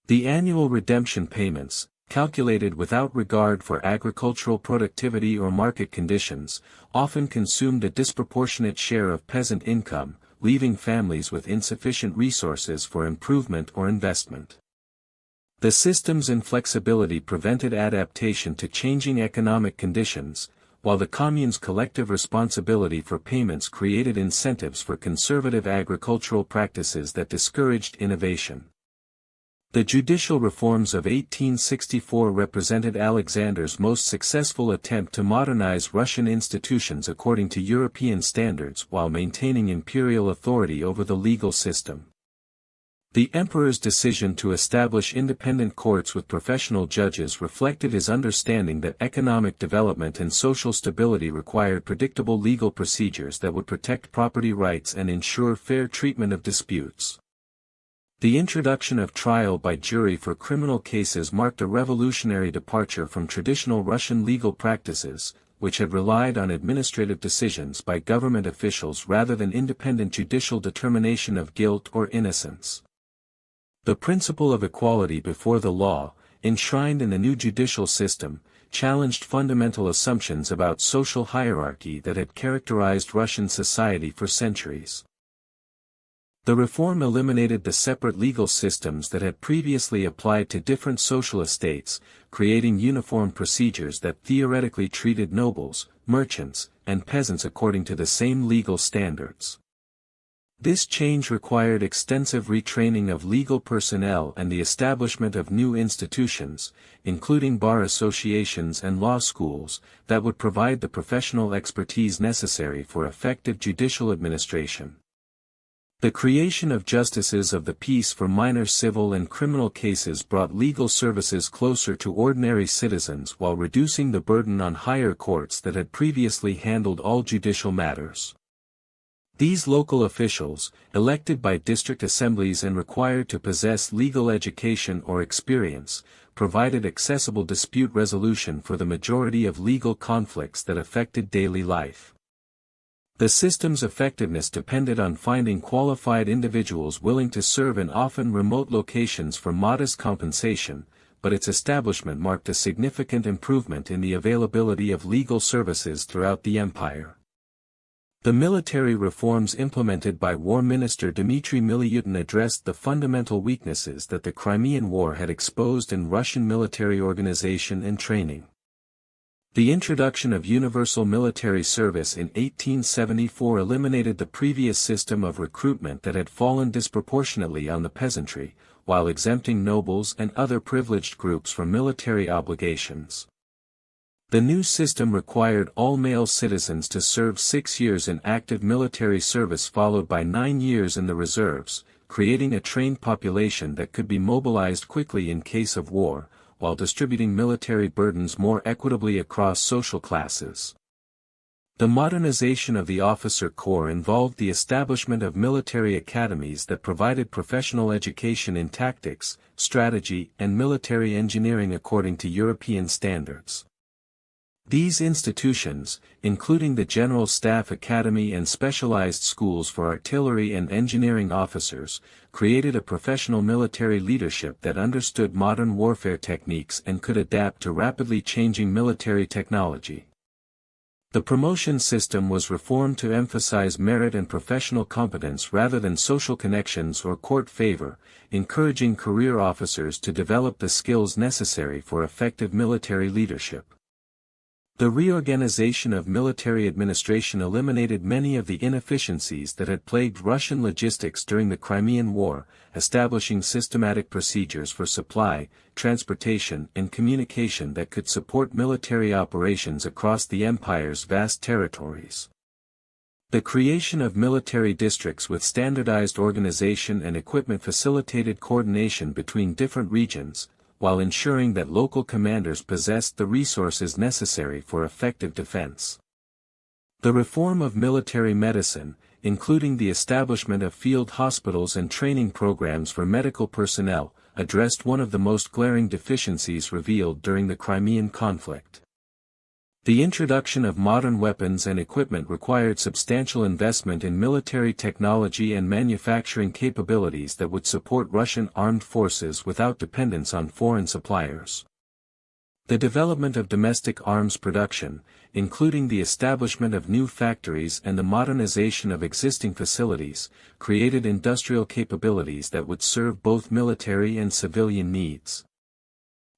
The annual redemption payments, calculated without regard for agricultural productivity or market conditions, often consumed a disproportionate share of peasant income, leaving families with insufficient resources for improvement or investment. The system's inflexibility prevented adaptation to changing economic conditions, while the commune's collective responsibility for payments created incentives for conservative agricultural practices that discouraged innovation. The judicial reforms of 1864 represented Alexander's most successful attempt to modernize Russian institutions according to European standards while maintaining imperial authority over the legal system. The emperor's decision to establish independent courts with professional judges reflected his understanding that economic development and social stability required predictable legal procedures that would protect property rights and ensure fair treatment of disputes. The introduction of trial by jury for criminal cases marked a revolutionary departure from traditional Russian legal practices, which had relied on administrative decisions by government officials rather than independent judicial determination of guilt or innocence. The principle of equality before the law, enshrined in the new judicial system, challenged fundamental assumptions about social hierarchy that had characterized Russian society for centuries. The reform eliminated the separate legal systems that had previously applied to different social estates, creating uniform procedures that theoretically treated nobles, merchants, and peasants according to the same legal standards. This change required extensive retraining of legal personnel and the establishment of new institutions, including bar associations and law schools, that would provide the professional expertise necessary for effective judicial administration. The creation of justices of the peace for minor civil and criminal cases brought legal services closer to ordinary citizens while reducing the burden on higher courts that had previously handled all judicial matters. These local officials, elected by district assemblies and required to possess legal education or experience, provided accessible dispute resolution for the majority of legal conflicts that affected daily life. The system's effectiveness depended on finding qualified individuals willing to serve in often remote locations for modest compensation, but its establishment marked a significant improvement in the availability of legal services throughout the empire. The military reforms implemented by War Minister Dmitry Milyutin addressed the fundamental weaknesses that the Crimean War had exposed in Russian military organization and training. The introduction of universal military service in 1874 eliminated the previous system of recruitment that had fallen disproportionately on the peasantry, while exempting nobles and other privileged groups from military obligations. The new system required all male citizens to serve 6 years in active military service followed by 9 years in the reserves, creating a trained population that could be mobilized quickly in case of war, while distributing military burdens more equitably across social classes. The modernization of the officer corps involved the establishment of military academies that provided professional education in tactics, strategy, and military engineering according to European standards. These institutions, including the General Staff Academy and specialized schools for artillery and engineering officers, created a professional military leadership that understood modern warfare techniques and could adapt to rapidly changing military technology. The promotion system was reformed to emphasize merit and professional competence rather than social connections or court favor, encouraging career officers to develop the skills necessary for effective military leadership. The reorganization of military administration eliminated many of the inefficiencies that had plagued Russian logistics during the Crimean War, establishing systematic procedures for supply, transportation and communication that could support military operations across the empire's vast territories. The creation of military districts with standardized organization and equipment facilitated coordination between different regions, while ensuring that local commanders possessed the resources necessary for effective defense. The reform of military medicine, including the establishment of field hospitals and training programs for medical personnel, addressed one of the most glaring deficiencies revealed during the Crimean conflict. The introduction of modern weapons and equipment required substantial investment in military technology and manufacturing capabilities that would support Russian armed forces without dependence on foreign suppliers. The development of domestic arms production, including the establishment of new factories and the modernization of existing facilities, created industrial capabilities that would serve both military and civilian needs.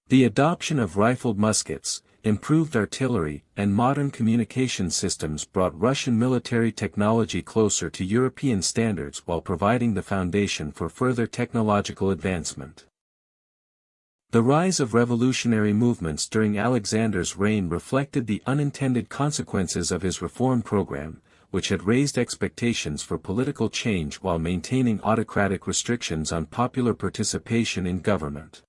The adoption of rifled muskets, improved artillery, and modern communication systems brought Russian military technology closer to European standards while providing the foundation for further technological advancement. The rise of revolutionary movements during Alexander's reign reflected the unintended consequences of his reform program, which had raised expectations for political change while maintaining autocratic restrictions on popular participation in government.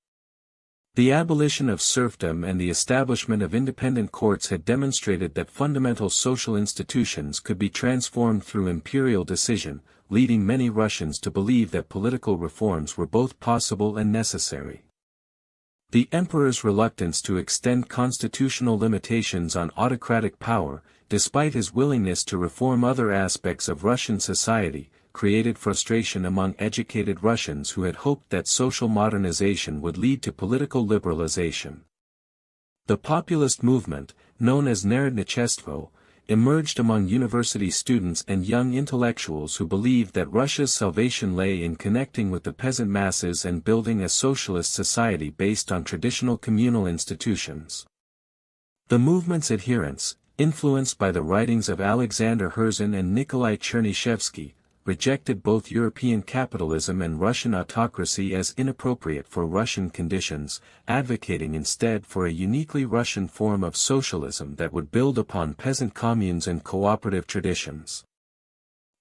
The abolition of serfdom and the establishment of independent courts had demonstrated that fundamental social institutions could be transformed through imperial decision, leading many Russians to believe that political reforms were both possible and necessary. The emperor's reluctance to extend constitutional limitations on autocratic power, despite his willingness to reform other aspects of Russian society, created frustration among educated Russians who had hoped that social modernization would lead to political liberalization. The populist movement, known as Narodnichestvo, emerged among university students and young intellectuals who believed that Russia's salvation lay in connecting with the peasant masses and building a socialist society based on traditional communal institutions. The movement's adherents, influenced by the writings of Alexander Herzen and Nikolai Chernyshevsky, rejected both European capitalism and Russian autocracy as inappropriate for Russian conditions, advocating instead for a uniquely Russian form of socialism that would build upon peasant communes and cooperative traditions.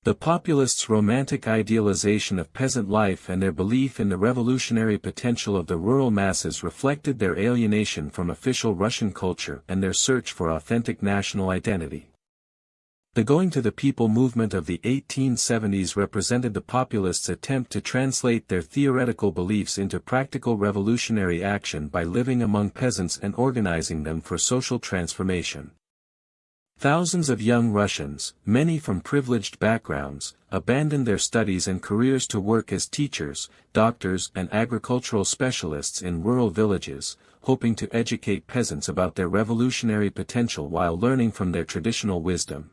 The populists' romantic idealization of peasant life and their belief in the revolutionary potential of the rural masses reflected their alienation from official Russian culture and their search for authentic national identity. The Going to the People movement of the 1870s represented the populists' attempt to translate their theoretical beliefs into practical revolutionary action by living among peasants and organizing them for social transformation. Thousands of young Russians, many from privileged backgrounds, abandoned their studies and careers to work as teachers, doctors and agricultural specialists in rural villages, hoping to educate peasants about their revolutionary potential while learning from their traditional wisdom.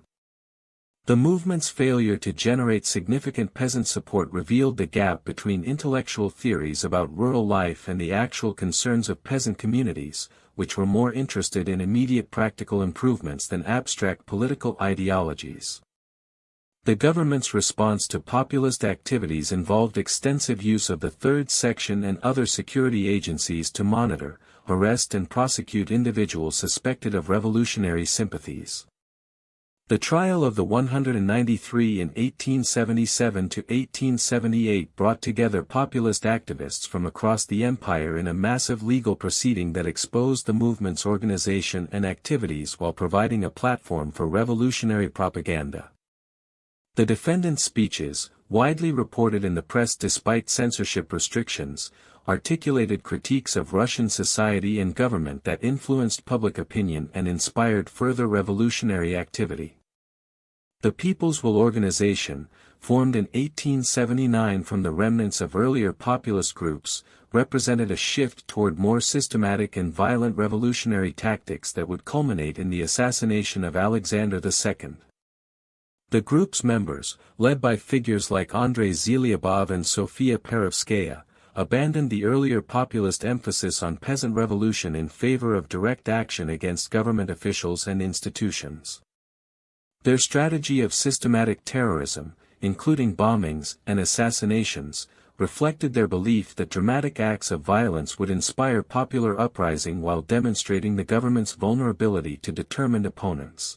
The movement's failure to generate significant peasant support revealed the gap between intellectual theories about rural life and the actual concerns of peasant communities, which were more interested in immediate practical improvements than abstract political ideologies. The government's response to populist activities involved extensive use of the Third Section and other security agencies to monitor, arrest and prosecute individuals suspected of revolutionary sympathies. The trial of the 193 in 1877 to 1878 brought together populist activists from across the empire in a massive legal proceeding that exposed the movement's organization and activities while providing a platform for revolutionary propaganda. The defendants' speeches, widely reported in the press despite censorship restrictions, articulated critiques of Russian society and government that influenced public opinion and inspired further revolutionary activity. The People's Will Organization, formed in 1879 from the remnants of earlier populist groups, represented a shift toward more systematic and violent revolutionary tactics that would culminate in the assassination of Alexander II. The group's members, led by figures like Andrei Zhelyabov and Sofia Perovskaya, abandoned the earlier populist emphasis on peasant revolution in favor of direct action against government officials and institutions. Their strategy of systematic terrorism, including bombings and assassinations, reflected their belief that dramatic acts of violence would inspire popular uprising while demonstrating the government's vulnerability to determined opponents.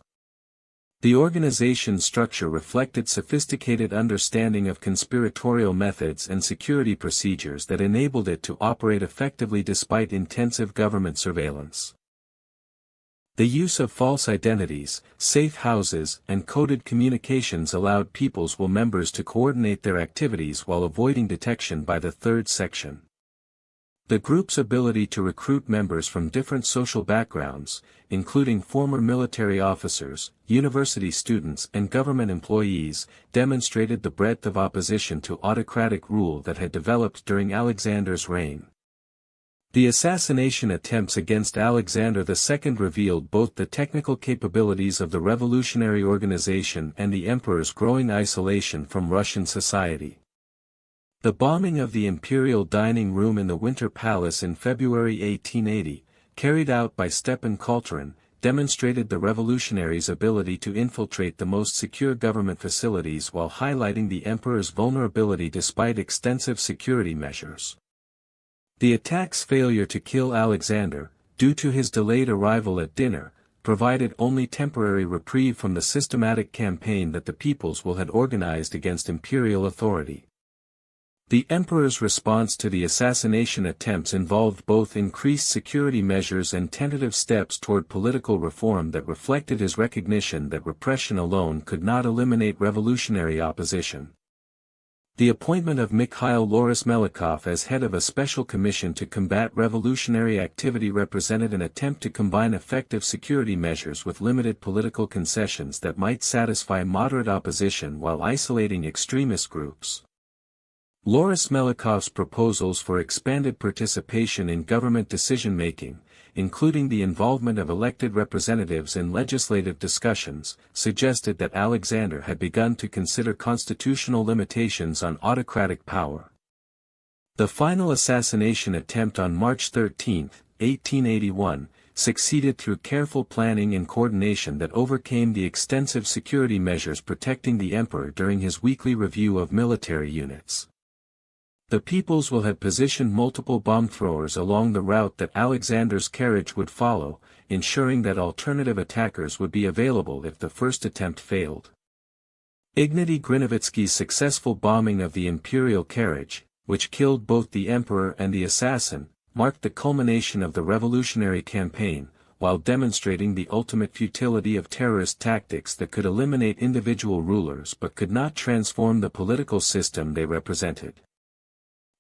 The organization's structure reflected sophisticated understanding of conspiratorial methods and security procedures that enabled it to operate effectively despite intensive government surveillance. The use of false identities, safe houses, and coded communications allowed People's Will members to coordinate their activities while avoiding detection by the Third Section. The group's ability to recruit members from different social backgrounds, including former military officers, university students and government employees, demonstrated the breadth of opposition to autocratic rule that had developed during Alexander's reign. The assassination attempts against Alexander II revealed both the technical capabilities of the revolutionary organization and the emperor's growing isolation from Russian society. The bombing of the imperial dining room in the Winter Palace in February 1880, carried out by Stepan Kolterin, demonstrated the revolutionaries' ability to infiltrate the most secure government facilities while highlighting the emperor's vulnerability despite extensive security measures. The attack's failure to kill Alexander, due to his delayed arrival at dinner, provided only temporary reprieve from the systematic campaign that the peoples will had organized against imperial authority. The emperor's response to the assassination attempts involved both increased security measures and tentative steps toward political reform that reflected his recognition that repression alone could not eliminate revolutionary opposition. The appointment of Mikhail Loris-Melikov as head of a special commission to combat revolutionary activity represented an attempt to combine effective security measures with limited political concessions that might satisfy moderate opposition while isolating extremist groups. Loris-Melikov's proposals for expanded participation in government decision-making, including the involvement of elected representatives in legislative discussions, suggested that Alexander had begun to consider constitutional limitations on autocratic power. The final assassination attempt on March 13, 1881, succeeded through careful planning and coordination that overcame the extensive security measures protecting the emperor during his weekly review of military units. The peoples will have positioned multiple bomb throwers along the route that Alexander's carriage would follow, ensuring that alternative attackers would be available if the first attempt failed. Ignatiy Grinovitsky's successful bombing of the imperial carriage, which killed both the emperor and the assassin, marked the culmination of the revolutionary campaign, while demonstrating the ultimate futility of terrorist tactics that could eliminate individual rulers but could not transform the political system they represented.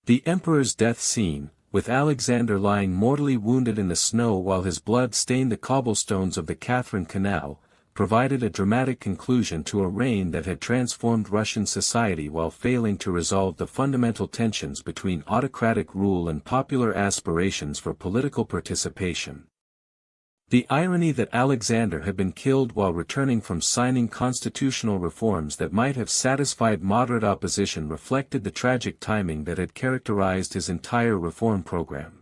The emperor's death scene, with Alexander lying mortally wounded in the snow while his blood stained the cobblestones of the Catherine Canal, provided a dramatic conclusion to a reign that had transformed Russian society while failing to resolve the fundamental tensions between autocratic rule and popular aspirations for political participation. The irony that Alexander had been killed while returning from signing constitutional reforms that might have satisfied moderate opposition reflected the tragic timing that had characterized his entire reform program.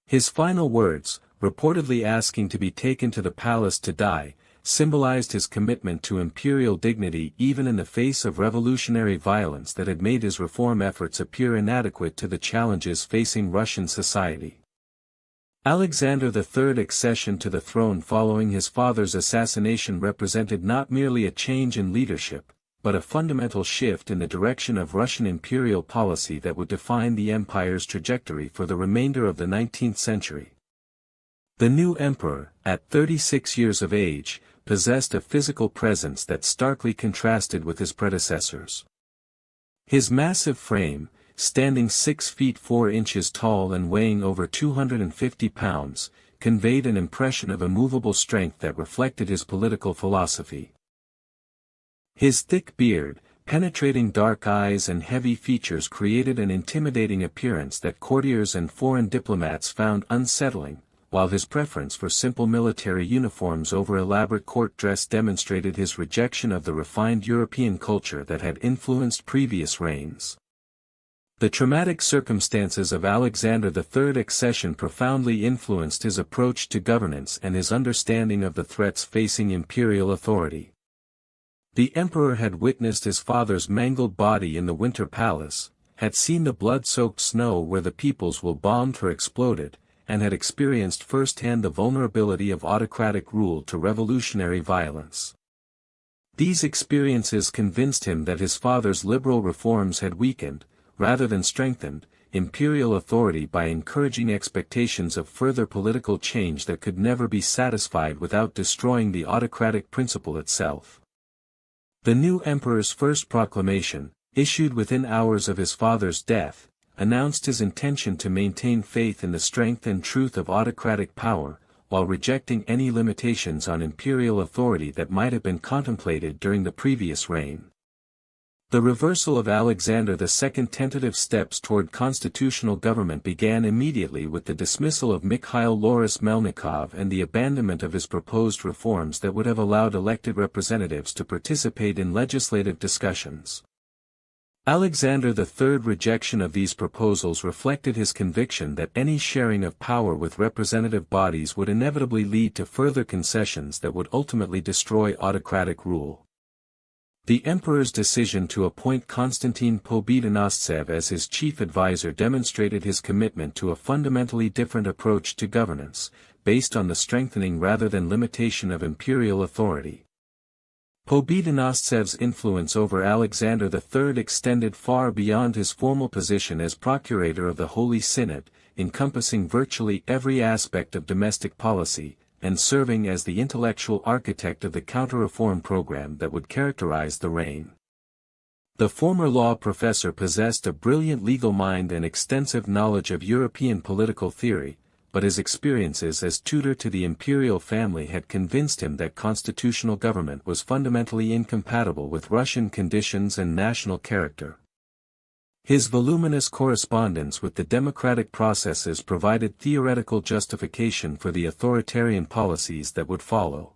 His final words, reportedly asking to be taken to the palace to die, symbolized his commitment to imperial dignity even in the face of revolutionary violence that had made his reform efforts appear inadequate to the challenges facing Russian society. Alexander III's accession to the throne following his father's assassination represented not merely a change in leadership, but a fundamental shift in the direction of Russian imperial policy that would define the empire's trajectory for the remainder of the 19th century. The new emperor, at 36 years of age, possessed a physical presence that starkly contrasted with his predecessors. His massive frame, standing 6 feet 4 inches tall and weighing over 250 pounds, conveyed an impression of immovable strength that reflected his political philosophy. His thick beard, penetrating dark eyes and heavy features created an intimidating appearance that courtiers and foreign diplomats found unsettling, while his preference for simple military uniforms over elaborate court dress demonstrated his rejection of the refined European culture that had influenced previous reigns. The traumatic circumstances of Alexander III's accession profoundly influenced his approach to governance and his understanding of the threats facing imperial authority. The emperor had witnessed his father's mangled body in the Winter Palace, had seen the blood-soaked snow where the peoples were bombed or exploded, and had experienced firsthand the vulnerability of autocratic rule to revolutionary violence. These experiences convinced him that his father's liberal reforms had weakened, rather than strengthened, imperial authority by encouraging expectations of further political change that could never be satisfied without destroying the autocratic principle itself. The new emperor's first proclamation, issued within hours of his father's death, announced his intention to maintain faith in the strength and truth of autocratic power, while rejecting any limitations on imperial authority that might have been contemplated during the previous reign. The reversal of Alexander II's tentative steps toward constitutional government began immediately with the dismissal of Mikhail Loris-Melnikov and the abandonment of his proposed reforms that would have allowed elected representatives to participate in legislative discussions. Alexander III's rejection of these proposals reflected his conviction that any sharing of power with representative bodies would inevitably lead to further concessions that would ultimately destroy autocratic rule. The emperor's decision to appoint Konstantin Pobedonostsev as his chief advisor demonstrated his commitment to a fundamentally different approach to governance, based on the strengthening rather than limitation of imperial authority. Pobedonostsev's influence over Alexander III extended far beyond his formal position as procurator of the Holy Synod, encompassing virtually every aspect of domestic policy, and serving as the intellectual architect of the counter-reform program that would characterize the reign. The former law professor possessed a brilliant legal mind and extensive knowledge of European political theory, but his experiences as tutor to the imperial family had convinced him that constitutional government was fundamentally incompatible with Russian conditions and national character. His voluminous correspondence with the democratic processes provided theoretical justification for the authoritarian policies that would follow.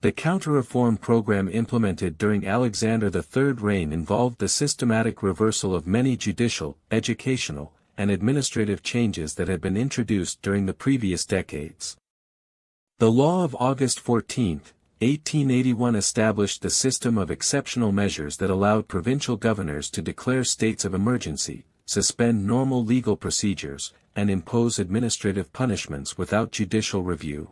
The counter-reform program implemented during Alexander III's reign involved the systematic reversal of many judicial, educational, and administrative changes that had been introduced during the previous decades. The law of August 14, 1881 established the system of exceptional measures that allowed provincial governors to declare states of emergency, suspend normal legal procedures, and impose administrative punishments without judicial review.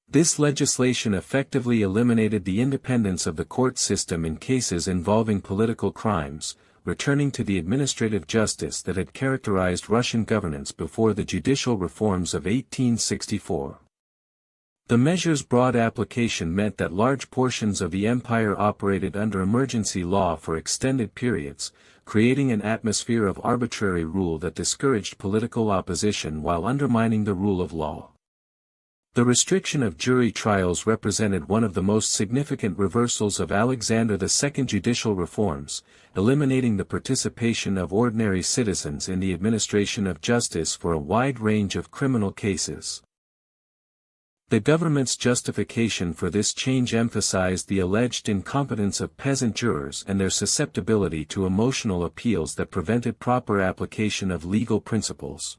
This legislation effectively eliminated the independence of the court system in cases involving political crimes, returning to the administrative justice that had characterized Russian governance before the judicial reforms of 1864. The measure's broad application meant that large portions of the empire operated under emergency law for extended periods, creating an atmosphere of arbitrary rule that discouraged political opposition while undermining the rule of law. The restriction of jury trials represented one of the most significant reversals of Alexander II's judicial reforms, eliminating the participation of ordinary citizens in the administration of justice for a wide range of criminal cases. The government's justification for this change emphasized the alleged incompetence of peasant jurors and their susceptibility to emotional appeals that prevented proper application of legal principles.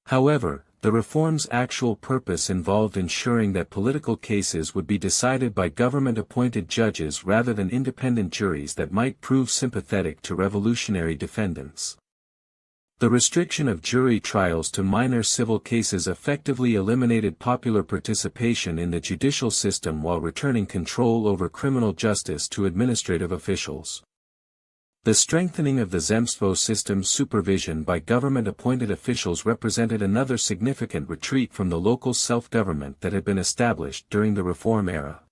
However, the reform's actual purpose involved ensuring that political cases would be decided by government-appointed judges rather than independent juries that might prove sympathetic to revolutionary defendants. The restriction of jury trials to minor civil cases effectively eliminated popular participation in the judicial system while returning control over criminal justice to administrative officials. The strengthening of the Zemstvo system's supervision by government-appointed officials represented another significant retreat from the local self-government that had been established during the reform era.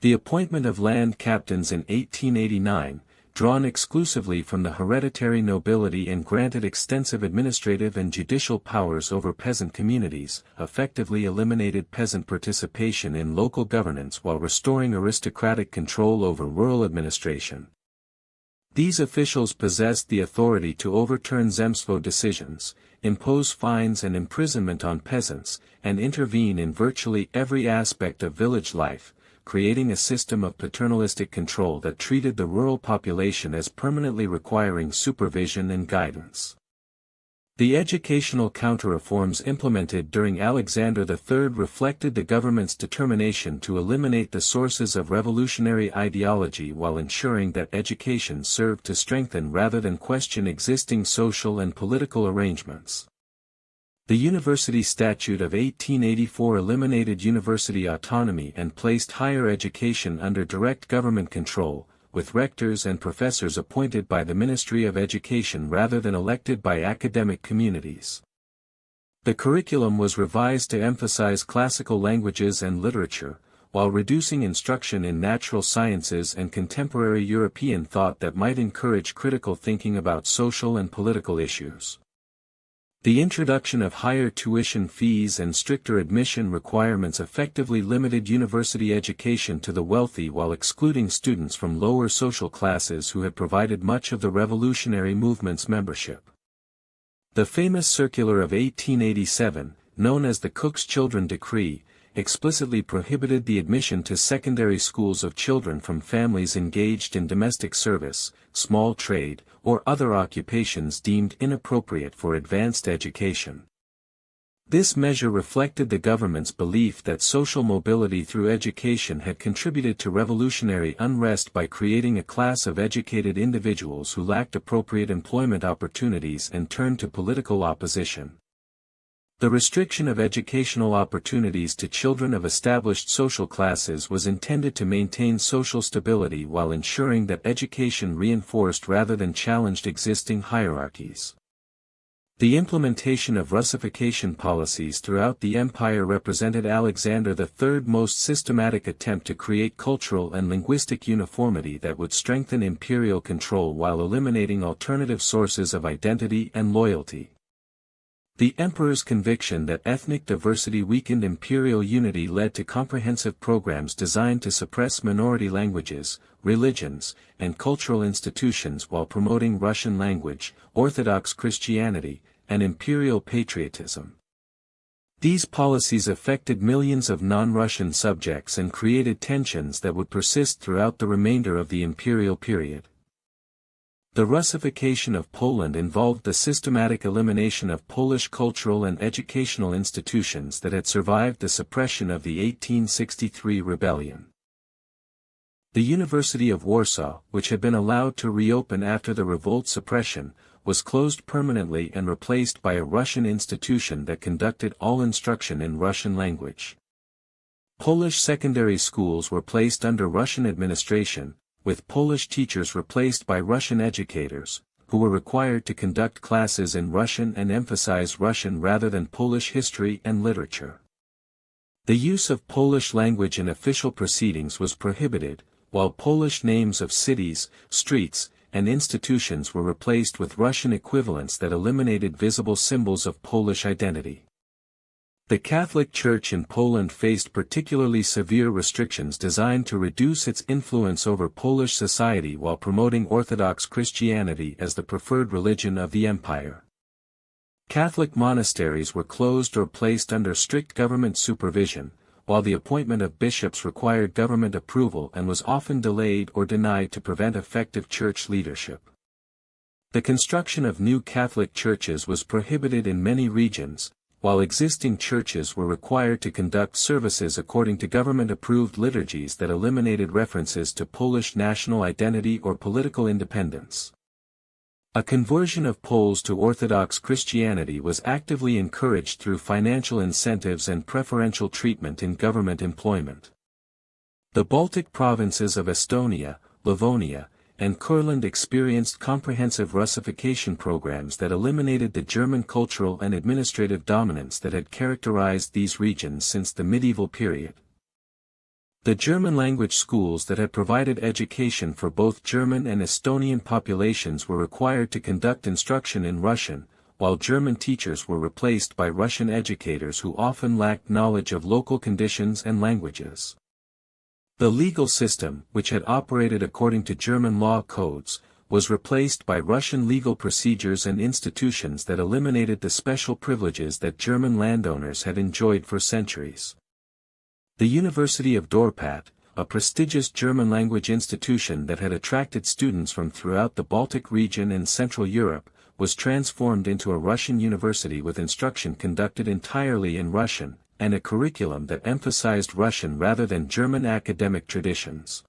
The appointment of land captains in 1889, drawn exclusively from the hereditary nobility and granted extensive administrative and judicial powers over peasant communities, effectively eliminated peasant participation in local governance while restoring aristocratic control over rural administration. These officials possessed the authority to overturn Zemstvo decisions, impose fines and imprisonment on peasants, and intervene in virtually every aspect of village life, creating a system of paternalistic control that treated the rural population as permanently requiring supervision and guidance. The educational counter-reforms implemented during Alexander III reflected the government's determination to eliminate the sources of revolutionary ideology while ensuring that education served to strengthen rather than question existing social and political arrangements. The University Statute of 1884 eliminated university autonomy and placed higher education under direct government control, with rectors and professors appointed by the Ministry of Education rather than elected by academic communities. The curriculum was revised to emphasize classical languages and literature, while reducing instruction in natural sciences and contemporary European thought that might encourage critical thinking about social and political issues. The introduction of higher tuition fees and stricter admission requirements effectively limited university education to the wealthy while excluding students from lower social classes who had provided much of the revolutionary movement's membership. The famous circular of 1887, known as the Cook's Children Decree, explicitly prohibited the admission to secondary schools of children from families engaged in domestic service, small trade, or other occupations deemed inappropriate for advanced education. This measure reflected the government's belief that social mobility through education had contributed to revolutionary unrest by creating a class of educated individuals who lacked appropriate employment opportunities and turned to political opposition. The restriction of educational opportunities to children of established social classes was intended to maintain social stability while ensuring that education reinforced rather than challenged existing hierarchies. The implementation of Russification policies throughout the empire represented Alexander III's most systematic attempt to create cultural and linguistic uniformity that would strengthen imperial control while eliminating alternative sources of identity and loyalty. The emperor's conviction that ethnic diversity weakened imperial unity led to comprehensive programs designed to suppress minority languages, religions, and cultural institutions while promoting Russian language, Orthodox Christianity, and imperial patriotism. These policies affected millions of non-Russian subjects and created tensions that would persist throughout the remainder of the imperial period. The Russification of Poland involved the systematic elimination of Polish cultural and educational institutions that had survived the suppression of the 1863 rebellion. The University of Warsaw, which had been allowed to reopen after the revolt suppression, was closed permanently and replaced by a Russian institution that conducted all instruction in Russian language. Polish secondary schools were placed under Russian administration, with Polish teachers replaced by Russian educators, who were required to conduct classes in Russian and emphasize Russian rather than Polish history and literature. The use of Polish language in official proceedings was prohibited, while Polish names of cities, streets, and institutions were replaced with Russian equivalents that eliminated visible symbols of Polish identity. The Catholic Church in Poland faced particularly severe restrictions designed to reduce its influence over Polish society while promoting Orthodox Christianity as the preferred religion of the empire. Catholic monasteries were closed or placed under strict government supervision, while the appointment of bishops required government approval and was often delayed or denied to prevent effective church leadership. The construction of new Catholic churches was prohibited in many regions, while existing churches were required to conduct services according to government-approved liturgies that eliminated references to Polish national identity or political independence. A conversion of Poles to Orthodox Christianity was actively encouraged through financial incentives and preferential treatment in government employment. The Baltic provinces of Estonia, Livonia, and Kurland experienced comprehensive Russification programs that eliminated the German cultural and administrative dominance that had characterized these regions since the medieval period. The German language schools that had provided education for both German and Estonian populations were required to conduct instruction in Russian, while German teachers were replaced by Russian educators who often lacked knowledge of local conditions and languages. The legal system, which had operated according to German law codes, was replaced by Russian legal procedures and institutions that eliminated the special privileges that German landowners had enjoyed for centuries. The University of Dorpat, a prestigious German-language institution that had attracted students from throughout the Baltic region and Central Europe, was transformed into a Russian university with instruction conducted entirely in Russian, and a curriculum that emphasized Russian rather than German academic traditions.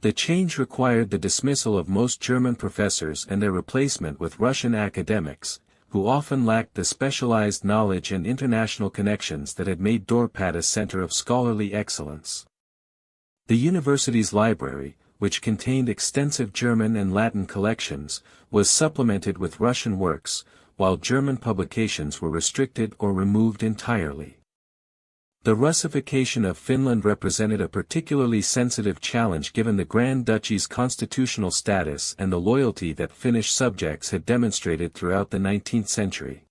The change required the dismissal of most German professors and their replacement with Russian academics, who often lacked the specialized knowledge and international connections that had made Dorpat a center of scholarly excellence. The university's library, which contained extensive German and Latin collections, was supplemented with Russian works, while German publications were restricted or removed entirely. The Russification of Finland represented a particularly sensitive challenge given the Grand Duchy's constitutional status and the loyalty that Finnish subjects had demonstrated throughout the 19th century.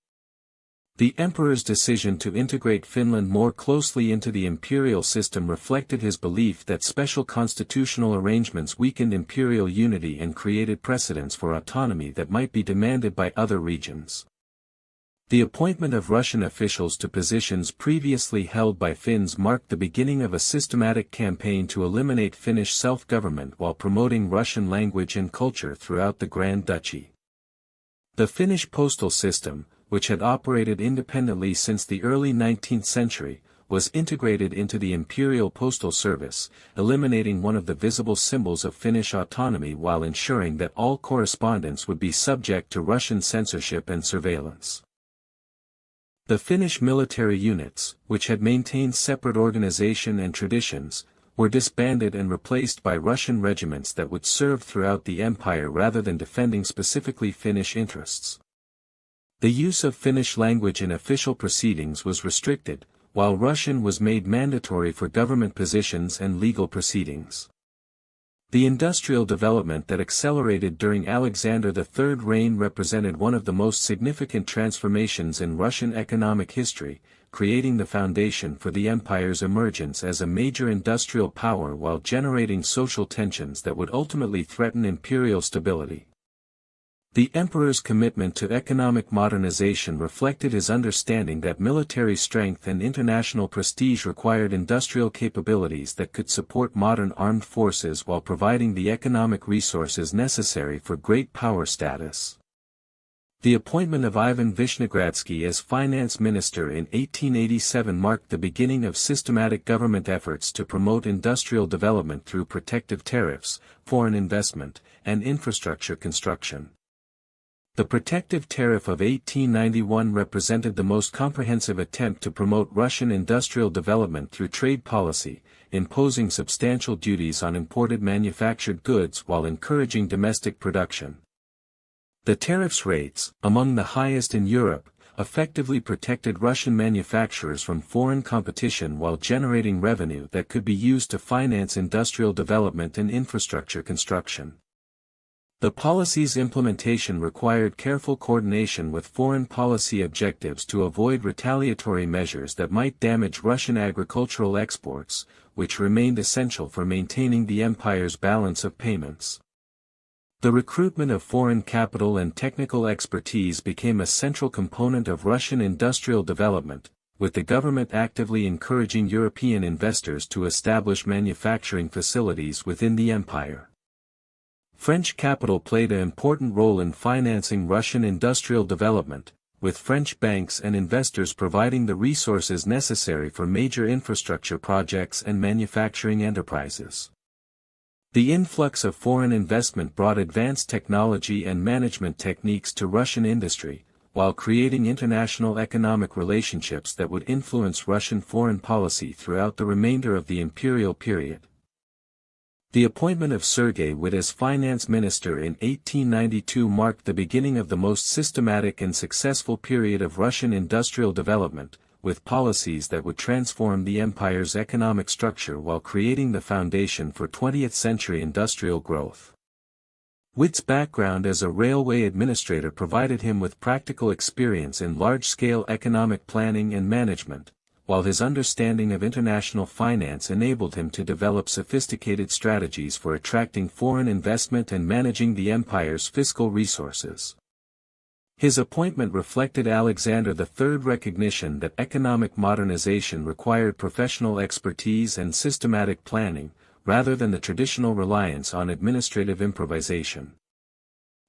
The emperor's decision to integrate Finland more closely into the imperial system reflected his belief that special constitutional arrangements weakened imperial unity and created precedents for autonomy that might be demanded by other regions. The appointment of Russian officials to positions previously held by Finns marked the beginning of a systematic campaign to eliminate Finnish self-government while promoting Russian language and culture throughout the Grand Duchy. The Finnish postal system, which had operated independently since the early 19th century, was integrated into the Imperial Postal Service, eliminating one of the visible symbols of Finnish autonomy while ensuring that all correspondence would be subject to Russian censorship and surveillance. The Finnish military units, which had maintained separate organization and traditions, were disbanded and replaced by Russian regiments that would serve throughout the empire rather than defending specifically Finnish interests. The use of Finnish language in official proceedings was restricted, while Russian was made mandatory for government positions and legal proceedings. The industrial development that accelerated during Alexander III's reign represented one of the most significant transformations in Russian economic history, creating the foundation for the empire's emergence as a major industrial power while generating social tensions that would ultimately threaten imperial stability. The emperor's commitment to economic modernization reflected his understanding that military strength and international prestige required industrial capabilities that could support modern armed forces while providing the economic resources necessary for great power status. The appointment of Ivan Vishnegradsky as finance minister in 1887 marked the beginning of systematic government efforts to promote industrial development through protective tariffs, foreign investment, and infrastructure construction. The protective tariff of 1891 represented the most comprehensive attempt to promote Russian industrial development through trade policy, imposing substantial duties on imported manufactured goods while encouraging domestic production. The tariffs rates, among the highest in Europe, effectively protected Russian manufacturers from foreign competition while generating revenue that could be used to finance industrial development and infrastructure construction. The policy's implementation required careful coordination with foreign policy objectives to avoid retaliatory measures that might damage Russian agricultural exports, which remained essential for maintaining the empire's balance of payments. The recruitment of foreign capital and technical expertise became a central component of Russian industrial development, with the government actively encouraging European investors to establish manufacturing facilities within the empire. French capital played an important role in financing Russian industrial development, with French banks and investors providing the resources necessary for major infrastructure projects and manufacturing enterprises. The influx of foreign investment brought advanced technology and management techniques to Russian industry, while creating international economic relationships that would influence Russian foreign policy throughout the remainder of the imperial period. The appointment of Sergei Witte as finance minister in 1892 marked the beginning of the most systematic and successful period of Russian industrial development, with policies that would transform the empire's economic structure while creating the foundation for 20th-century industrial growth. Witte's background as a railway administrator provided him with practical experience in large-scale economic planning and management, while his understanding of international finance enabled him to develop sophisticated strategies for attracting foreign investment and managing the empire's fiscal resources. His appointment reflected Alexander III's recognition that economic modernization required professional expertise and systematic planning, rather than the traditional reliance on administrative improvisation.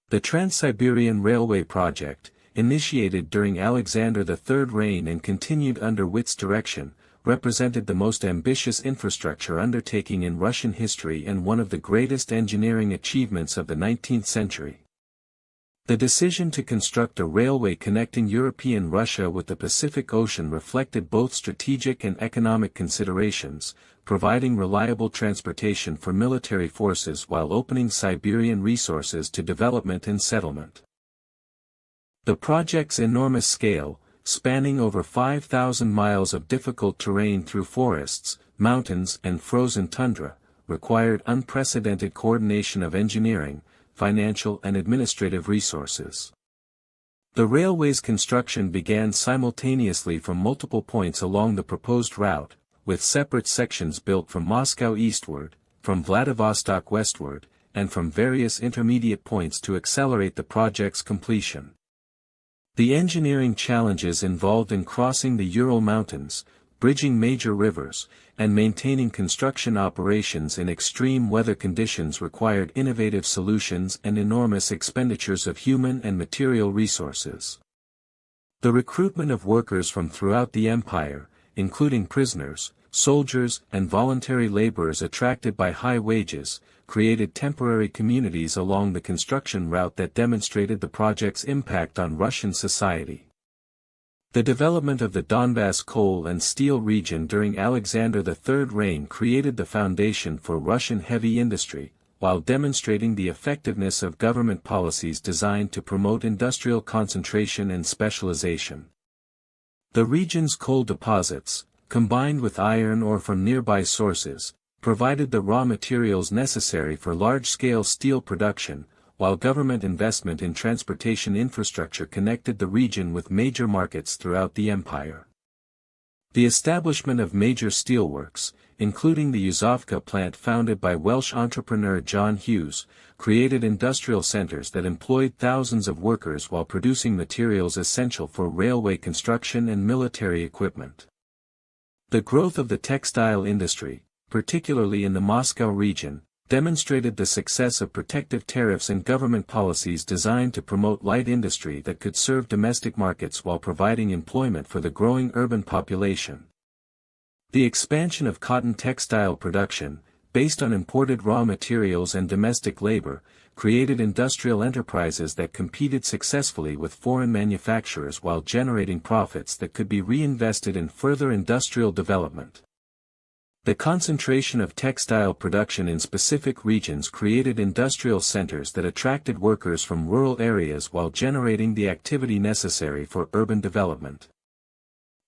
The Trans-Siberian Railway project, initiated during Alexander III's reign and continued under Witte's direction, represented the most ambitious infrastructure undertaking in Russian history and one of the greatest engineering achievements of the 19th century. The decision to construct a railway connecting European Russia with the Pacific Ocean reflected both strategic and economic considerations, providing reliable transportation for military forces while opening Siberian resources to development and settlement. The project's enormous scale, spanning over 5,000 miles of difficult terrain through forests, mountains and frozen tundra, required unprecedented coordination of engineering, financial and administrative resources. The railway's construction began simultaneously from multiple points along the proposed route, with separate sections built from Moscow eastward, from Vladivostok westward, and from various intermediate points to accelerate the project's completion. The engineering challenges involved in crossing the Ural Mountains, bridging major rivers, and maintaining construction operations in extreme weather conditions required innovative solutions and enormous expenditures of human and material resources. The recruitment of workers from throughout the empire, including prisoners, soldiers, and voluntary laborers attracted by high wages, created temporary communities along the construction route that demonstrated the project's impact on Russian society. The development of the Donbass coal and steel region during Alexander III's reign created the foundation for Russian heavy industry, while demonstrating the effectiveness of government policies designed to promote industrial concentration and specialization. The region's coal deposits, combined with iron ore from nearby sources, provided the raw materials necessary for large-scale steel production, while government investment in transportation infrastructure connected the region with major markets throughout the empire. The establishment of major steelworks, including the Yuzovka plant founded by Welsh entrepreneur John Hughes, created industrial centers that employed thousands of workers while producing materials essential for railway construction and military equipment. The growth of the textile industry, particularly in the Moscow region, demonstrated the success of protective tariffs and government policies designed to promote light industry that could serve domestic markets while providing employment for the growing urban population. The expansion of cotton textile production, based on imported raw materials and domestic labor, created industrial enterprises that competed successfully with foreign manufacturers while generating profits that could be reinvested in further industrial development. The concentration of textile production in specific regions created industrial centers that attracted workers from rural areas while generating the activity necessary for urban development.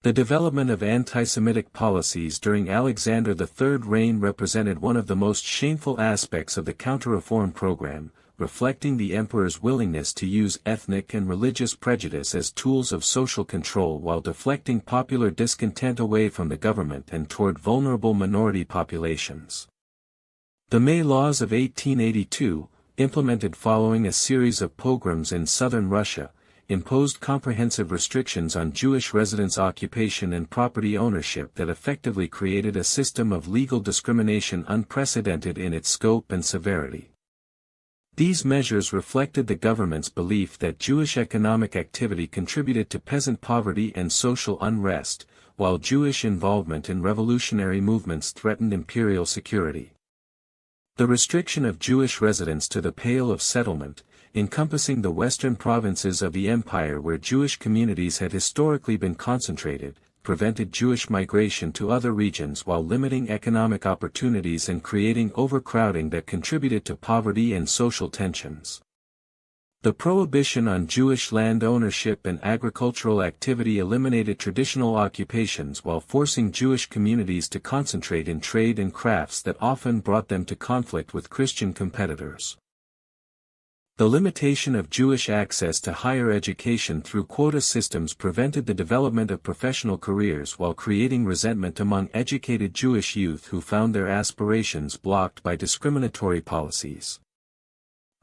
The development of anti-Semitic policies during Alexander III's reign represented one of the most shameful aspects of the counter-reform program, reflecting the emperor's willingness to use ethnic and religious prejudice as tools of social control while deflecting popular discontent away from the government and toward vulnerable minority populations. The May Laws of 1882, implemented following a series of pogroms in southern Russia, imposed comprehensive restrictions on Jewish residents' occupation and property ownership that effectively created a system of legal discrimination unprecedented in its scope and severity. These measures reflected the government's belief that Jewish economic activity contributed to peasant poverty and social unrest, while Jewish involvement in revolutionary movements threatened imperial security. The restriction of Jewish residents to the Pale of Settlement, encompassing the western provinces of the empire where Jewish communities had historically been concentrated, prevented Jewish migration to other regions while limiting economic opportunities and creating overcrowding that contributed to poverty and social tensions. The prohibition on Jewish land ownership and agricultural activity eliminated traditional occupations while forcing Jewish communities to concentrate in trade and crafts that often brought them to conflict with Christian competitors. The limitation of Jewish access to higher education through quota systems prevented the development of professional careers while creating resentment among educated Jewish youth who found their aspirations blocked by discriminatory policies.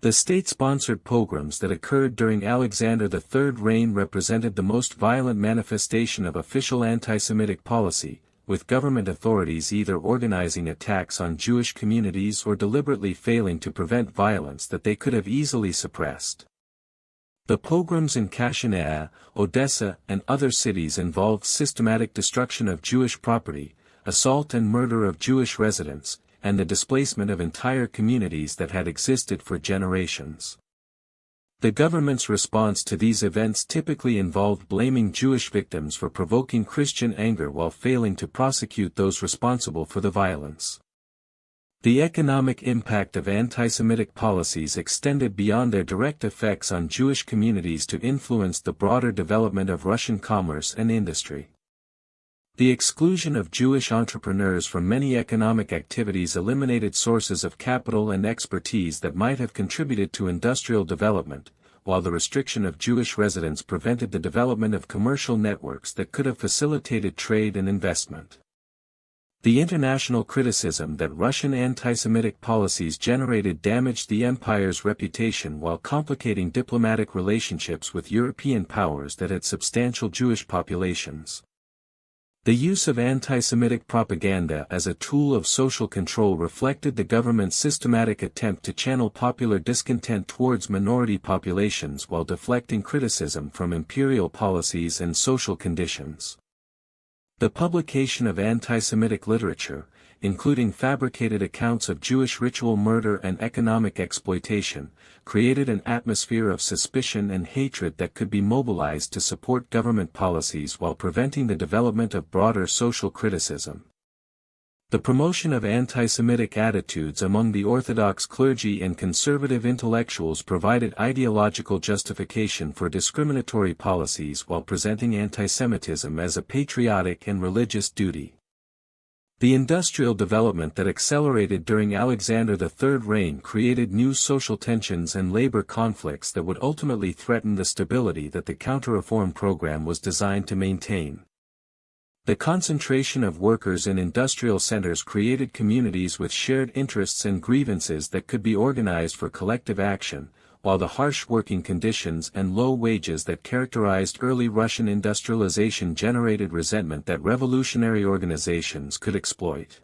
The state-sponsored pogroms that occurred during Alexander III's reign represented the most violent manifestation of official anti-Semitic policy, with government authorities either organizing attacks on Jewish communities or deliberately failing to prevent violence that they could have easily suppressed. The pogroms in Kashineia, Odessa, and other cities involved systematic destruction of Jewish property, assault and murder of Jewish residents, and the displacement of entire communities that had existed for generations. The government's response to these events typically involved blaming Jewish victims for provoking Christian anger while failing to prosecute those responsible for the violence. The economic impact of anti-Semitic policies extended beyond their direct effects on Jewish communities to influence the broader development of Russian commerce and industry. The exclusion of Jewish entrepreneurs from many economic activities eliminated sources of capital and expertise that might have contributed to industrial development, while the restriction of Jewish residents prevented the development of commercial networks that could have facilitated trade and investment. The international criticism that Russian anti-Semitic policies generated damaged the empire's reputation while complicating diplomatic relationships with European powers that had substantial Jewish populations. The use of anti-Semitic propaganda as a tool of social control reflected the government's systematic attempt to channel popular discontent towards minority populations while deflecting criticism from imperial policies and social conditions. The publication of anti-Semitic literature, including fabricated accounts of Jewish ritual murder and economic exploitation, created an atmosphere of suspicion and hatred that could be mobilized to support government policies while preventing the development of broader social criticism. The promotion of anti-Semitic attitudes among the Orthodox clergy and conservative intellectuals provided ideological justification for discriminatory policies while presenting anti-Semitism as a patriotic and religious duty. The industrial development that accelerated during Alexander III's reign created new social tensions and labor conflicts that would ultimately threaten the stability that the counter-reform program was designed to maintain. The concentration of workers in industrial centers created communities with shared interests and grievances that could be organized for collective action, while the harsh working conditions and low wages that characterized early Russian industrialization generated resentment that revolutionary organizations could exploit.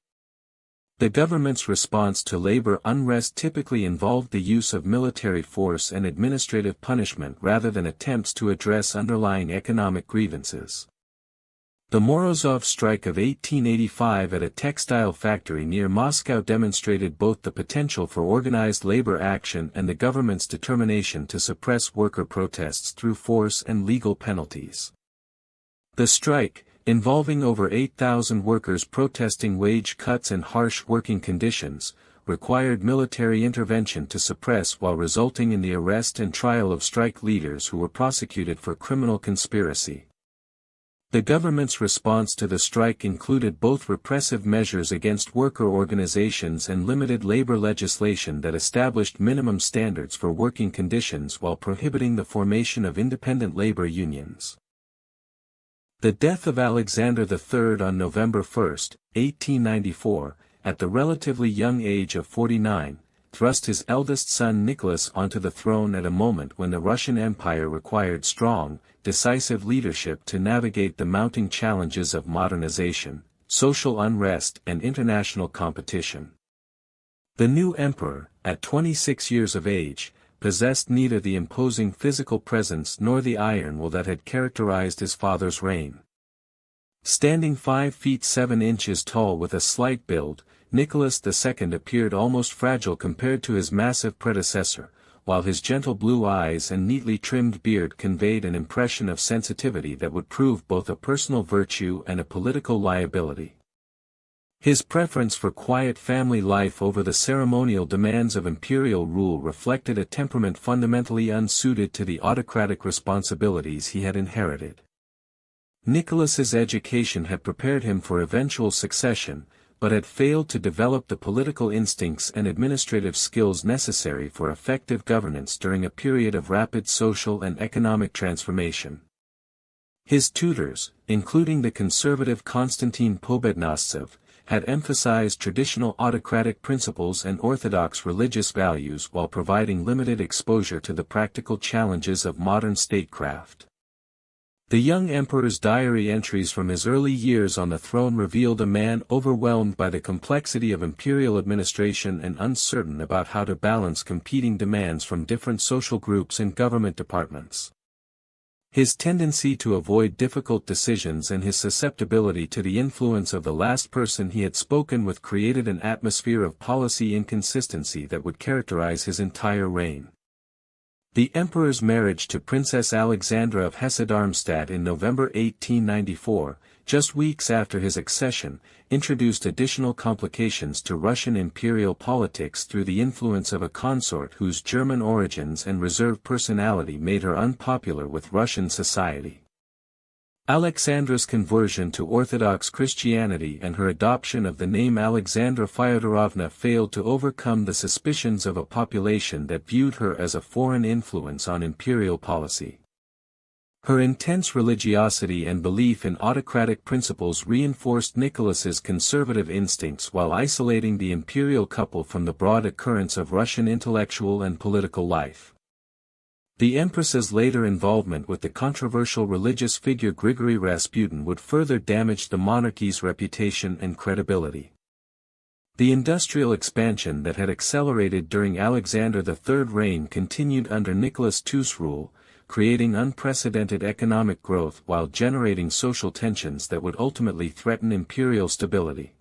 The government's response to labor unrest typically involved the use of military force and administrative punishment rather than attempts to address underlying economic grievances. The Morozov strike of 1885 at a textile factory near Moscow demonstrated both the potential for organized labor action and the government's determination to suppress worker protests through force and legal penalties. The strike, involving over 8,000 workers protesting wage cuts and harsh working conditions, required military intervention to suppress while resulting in the arrest and trial of strike leaders who were prosecuted for criminal conspiracy. The government's response to the strike included both repressive measures against worker organizations and limited labor legislation that established minimum standards for working conditions while prohibiting the formation of independent labor unions. The death of Alexander III on November 1, 1894, at the relatively young age of 49, thrust his eldest son Nicholas onto the throne at a moment when the Russian Empire required strong, decisive leadership to navigate the mounting challenges of modernization, social unrest and international competition. The new emperor, at 26 years of age, possessed neither the imposing physical presence nor the iron will that had characterized his father's reign. Standing 5 feet 7 inches tall with a slight build, Nicholas II appeared almost fragile compared to his massive predecessor, while his gentle blue eyes and neatly trimmed beard conveyed an impression of sensitivity that would prove both a personal virtue and a political liability. His preference for quiet family life over the ceremonial demands of imperial rule reflected a temperament fundamentally unsuited to the autocratic responsibilities he had inherited. Nicholas's education had prepared him for eventual succession, but had failed to develop the political instincts and administrative skills necessary for effective governance during a period of rapid social and economic transformation. His tutors, including the conservative Konstantin Pobednostsov, had emphasized traditional autocratic principles and orthodox religious values while providing limited exposure to the practical challenges of modern statecraft. The young emperor's diary entries from his early years on the throne revealed a man overwhelmed by the complexity of imperial administration and uncertain about how to balance competing demands from different social groups and government departments. His tendency to avoid difficult decisions and his susceptibility to the influence of the last person he had spoken with created an atmosphere of policy inconsistency that would characterize his entire reign. The emperor's marriage to Princess Alexandra of Hesse-Darmstadt in November 1894, just weeks after his accession, introduced additional complications to Russian imperial politics through the influence of a consort whose German origins and reserved personality made her unpopular with Russian society. Alexandra's conversion to Orthodox Christianity and her adoption of the name Alexandra Fyodorovna failed to overcome the suspicions of a population that viewed her as a foreign influence on imperial policy. Her intense religiosity and belief in autocratic principles reinforced Nicholas's conservative instincts while isolating the imperial couple from the broad occurrence of Russian intellectual and political life. The Empress's later involvement with the controversial religious figure Grigory Rasputin would further damage the monarchy's reputation and credibility. The industrial expansion that had accelerated during Alexander III's reign continued under Nicholas II's rule, creating unprecedented economic growth while generating social tensions that would ultimately threaten imperial stability.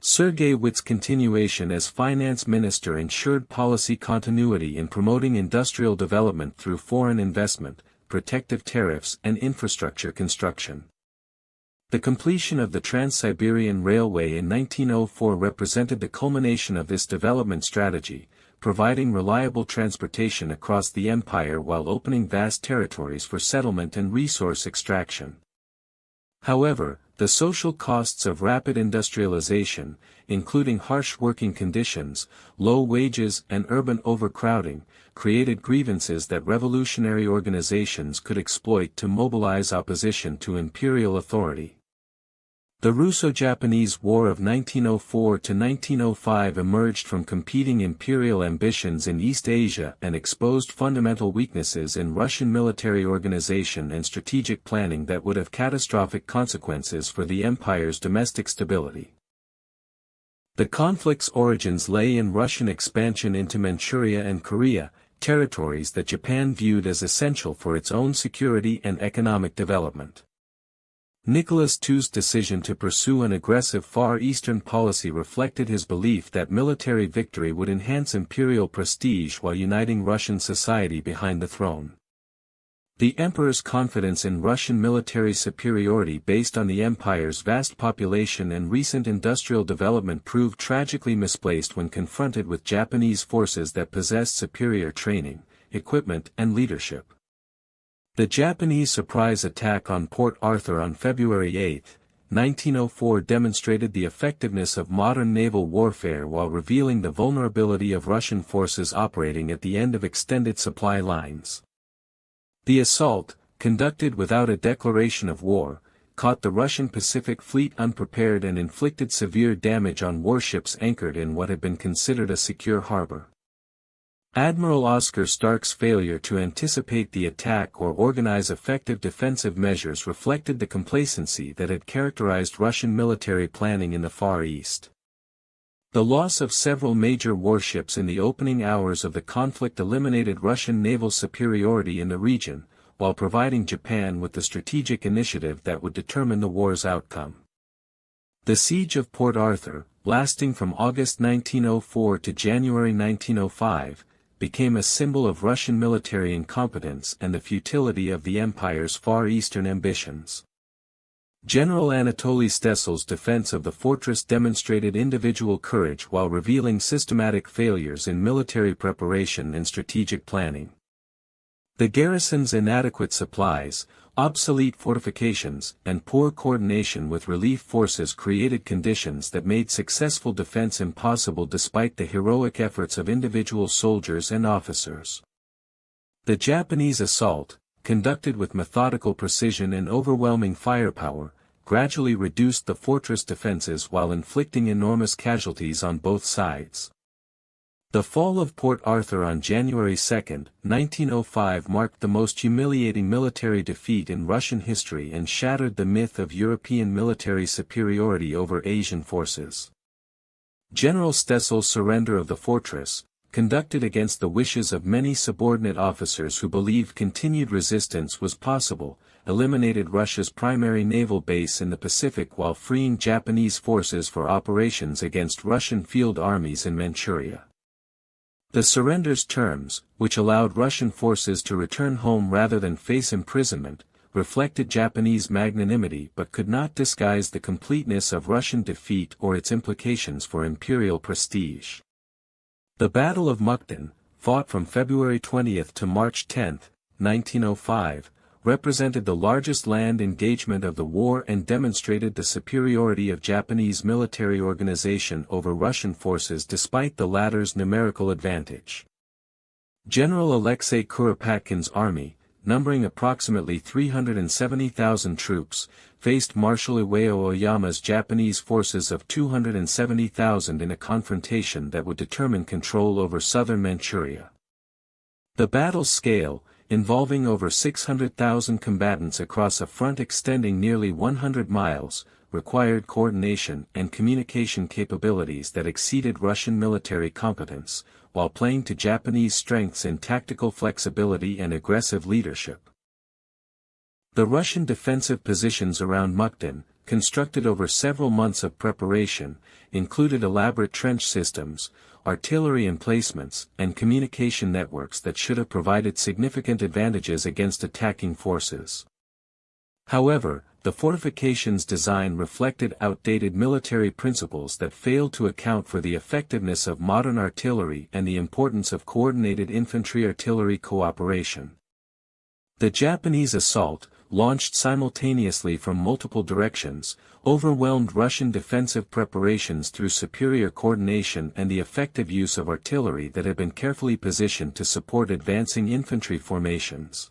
Sergei Witt's continuation as finance minister ensured policy continuity in promoting industrial development through foreign investment, protective tariffs and infrastructure construction. The completion of the Trans-Siberian Railway in 1904 represented the culmination of this development strategy, providing reliable transportation across the empire while opening vast territories for settlement and resource extraction. However, the social costs of rapid industrialization, including harsh working conditions, low wages and urban overcrowding, created grievances that revolutionary organizations could exploit to mobilize opposition to imperial authority. The Russo-Japanese War of 1904 to 1905 emerged from competing imperial ambitions in East Asia and exposed fundamental weaknesses in Russian military organization and strategic planning that would have catastrophic consequences for the empire's domestic stability. The conflict's origins lay in Russian expansion into Manchuria and Korea, territories that Japan viewed as essential for its own security and economic development. Nicholas II's decision to pursue an aggressive Far Eastern policy reflected his belief that military victory would enhance imperial prestige while uniting Russian society behind the throne. The emperor's confidence in Russian military superiority based on the empire's vast population and recent industrial development proved tragically misplaced when confronted with Japanese forces that possessed superior training, equipment and leadership. The Japanese surprise attack on Port Arthur on February 8, 1904 demonstrated the effectiveness of modern naval warfare while revealing the vulnerability of Russian forces operating at the end of extended supply lines. The assault, conducted without a declaration of war, caught the Russian Pacific Fleet unprepared and inflicted severe damage on warships anchored in what had been considered a secure harbor. Admiral Oscar Stark's failure to anticipate the attack or organize effective defensive measures reflected the complacency that had characterized Russian military planning in the Far East. The loss of several major warships in the opening hours of the conflict eliminated Russian naval superiority in the region, while providing Japan with the strategic initiative that would determine the war's outcome. The Siege of Port Arthur, lasting from August 1904 to January 1905, became a symbol of Russian military incompetence and the futility of the empire's Far Eastern ambitions. General Anatoly Stesel's defense of the fortress demonstrated individual courage while revealing systematic failures in military preparation and strategic planning. The garrison's inadequate supplies, obsolete fortifications, and poor coordination with relief forces created conditions that made successful defense impossible despite the heroic efforts of individual soldiers and officers. The Japanese assault, conducted with methodical precision and overwhelming firepower, gradually reduced the fortress defenses while inflicting enormous casualties on both sides. The fall of Port Arthur on January 2, 1905 marked the most humiliating military defeat in Russian history and shattered the myth of European military superiority over Asian forces. General Stesel's surrender of the fortress, conducted against the wishes of many subordinate officers who believed continued resistance was possible, eliminated Russia's primary naval base in the Pacific while freeing Japanese forces for operations against Russian field armies in Manchuria. The surrender's terms, which allowed Russian forces to return home rather than face imprisonment, reflected Japanese magnanimity but could not disguise the completeness of Russian defeat or its implications for imperial prestige. The Battle of Mukden, fought from February 20 to March 10, 1905, represented the largest land engagement of the war and demonstrated the superiority of Japanese military organization over Russian forces despite the latter's numerical advantage. General Alexei Kuropatkin's army, numbering approximately 370,000 troops, faced Marshal Iwao Oyama's Japanese forces of 270,000 in a confrontation that would determine control over southern Manchuria. The battle's scale, involving over 600,000 combatants across a front extending nearly 100 miles, required coordination and communication capabilities that exceeded Russian military competence, while playing to Japanese strengths in tactical flexibility and aggressive leadership. The Russian defensive positions around Mukden, constructed over several months of preparation, included elaborate trench systems, artillery emplacements, and communication networks that should have provided significant advantages against attacking forces. However, the fortifications' design reflected outdated military principles that failed to account for the effectiveness of modern artillery and the importance of coordinated infantry-artillery cooperation. The Japanese assault, launched simultaneously from multiple directions, overwhelmed Russian defensive preparations through superior coordination and the effective use of artillery that had been carefully positioned to support advancing infantry formations.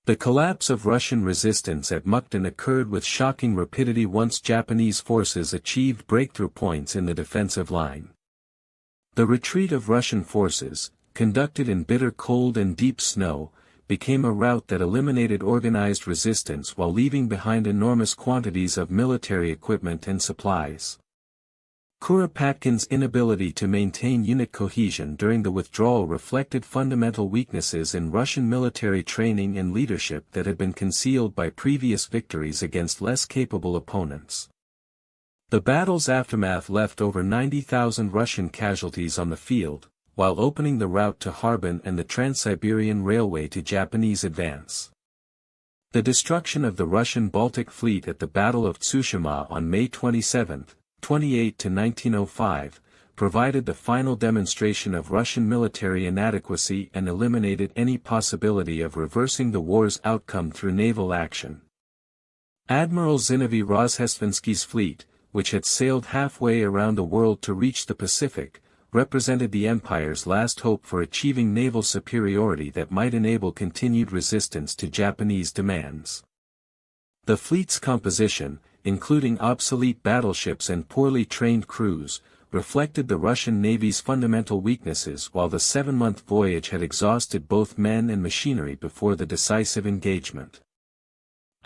The collapse of Russian resistance at Mukden occurred with shocking rapidity once Japanese forces achieved breakthrough points in the defensive line. The retreat of Russian forces, conducted in bitter cold and deep snow, became a rout that eliminated organized resistance while leaving behind enormous quantities of military equipment and supplies. Kuropatkin's inability to maintain unit cohesion during the withdrawal reflected fundamental weaknesses in Russian military training and leadership that had been concealed by previous victories against less capable opponents. The battle's aftermath left over 90,000 Russian casualties on the field, while opening the route to Harbin and the Trans-Siberian Railway to Japanese advance. The destruction of the Russian Baltic Fleet at the Battle of Tsushima on May 27, 1905, provided the final demonstration of Russian military inadequacy and eliminated any possibility of reversing the war's outcome through naval action. Admiral Zinovy Rozhestvensky's fleet, which had sailed halfway around the world to reach the Pacific, represented the Empire's last hope for achieving naval superiority that might enable continued resistance to Japanese demands. The fleet's composition, including obsolete battleships and poorly trained crews, reflected the Russian Navy's fundamental weaknesses while the 7-month voyage had exhausted both men and machinery before the decisive engagement.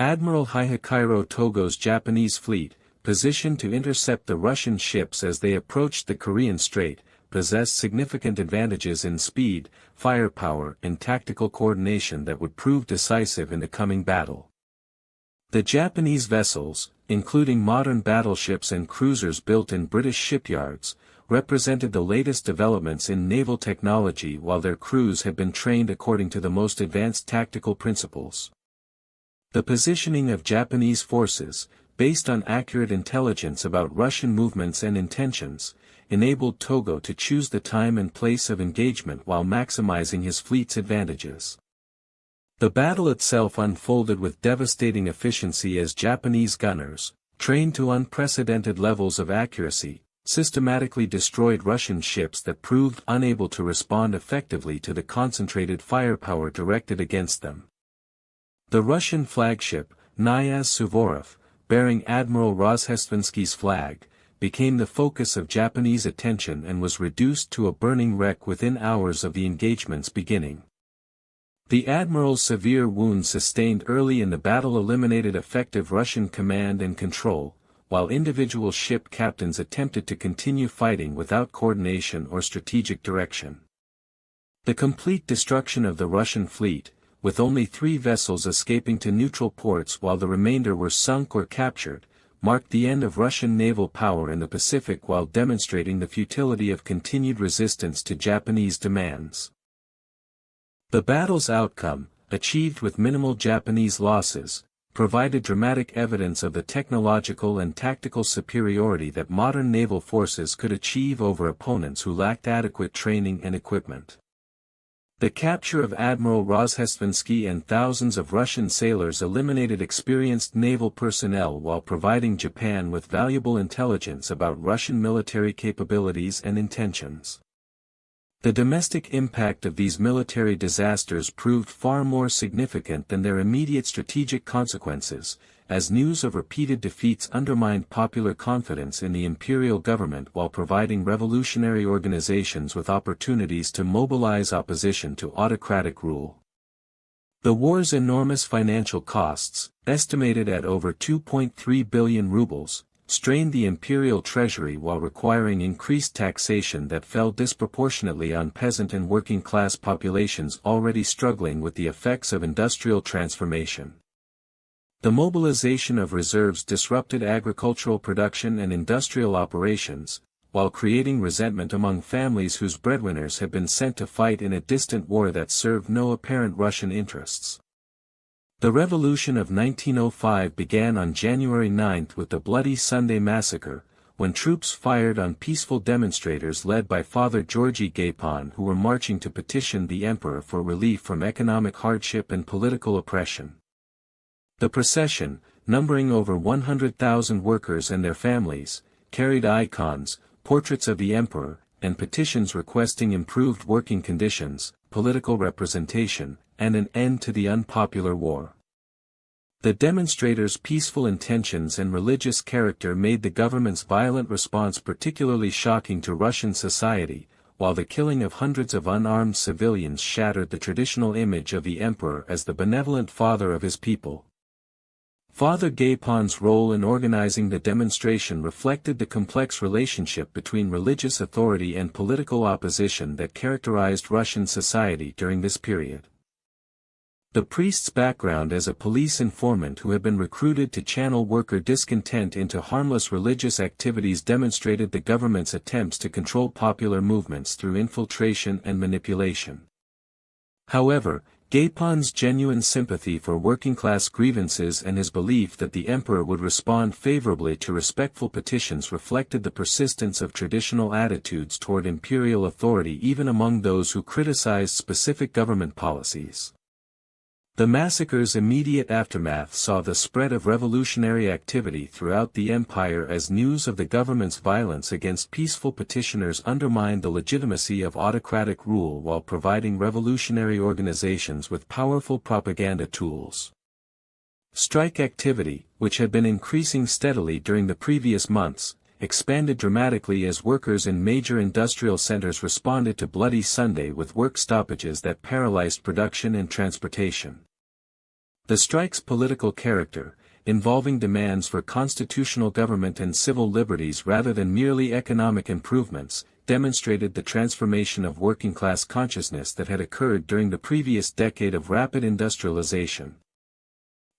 Admiral Hihikiro Togo's Japanese fleet, positioned to intercept the Russian ships as they approached the Korean Strait, possessed significant advantages in speed, firepower and tactical coordination that would prove decisive in the coming battle. The Japanese vessels, including modern battleships and cruisers built in British shipyards, represented the latest developments in naval technology while their crews had been trained according to the most advanced tactical principles. The positioning of Japanese forces, based on accurate intelligence about Russian movements and intentions, enabled Togo to choose the time and place of engagement while maximizing his fleet's advantages. The battle itself unfolded with devastating efficiency as Japanese gunners, trained to unprecedented levels of accuracy, systematically destroyed Russian ships that proved unable to respond effectively to the concentrated firepower directed against them. The Russian flagship, Knyaz Suvorov, bearing Admiral Rozhestvensky's flag, became the focus of Japanese attention and was reduced to a burning wreck within hours of the engagement's beginning. The admiral's severe wounds sustained early in the battle eliminated effective Russian command and control, while individual ship captains attempted to continue fighting without coordination or strategic direction. The complete destruction of the Russian fleet, with only 3 vessels escaping to neutral ports while the remainder were sunk or captured, marked the end of Russian naval power in the Pacific while demonstrating the futility of continued resistance to Japanese demands. The battle's outcome, achieved with minimal Japanese losses, provided dramatic evidence of the technological and tactical superiority that modern naval forces could achieve over opponents who lacked adequate training and equipment. The capture of Admiral Rozhestvensky and thousands of Russian sailors eliminated experienced naval personnel while providing Japan with valuable intelligence about Russian military capabilities and intentions. The domestic impact of these military disasters proved far more significant than their immediate strategic consequences, as news of repeated defeats undermined popular confidence in the imperial government while providing revolutionary organizations with opportunities to mobilize opposition to autocratic rule. The war's enormous financial costs, estimated at over 2.3 billion rubles, strained the imperial treasury while requiring increased taxation that fell disproportionately on peasant and working-class populations already struggling with the effects of industrial transformation. The mobilization of reserves disrupted agricultural production and industrial operations, while creating resentment among families whose breadwinners had been sent to fight in a distant war that served no apparent Russian interests. The revolution of 1905 began on January 9 with the Bloody Sunday massacre, when troops fired on peaceful demonstrators led by Father Georgy Gapon who were marching to petition the emperor for relief from economic hardship and political oppression. The procession, numbering over 100,000 workers and their families, carried icons, portraits of the emperor, and petitions requesting improved working conditions, political representation, and an end to the unpopular war. The demonstrators' peaceful intentions and religious character made the government's violent response particularly shocking to Russian society, while the killing of hundreds of unarmed civilians shattered the traditional image of the emperor as the benevolent father of his people. Father Gapon's role in organizing the demonstration reflected the complex relationship between religious authority and political opposition that characterized Russian society during this period. The priest's background as a police informant who had been recruited to channel worker discontent into harmless religious activities demonstrated the government's attempts to control popular movements through infiltration and manipulation. However, Gapon's genuine sympathy for working-class grievances and his belief that the emperor would respond favorably to respectful petitions reflected the persistence of traditional attitudes toward imperial authority even among those who criticized specific government policies. The massacre's immediate aftermath saw the spread of revolutionary activity throughout the empire as news of the government's violence against peaceful petitioners undermined the legitimacy of autocratic rule while providing revolutionary organizations with powerful propaganda tools. Strike activity, which had been increasing steadily during the previous months, expanded dramatically as workers in major industrial centers responded to Bloody Sunday with work stoppages that paralyzed production and transportation. The strike's political character, involving demands for constitutional government and civil liberties rather than merely economic improvements, demonstrated the transformation of working-class consciousness that had occurred during the previous decade of rapid industrialization.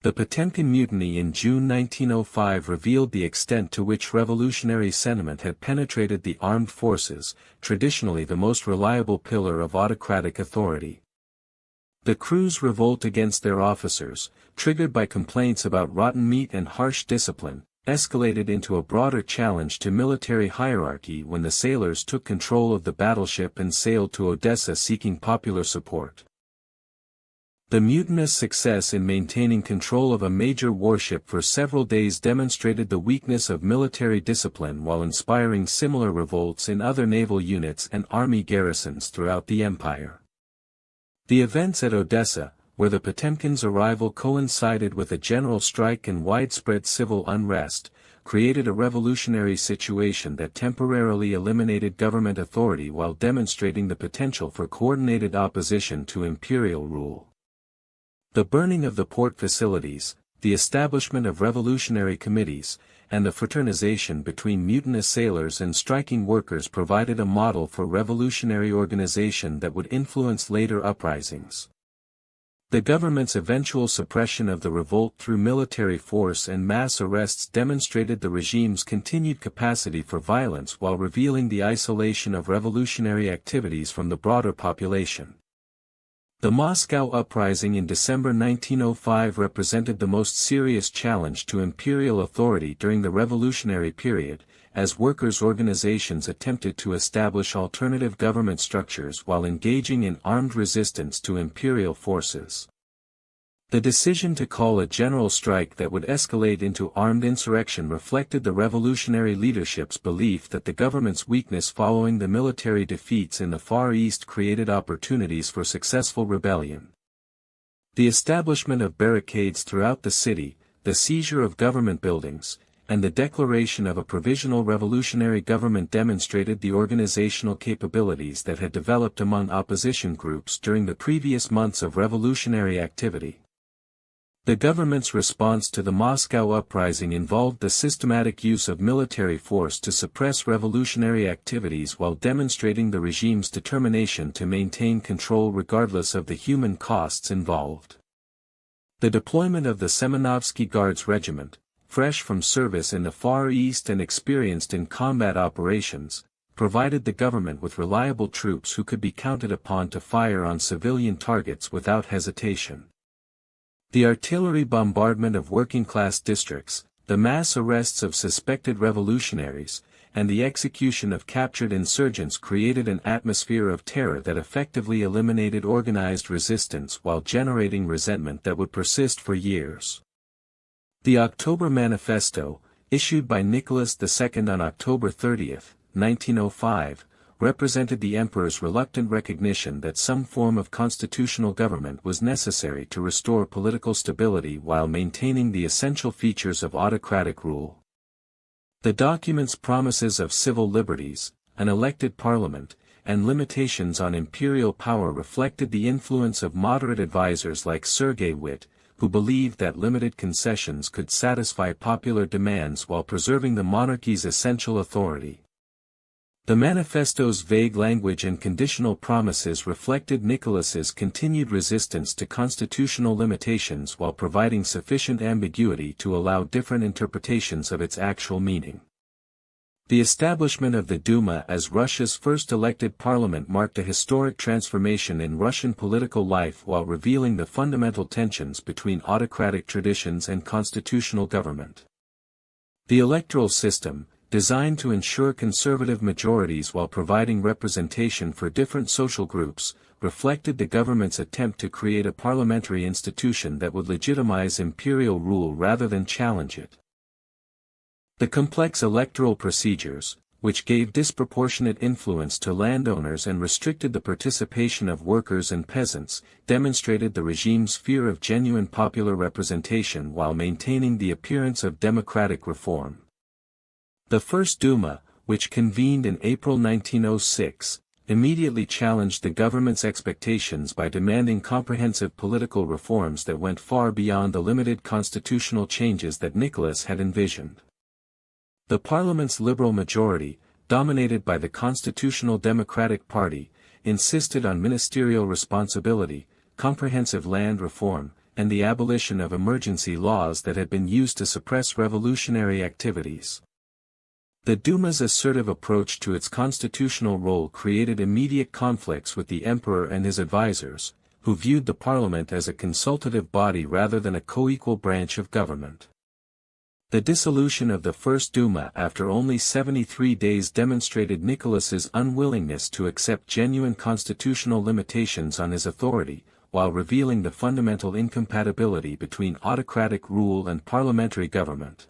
The Potemkin Mutiny in June 1905 revealed the extent to which revolutionary sentiment had penetrated the armed forces, traditionally the most reliable pillar of autocratic authority. The crew's revolt against their officers, triggered by complaints about rotten meat and harsh discipline, escalated into a broader challenge to military hierarchy when the sailors took control of the battleship and sailed to Odessa seeking popular support. The mutinous success in maintaining control of a major warship for several days demonstrated the weakness of military discipline while inspiring similar revolts in other naval units and army garrisons throughout the empire. The events at Odessa, where the Potemkin's arrival coincided with a general strike and widespread civil unrest, created a revolutionary situation that temporarily eliminated government authority while demonstrating the potential for coordinated opposition to imperial rule. The burning of the port facilities, the establishment of revolutionary committees, and the fraternization between mutinous sailors and striking workers provided a model for revolutionary organization that would influence later uprisings. The government's eventual suppression of the revolt through military force and mass arrests demonstrated the regime's continued capacity for violence while revealing the isolation of revolutionary activities from the broader population. The Moscow uprising in December 1905 represented the most serious challenge to imperial authority during the revolutionary period, as workers' organizations attempted to establish alternative government structures while engaging in armed resistance to imperial forces. The decision to call a general strike that would escalate into armed insurrection reflected the revolutionary leadership's belief that the government's weakness following the military defeats in the Far East created opportunities for successful rebellion. The establishment of barricades throughout the city, the seizure of government buildings, and the declaration of a provisional revolutionary government demonstrated the organizational capabilities that had developed among opposition groups during the previous months of revolutionary activity. The government's response to the Moscow uprising involved the systematic use of military force to suppress revolutionary activities while demonstrating the regime's determination to maintain control regardless of the human costs involved. The deployment of the Semenovsky Guards Regiment, fresh from service in the Far East and experienced in combat operations, provided the government with reliable troops who could be counted upon to fire on civilian targets without hesitation. The artillery bombardment of working-class districts, the mass arrests of suspected revolutionaries, and the execution of captured insurgents created an atmosphere of terror that effectively eliminated organized resistance while generating resentment that would persist for years. The October Manifesto, issued by Nicholas II on October 30, 1905, represented the emperor's reluctant recognition that some form of constitutional government was necessary to restore political stability while maintaining the essential features of autocratic rule. The document's promises of civil liberties, an elected parliament, and limitations on imperial power reflected the influence of moderate advisers like Sergei Witte, who believed that limited concessions could satisfy popular demands while preserving the monarchy's essential authority. The manifesto's vague language and conditional promises reflected Nicholas's continued resistance to constitutional limitations while providing sufficient ambiguity to allow different interpretations of its actual meaning. The establishment of the Duma as Russia's first elected parliament marked a historic transformation in Russian political life while revealing the fundamental tensions between autocratic traditions and constitutional government. The electoral system, designed to ensure conservative majorities while providing representation for different social groups, reflected the government's attempt to create a parliamentary institution that would legitimize imperial rule rather than challenge it. The complex electoral procedures, which gave disproportionate influence to landowners and restricted the participation of workers and peasants, demonstrated the regime's fear of genuine popular representation while maintaining the appearance of democratic reform. The First Duma, which convened in April 1906, immediately challenged the government's expectations by demanding comprehensive political reforms that went far beyond the limited constitutional changes that Nicholas had envisioned. The parliament's liberal majority, dominated by the Constitutional Democratic Party, insisted on ministerial responsibility, comprehensive land reform, and the abolition of emergency laws that had been used to suppress revolutionary activities. The Duma's assertive approach to its constitutional role created immediate conflicts with the emperor and his advisers, who viewed the parliament as a consultative body rather than a co-equal branch of government. The dissolution of the First Duma after only 73 days demonstrated Nicholas's unwillingness to accept genuine constitutional limitations on his authority, while revealing the fundamental incompatibility between autocratic rule and parliamentary government.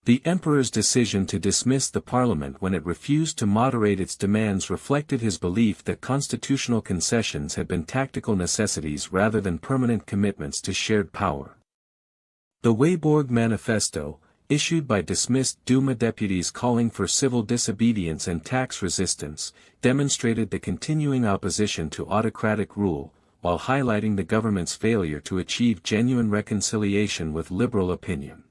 The emperor's decision to dismiss the parliament when it refused to moderate its demands reflected his belief that constitutional concessions had been tactical necessities rather than permanent commitments to shared power. The Weborg Manifesto, issued by dismissed Duma deputies calling for civil disobedience and tax resistance, demonstrated the continuing opposition to autocratic rule, while highlighting the government's failure to achieve genuine reconciliation with liberal opinion.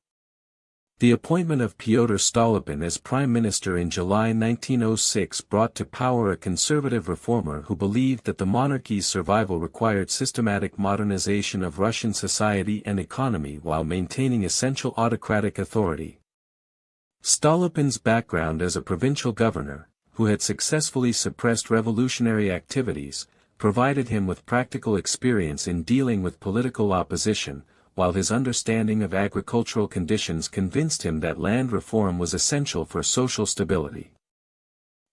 The appointment of Pyotr Stolypin as prime minister in July 1906 brought to power a conservative reformer who believed that the monarchy's survival required systematic modernization of Russian society and economy while maintaining essential autocratic authority. Stolypin's background as a provincial governor, who had successfully suppressed revolutionary activities, provided him with practical experience in dealing with political opposition, while his understanding of agricultural conditions convinced him that land reform was essential for social stability.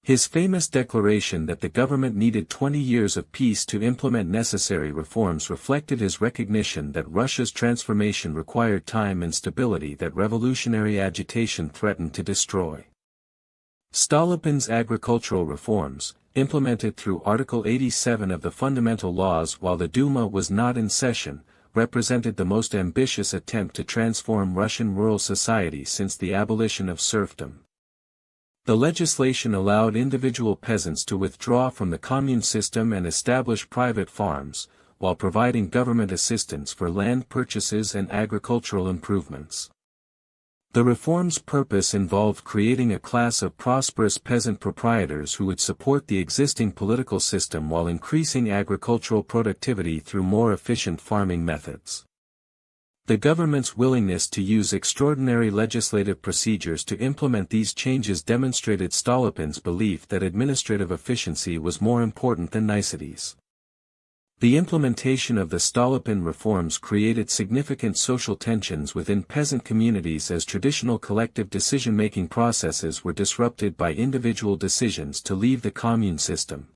His famous declaration that the government needed 20 years of peace to implement necessary reforms reflected his recognition that Russia's transformation required time and stability that revolutionary agitation threatened to destroy. Stolypin's agricultural reforms, implemented through Article 87 of the Fundamental Laws while the Duma was not in session, represented the most ambitious attempt to transform Russian rural society since the abolition of serfdom. The legislation allowed individual peasants to withdraw from the commune system and establish private farms, while providing government assistance for land purchases and agricultural improvements. The reform's purpose involved creating a class of prosperous peasant proprietors who would support the existing political system while increasing agricultural productivity through more efficient farming methods. The government's willingness to use extraordinary legislative procedures to implement these changes demonstrated Stolypin's belief that administrative efficiency was more important than niceties. The implementation of the Stolypin reforms created significant social tensions within peasant communities as traditional collective decision-making processes were disrupted by individual decisions to leave the commune system.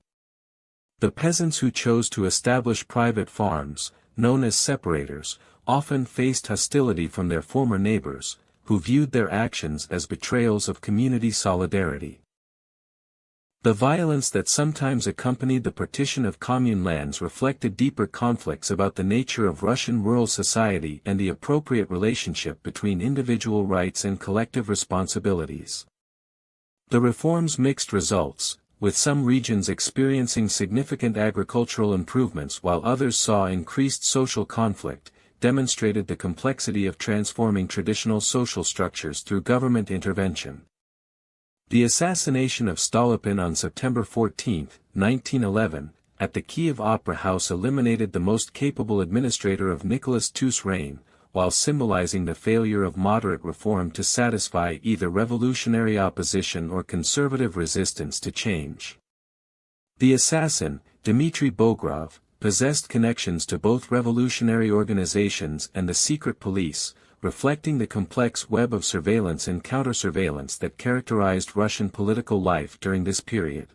The peasants who chose to establish private farms, known as separators, often faced hostility from their former neighbors, who viewed their actions as betrayals of community solidarity. The violence that sometimes accompanied the partition of commune lands reflected deeper conflicts about the nature of Russian rural society and the appropriate relationship between individual rights and collective responsibilities. The reform's mixed results, with some regions experiencing significant agricultural improvements while others saw increased social conflict, demonstrated the complexity of transforming traditional social structures through government intervention. The assassination of Stolypin on September 14, 1911, at the Kiev Opera House eliminated the most capable administrator of Nicholas II's reign, while symbolizing the failure of moderate reform to satisfy either revolutionary opposition or conservative resistance to change. The assassin, Dmitry Bogrov, possessed connections to both revolutionary organizations and the secret police, reflecting the complex web of surveillance and counter-surveillance that characterized Russian political life during this period.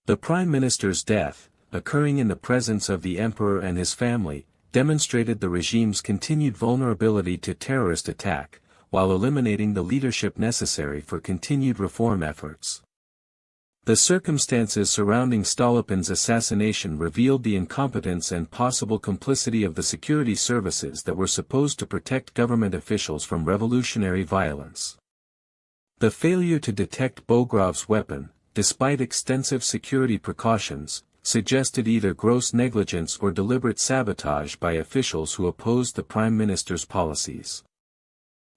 The Prime Minister's death, occurring in the presence of the Emperor and his family, demonstrated the regime's continued vulnerability to terrorist attack, while eliminating the leadership necessary for continued reform efforts. The circumstances surrounding Stolypin's assassination revealed the incompetence and possible complicity of the security services that were supposed to protect government officials from revolutionary violence. The failure to detect Bogrov's weapon, despite extensive security precautions, suggested either gross negligence or deliberate sabotage by officials who opposed the Prime Minister's policies.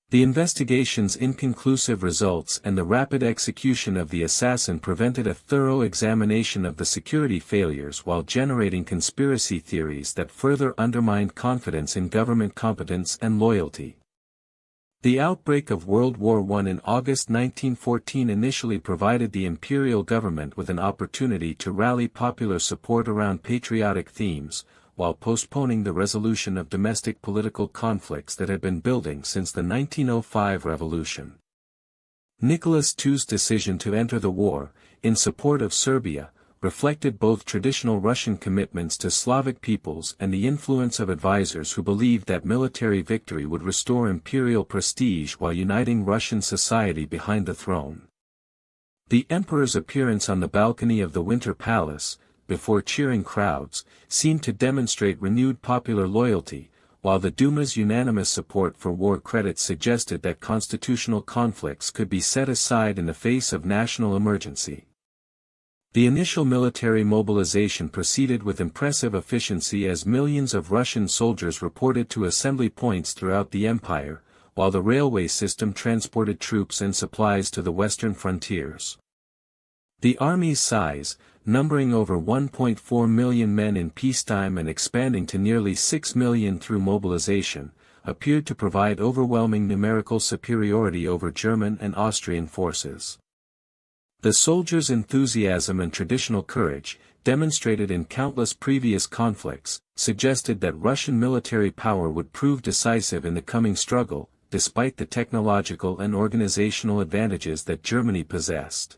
The investigation's inconclusive results and the rapid execution of the assassin prevented a thorough examination of the security failures while generating conspiracy theories that further undermined confidence in government competence and loyalty. The outbreak of World War I in August 1914 initially provided the imperial government with an opportunity to rally popular support around patriotic themes, while postponing the resolution of domestic political conflicts that had been building since the 1905 revolution. Nicholas II's decision to enter the war, in support of Serbia, reflected both traditional Russian commitments to Slavic peoples and the influence of advisors who believed that military victory would restore imperial prestige while uniting Russian society behind the throne. The emperor's appearance on the balcony of the Winter Palace, before cheering crowds, seemed to demonstrate renewed popular loyalty, while the Duma's unanimous support for war credits suggested that constitutional conflicts could be set aside in the face of national emergency. The initial military mobilization proceeded with impressive efficiency as millions of Russian soldiers reported to assembly points throughout the empire, while the railway system transported troops and supplies to the western frontiers. The army's size, numbering over 1.4 million men in peacetime and expanding to nearly 6 million through mobilization, appeared to provide overwhelming numerical superiority over German and Austrian forces. The soldiers' enthusiasm and traditional courage, demonstrated in countless previous conflicts, suggested that Russian military power would prove decisive in the coming struggle, despite the technological and organizational advantages that Germany possessed.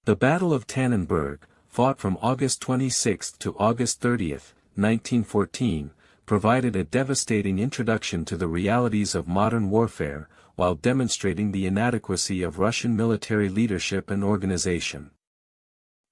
The Battle of Tannenberg, fought from August 26 to August 30, 1914, provided a devastating introduction to the realities of modern warfare, while demonstrating the inadequacy of Russian military leadership and organization.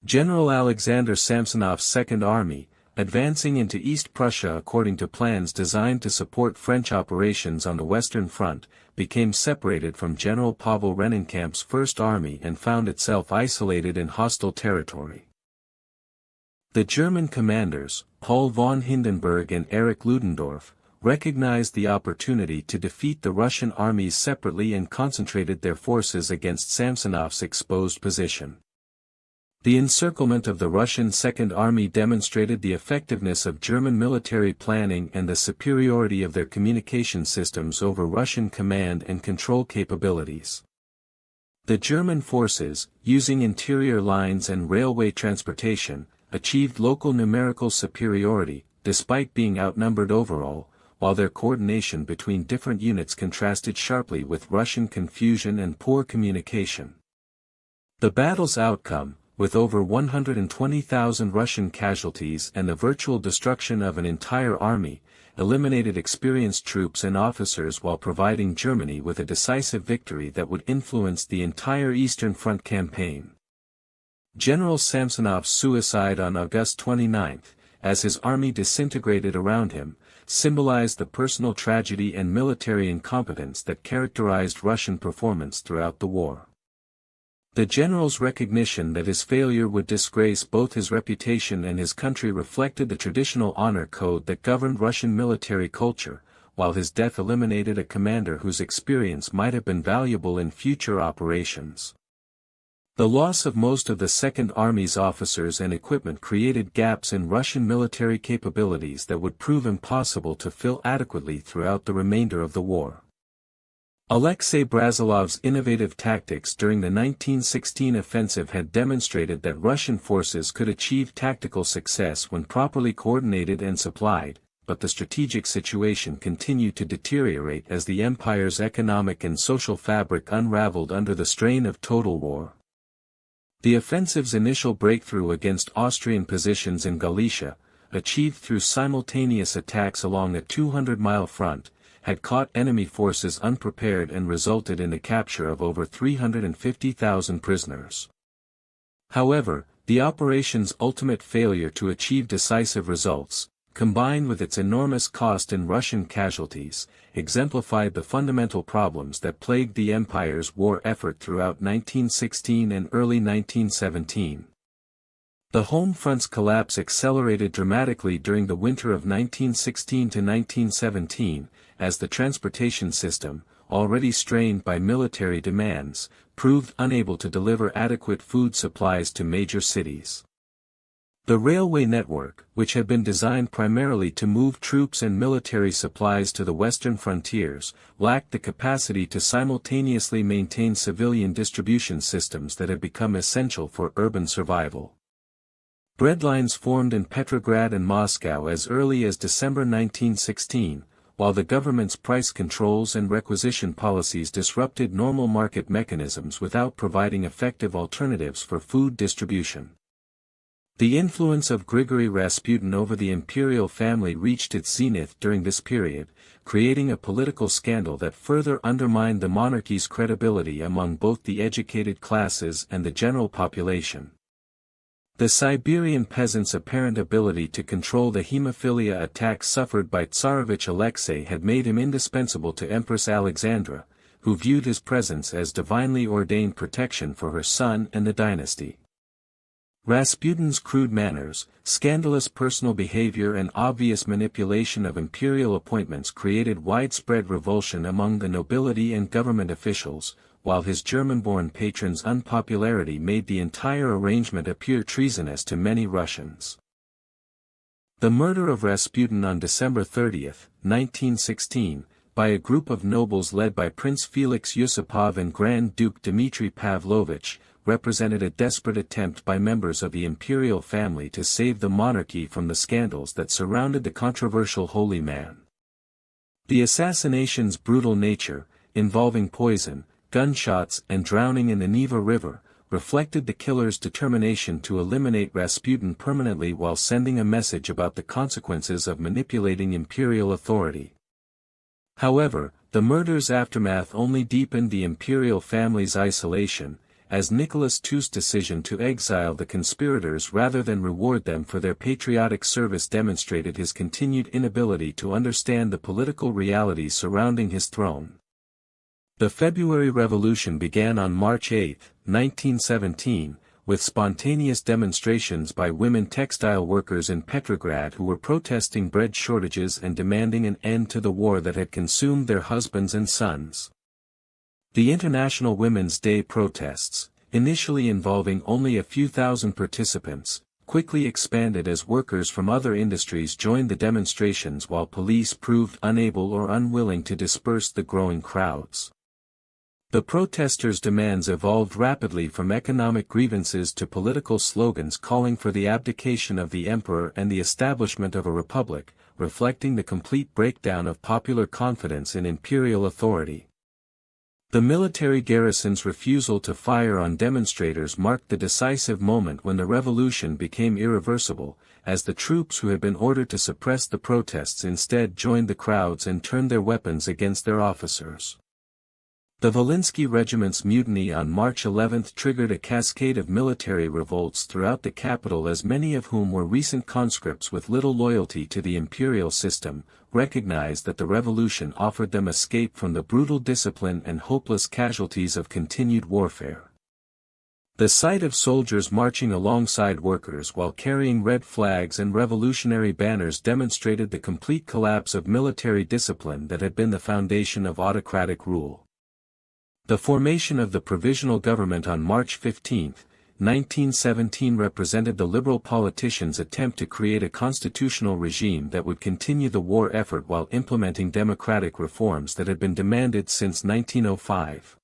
General Alexander Samsonov's Second Army, advancing into East Prussia according to plans designed to support French operations on the Western Front, became separated from General Pavel Rennenkampf's First Army and found itself isolated in hostile territory. The German commanders, Paul von Hindenburg and Erich Ludendorff, recognized the opportunity to defeat the Russian armies separately and concentrated their forces against Samsonov's exposed position. The encirclement of the Russian Second Army demonstrated the effectiveness of German military planning and the superiority of their communication systems over Russian command and control capabilities. The German forces, using interior lines and railway transportation, achieved local numerical superiority, despite being outnumbered overall, while their coordination between different units contrasted sharply with Russian confusion and poor communication. The battle's outcome, with over 120,000 Russian casualties and the virtual destruction of an entire army, eliminated experienced troops and officers while providing Germany with a decisive victory that would influence the entire Eastern Front campaign. General Samsonov's suicide on August 29, as his army disintegrated around him, symbolized the personal tragedy and military incompetence that characterized Russian performance throughout the war. The general's recognition that his failure would disgrace both his reputation and his country reflected the traditional honor code that governed Russian military culture, while his death eliminated a commander whose experience might have been valuable in future operations. The loss of most of the Second Army's officers and equipment created gaps in Russian military capabilities that would prove impossible to fill adequately throughout the remainder of the war. Alexei Brazilov's innovative tactics during the 1916 offensive had demonstrated that Russian forces could achieve tactical success when properly coordinated and supplied, but the strategic situation continued to deteriorate as the empire's economic and social fabric unraveled under the strain of total war. The offensive's initial breakthrough against Austrian positions in Galicia, achieved through simultaneous attacks along a 200-mile front, had caught enemy forces unprepared and resulted in the capture of over 350,000 prisoners. However, the operation's ultimate failure to achieve decisive results, combined with its enormous cost in Russian casualties, exemplified the fundamental problems that plagued the empire's war effort throughout 1916 and early 1917. The home front's collapse accelerated dramatically during the winter of 1916 to 1917, as the transportation system, already strained by military demands, proved unable to deliver adequate food supplies to major cities. The railway network, which had been designed primarily to move troops and military supplies to the western frontiers, lacked the capacity to simultaneously maintain civilian distribution systems that had become essential for urban survival. Breadlines formed in Petrograd and Moscow as early as December 1916, while the government's price controls and requisition policies disrupted normal market mechanisms without providing effective alternatives for food distribution. The influence of Grigory Rasputin over the imperial family reached its zenith during this period, creating a political scandal that further undermined the monarchy's credibility among both the educated classes and the general population. The Siberian peasants' apparent ability to control the hemophilia attacks suffered by Tsarevich Alexei had made him indispensable to Empress Alexandra, who viewed his presence as divinely ordained protection for her son and the dynasty. Rasputin's crude manners, scandalous personal behavior and obvious manipulation of imperial appointments created widespread revulsion among the nobility and government officials, while his German-born patron's unpopularity made the entire arrangement appear treasonous to many Russians. The murder of Rasputin on December 30, 1916, by a group of nobles led by Prince Felix Yusupov and Grand Duke Dmitry Pavlovich, represented a desperate attempt by members of the imperial family to save the monarchy from the scandals that surrounded the controversial holy man. The assassination's brutal nature, involving poison, gunshots and drowning in the Neva River, reflected the killer's determination to eliminate Rasputin permanently while sending a message about the consequences of manipulating imperial authority. However, the murder's aftermath only deepened the imperial family's isolation, as Nicholas II's decision to exile the conspirators rather than reward them for their patriotic service demonstrated his continued inability to understand the political realities surrounding his throne. The February Revolution began on March 8, 1917, with spontaneous demonstrations by women textile workers in Petrograd who were protesting bread shortages and demanding an end to the war that had consumed their husbands and sons. The International Women's Day protests, initially involving only a few thousand participants, quickly expanded as workers from other industries joined the demonstrations while police proved unable or unwilling to disperse the growing crowds. The protesters' demands evolved rapidly from economic grievances to political slogans calling for the abdication of the emperor and the establishment of a republic, reflecting the complete breakdown of popular confidence in imperial authority. The military garrison's refusal to fire on demonstrators marked the decisive moment when the revolution became irreversible, as the troops who had been ordered to suppress the protests instead joined the crowds and turned their weapons against their officers. The Volinsky Regiment's mutiny on March 11 triggered a cascade of military revolts throughout the capital, as many of whom were recent conscripts with little loyalty to the imperial system, recognized that the revolution offered them escape from the brutal discipline and hopeless casualties of continued warfare. The sight of soldiers marching alongside workers while carrying red flags and revolutionary banners demonstrated the complete collapse of military discipline that had been the foundation of autocratic rule. The formation of the Provisional Government on March 15, 1917 represented the liberal politicians' attempt to create a constitutional regime that would continue the war effort while implementing democratic reforms that had been demanded since 1905.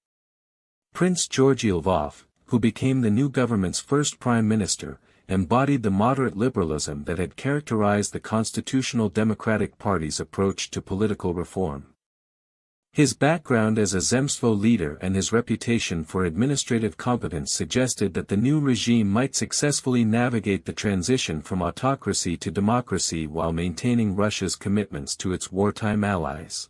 Prince Georgy Lvov, who became the new government's first prime minister, embodied the moderate liberalism that had characterized the Constitutional Democratic Party's approach to political reform. His background as a Zemstvo leader and his reputation for administrative competence suggested that the new regime might successfully navigate the transition from autocracy to democracy while maintaining Russia's commitments to its wartime allies.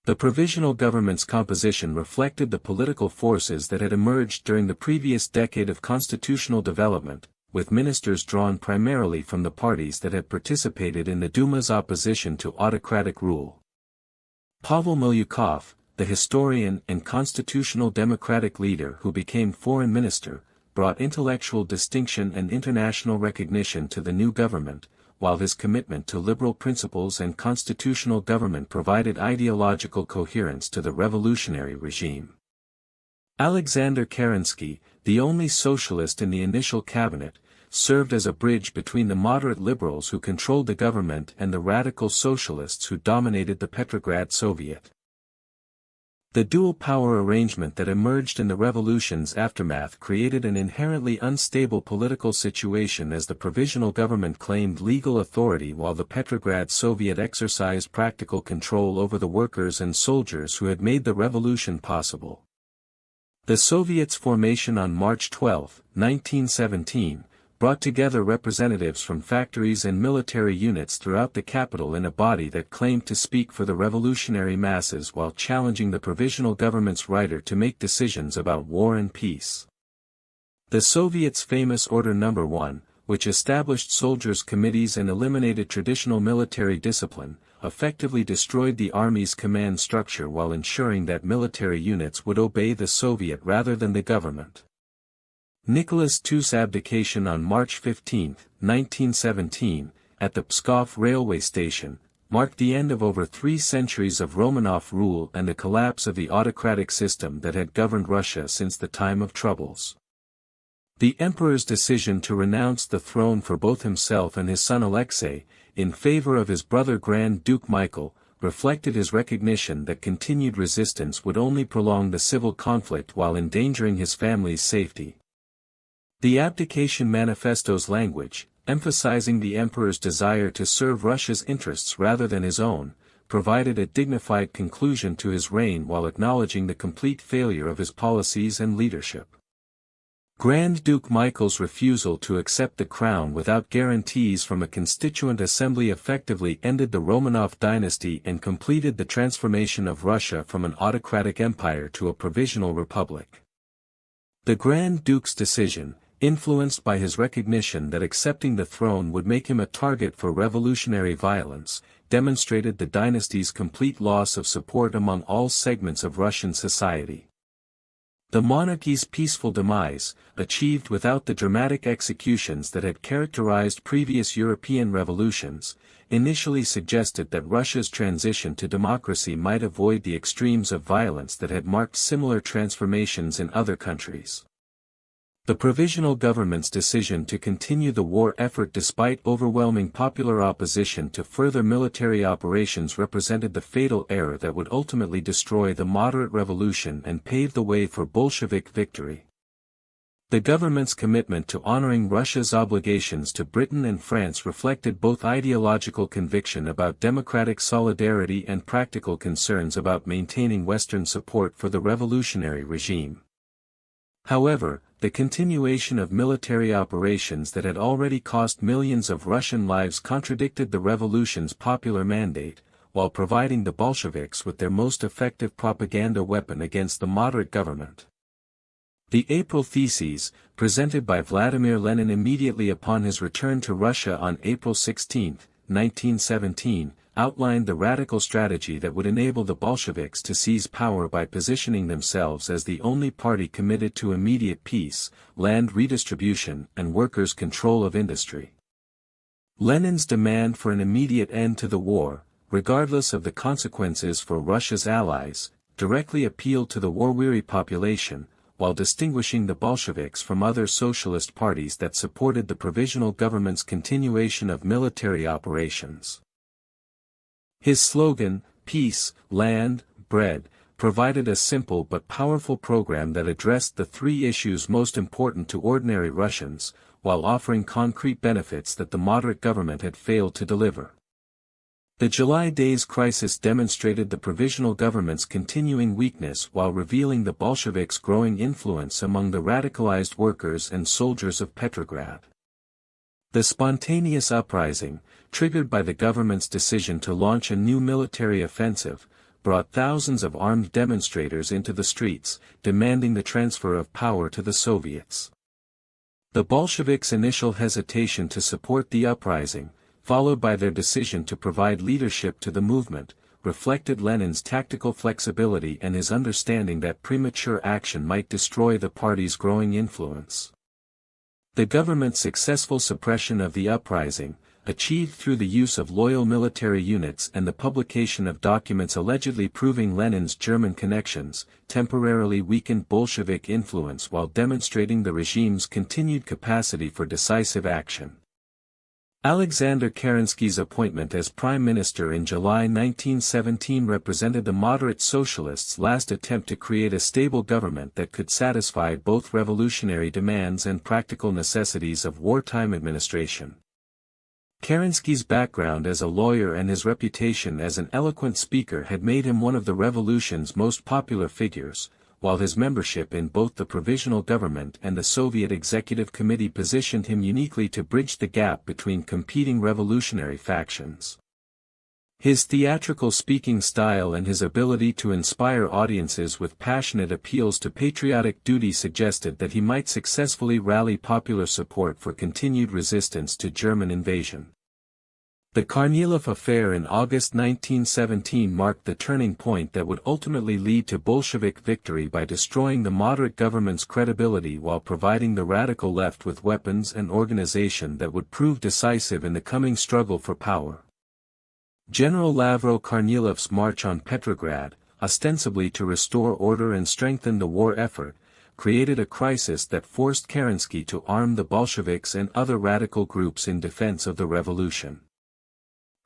The provisional government's composition reflected the political forces that had emerged during the previous decade of constitutional development, with ministers drawn primarily from the parties that had participated in the Duma's opposition to autocratic rule. Pavel Milyukov, the historian and constitutional democratic leader who became foreign minister, brought intellectual distinction and international recognition to the new government, while his commitment to liberal principles and constitutional government provided ideological coherence to the revolutionary regime. Alexander Kerensky, the only socialist in the initial cabinet, served as a bridge between the moderate liberals who controlled the government and the radical socialists who dominated the Petrograd Soviet. The dual-power arrangement that emerged in the revolution's aftermath created an inherently unstable political situation, as the provisional government claimed legal authority while the Petrograd Soviet exercised practical control over the workers and soldiers who had made the revolution possible. The Soviet's formation on March 12, 1917, brought together representatives from factories and military units throughout the capital in a body that claimed to speak for the revolutionary masses while challenging the provisional government's right to make decisions about war and peace. The Soviets' famous Order No. 1, which established soldiers' committees and eliminated traditional military discipline, effectively destroyed the army's command structure while ensuring that military units would obey the Soviet rather than the government. Nicholas II's abdication on March 15, 1917, at the Pskov railway station, marked the end of over 3 centuries of Romanov rule and the collapse of the autocratic system that had governed Russia since the time of troubles. The emperor's decision to renounce the throne for both himself and his son Alexei, in favor of his brother Grand Duke Michael, reflected his recognition that continued resistance would only prolong the civil conflict while endangering his family's safety. The abdication manifesto's language, emphasizing the emperor's desire to serve Russia's interests rather than his own, provided a dignified conclusion to his reign while acknowledging the complete failure of his policies and leadership. Grand Duke Michael's refusal to accept the crown without guarantees from a constituent assembly effectively ended the Romanov dynasty and completed the transformation of Russia from an autocratic empire to a provisional republic. The Grand Duke's decision, influenced by his recognition that accepting the throne would make him a target for revolutionary violence, demonstrated the dynasty's complete loss of support among all segments of Russian society. The monarchy's peaceful demise, achieved without the dramatic executions that had characterized previous European revolutions, initially suggested that Russia's transition to democracy might avoid the extremes of violence that had marked similar transformations in other countries. The provisional government's decision to continue the war effort despite overwhelming popular opposition to further military operations represented the fatal error that would ultimately destroy the moderate revolution and pave the way for Bolshevik victory. The government's commitment to honoring Russia's obligations to Britain and France reflected both ideological conviction about democratic solidarity and practical concerns about maintaining Western support for the revolutionary regime. However, the continuation of military operations that had already cost millions of Russian lives contradicted the revolution's popular mandate, while providing the Bolsheviks with their most effective propaganda weapon against the moderate government. The April Theses, presented by Vladimir Lenin immediately upon his return to Russia on April 16, 1917, outlined the radical strategy that would enable the Bolsheviks to seize power by positioning themselves as the only party committed to immediate peace, land redistribution, and workers' control of industry. Lenin's demand for an immediate end to the war, regardless of the consequences for Russia's allies, directly appealed to the war-weary population, while distinguishing the Bolsheviks from other socialist parties that supported the provisional government's continuation of military operations. His slogan, "Peace, Land, Bread," provided a simple but powerful program that addressed the three issues most important to ordinary Russians, while offering concrete benefits that the moderate government had failed to deliver. The July Days crisis demonstrated the provisional government's continuing weakness while revealing the Bolsheviks' growing influence among the radicalized workers and soldiers of Petrograd. The spontaneous uprising, triggered by the government's decision to launch a new military offensive, brought thousands of armed demonstrators into the streets, demanding the transfer of power to the Soviets. The Bolsheviks' initial hesitation to support the uprising, followed by their decision to provide leadership to the movement, reflected Lenin's tactical flexibility and his understanding that premature action might destroy the party's growing influence. The government's successful suppression of the uprising, achieved through the use of loyal military units and the publication of documents allegedly proving Lenin's German connections, temporarily weakened Bolshevik influence while demonstrating the regime's continued capacity for decisive action. Alexander Kerensky's appointment as Prime Minister in July 1917 represented the moderate socialists' last attempt to create a stable government that could satisfy both revolutionary demands and practical necessities of wartime administration. Kerensky's background as a lawyer and his reputation as an eloquent speaker had made him one of the revolution's most popular figures, while his membership in both the provisional government and the Soviet Executive Committee positioned him uniquely to bridge the gap between competing revolutionary factions. His theatrical speaking style and his ability to inspire audiences with passionate appeals to patriotic duty suggested that he might successfully rally popular support for continued resistance to German invasion. The Kornilov affair in August 1917 marked the turning point that would ultimately lead to Bolshevik victory by destroying the moderate government's credibility while providing the radical left with weapons and organization that would prove decisive in the coming struggle for power. General Lavro Kornilov's march on Petrograd, ostensibly to restore order and strengthen the war effort, created a crisis that forced Kerensky to arm the Bolsheviks and other radical groups in defense of the revolution.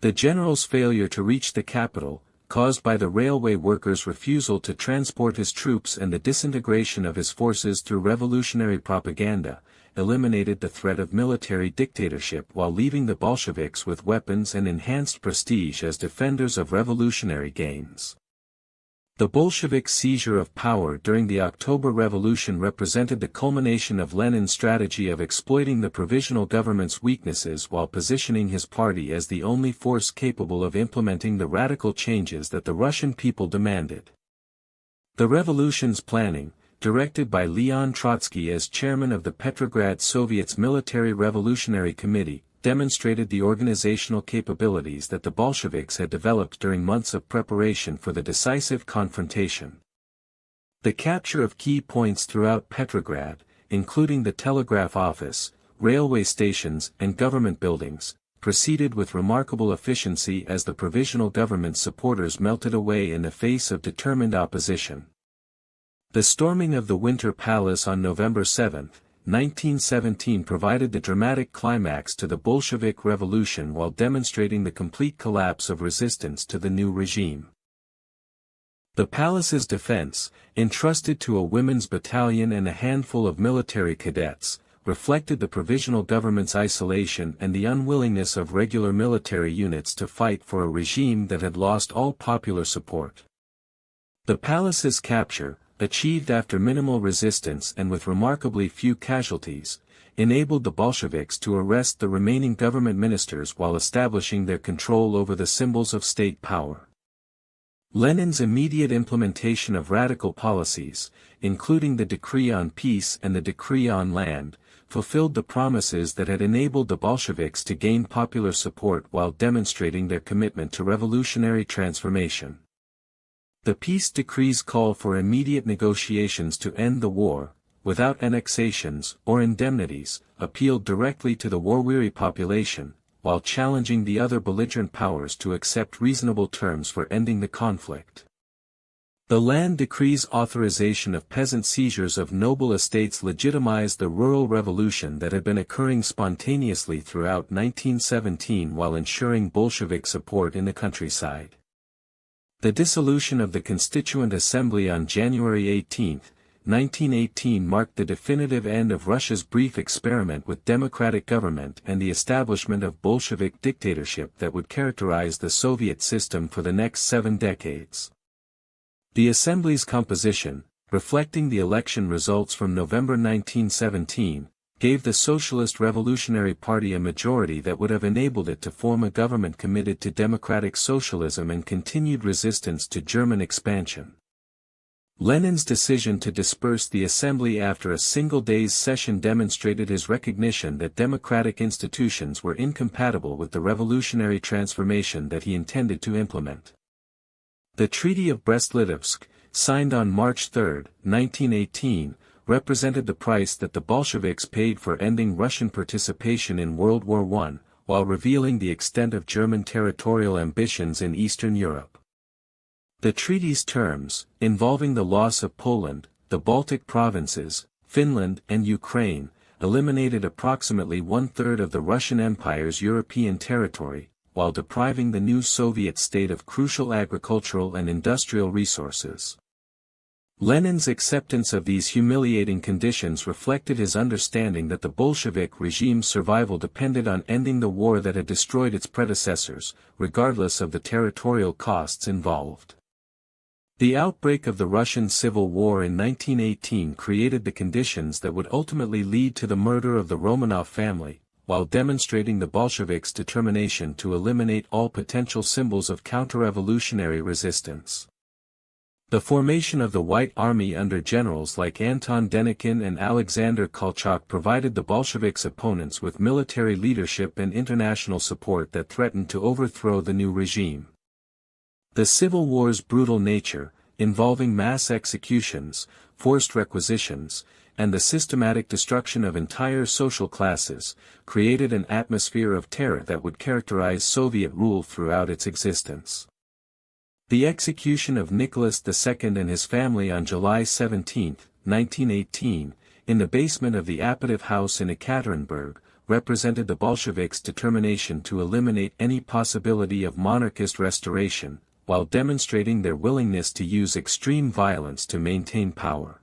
The general's failure to reach the capital, caused by the railway workers' refusal to transport his troops and the disintegration of his forces through revolutionary propaganda, eliminated the threat of military dictatorship while leaving the Bolsheviks with weapons and enhanced prestige as defenders of revolutionary gains. The Bolshevik seizure of power during the October Revolution represented the culmination of Lenin's strategy of exploiting the provisional government's weaknesses while positioning his party as the only force capable of implementing the radical changes that the Russian people demanded. The revolution's planning, directed by Leon Trotsky as chairman of the Petrograd Soviet's Military Revolutionary Committee, demonstrated the organizational capabilities that the Bolsheviks had developed during months of preparation for the decisive confrontation. The capture of key points throughout Petrograd, including the telegraph office, railway stations and government buildings, proceeded with remarkable efficiency as the provisional government's supporters melted away in the face of determined opposition. The storming of the Winter Palace on November 7, 1917 provided the dramatic climax to the Bolshevik Revolution while demonstrating the complete collapse of resistance to the new regime. The palace's defense, entrusted to a women's battalion and a handful of military cadets, reflected the provisional government's isolation and the unwillingness of regular military units to fight for a regime that had lost all popular support. The palace's capture, achieved after minimal resistance and with remarkably few casualties, enabled the Bolsheviks to arrest the remaining government ministers while establishing their control over the symbols of state power. Lenin's immediate implementation of radical policies, including the Decree on Peace and the Decree on Land, fulfilled the promises that had enabled the Bolsheviks to gain popular support while demonstrating their commitment to revolutionary transformation. The peace decrees call for immediate negotiations to end the war, without annexations or indemnities, appealed directly to the war-weary population, while challenging the other belligerent powers to accept reasonable terms for ending the conflict. The land decrees' authorization of peasant seizures of noble estates legitimized the rural revolution that had been occurring spontaneously throughout 1917 while ensuring Bolshevik support in the countryside. The dissolution of the Constituent Assembly on January 18, 1918 marked the definitive end of Russia's brief experiment with democratic government and the establishment of Bolshevik dictatorship that would characterize the Soviet system for the next 7 decades. The Assembly's composition, reflecting the election results from November 1917, gave the Socialist Revolutionary Party a majority that would have enabled it to form a government committed to democratic socialism and continued resistance to German expansion. Lenin's decision to disperse the assembly after a single day's session demonstrated his recognition that democratic institutions were incompatible with the revolutionary transformation that he intended to implement. The Treaty of Brest-Litovsk, signed on March 3, 1918, represented the price that the Bolsheviks paid for ending Russian participation in World War I, while revealing the extent of German territorial ambitions in Eastern Europe. The treaty's terms, involving the loss of Poland, the Baltic provinces, Finland and Ukraine, eliminated approximately 1/3 of the Russian Empire's European territory, while depriving the new Soviet state of crucial agricultural and industrial resources. Lenin's acceptance of these humiliating conditions reflected his understanding that the Bolshevik regime's survival depended on ending the war that had destroyed its predecessors, regardless of the territorial costs involved. The outbreak of the Russian Civil War in 1918 created the conditions that would ultimately lead to the murder of the Romanov family, while demonstrating the Bolsheviks' determination to eliminate all potential symbols of counter-revolutionary resistance. The formation of the White Army under generals like Anton Denikin and Alexander Kolchak provided the Bolsheviks' opponents with military leadership and international support that threatened to overthrow the new regime. The Civil War's brutal nature, involving mass executions, forced requisitions, and the systematic destruction of entire social classes, created an atmosphere of terror that would characterize Soviet rule throughout its existence. The execution of Nicholas II and his family on July 17, 1918, in the basement of the Apatov house in Ekaterinburg, represented the Bolsheviks' determination to eliminate any possibility of monarchist restoration, while demonstrating their willingness to use extreme violence to maintain power.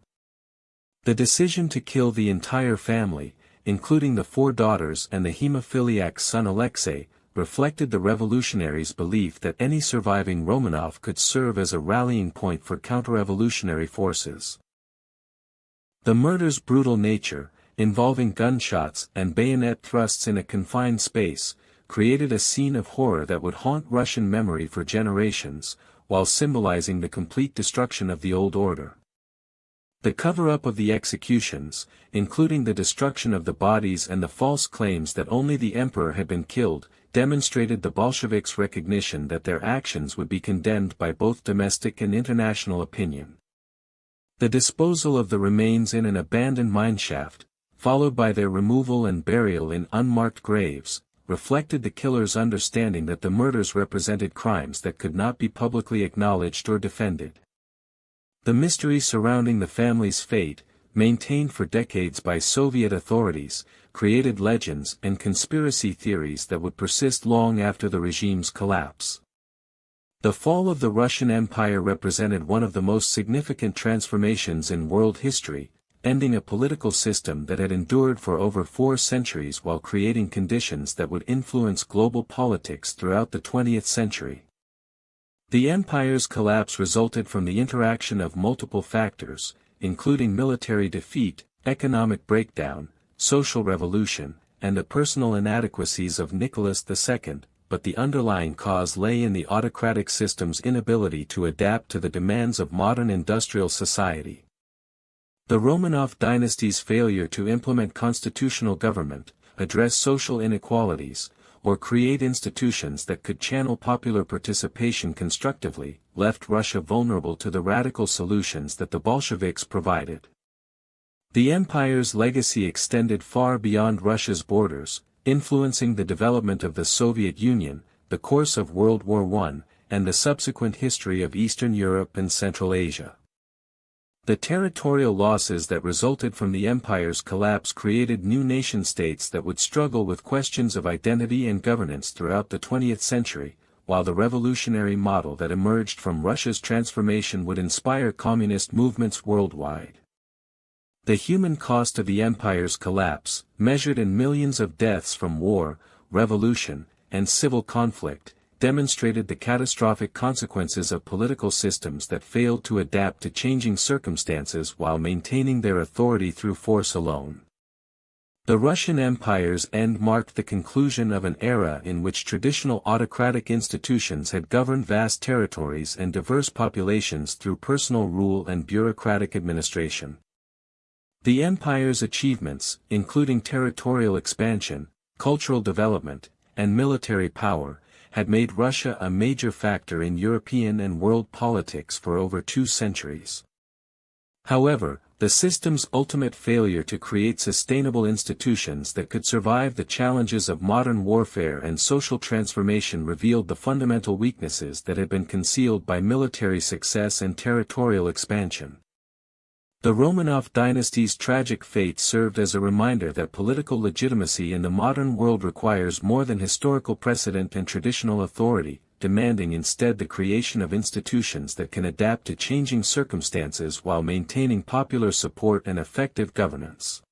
The decision to kill the entire family, including the 4 daughters and the hemophiliac son Alexei, reflected the revolutionaries' belief that any surviving Romanov could serve as a rallying point for counter-revolutionary forces. The murder's brutal nature, involving gunshots and bayonet thrusts in a confined space, created a scene of horror that would haunt Russian memory for generations, while symbolizing the complete destruction of the old order. The cover-up of the executions, including the destruction of the bodies and the false claims that only the emperor had been killed, demonstrated the Bolsheviks' recognition that their actions would be condemned by both domestic and international opinion. The disposal of the remains in an abandoned mineshaft, followed by their removal and burial in unmarked graves, reflected the killer's understanding that the murders represented crimes that could not be publicly acknowledged or defended. The mystery surrounding the family's fate, maintained for decades by Soviet authorities, created legends and conspiracy theories that would persist long after the regime's collapse. The fall of the Russian Empire represented one of the most significant transformations in world history, ending a political system that had endured for over 4 centuries while creating conditions that would influence global politics throughout the 20th century. The empire's collapse resulted from the interaction of multiple factors, including military defeat, economic breakdown, social revolution, and the personal inadequacies of Nicholas II, but the underlying cause lay in the autocratic system's inability to adapt to the demands of modern industrial society. The Romanov dynasty's failure to implement constitutional government, address social inequalities, or create institutions that could channel popular participation constructively, left Russia vulnerable to the radical solutions that the Bolsheviks provided. The empire's legacy extended far beyond Russia's borders, influencing the development of the Soviet Union, the course of World War I, and the subsequent history of Eastern Europe and Central Asia. The territorial losses that resulted from the empire's collapse created new nation-states that would struggle with questions of identity and governance throughout the 20th century, while the revolutionary model that emerged from Russia's transformation would inspire communist movements worldwide. The human cost of the empire's collapse, measured in millions of deaths from war, revolution, and civil conflict, demonstrated the catastrophic consequences of political systems that failed to adapt to changing circumstances while maintaining their authority through force alone. The Russian Empire's end marked the conclusion of an era in which traditional autocratic institutions had governed vast territories and diverse populations through personal rule and bureaucratic administration. The empire's achievements, including territorial expansion, cultural development, and military power, had made Russia a major factor in European and world politics for over 2 centuries. However, the system's ultimate failure to create sustainable institutions that could survive the challenges of modern warfare and social transformation revealed the fundamental weaknesses that had been concealed by military success and territorial expansion. The Romanov dynasty's tragic fate served as a reminder that political legitimacy in the modern world requires more than historical precedent and traditional authority, demanding instead the creation of institutions that can adapt to changing circumstances while maintaining popular support and effective governance.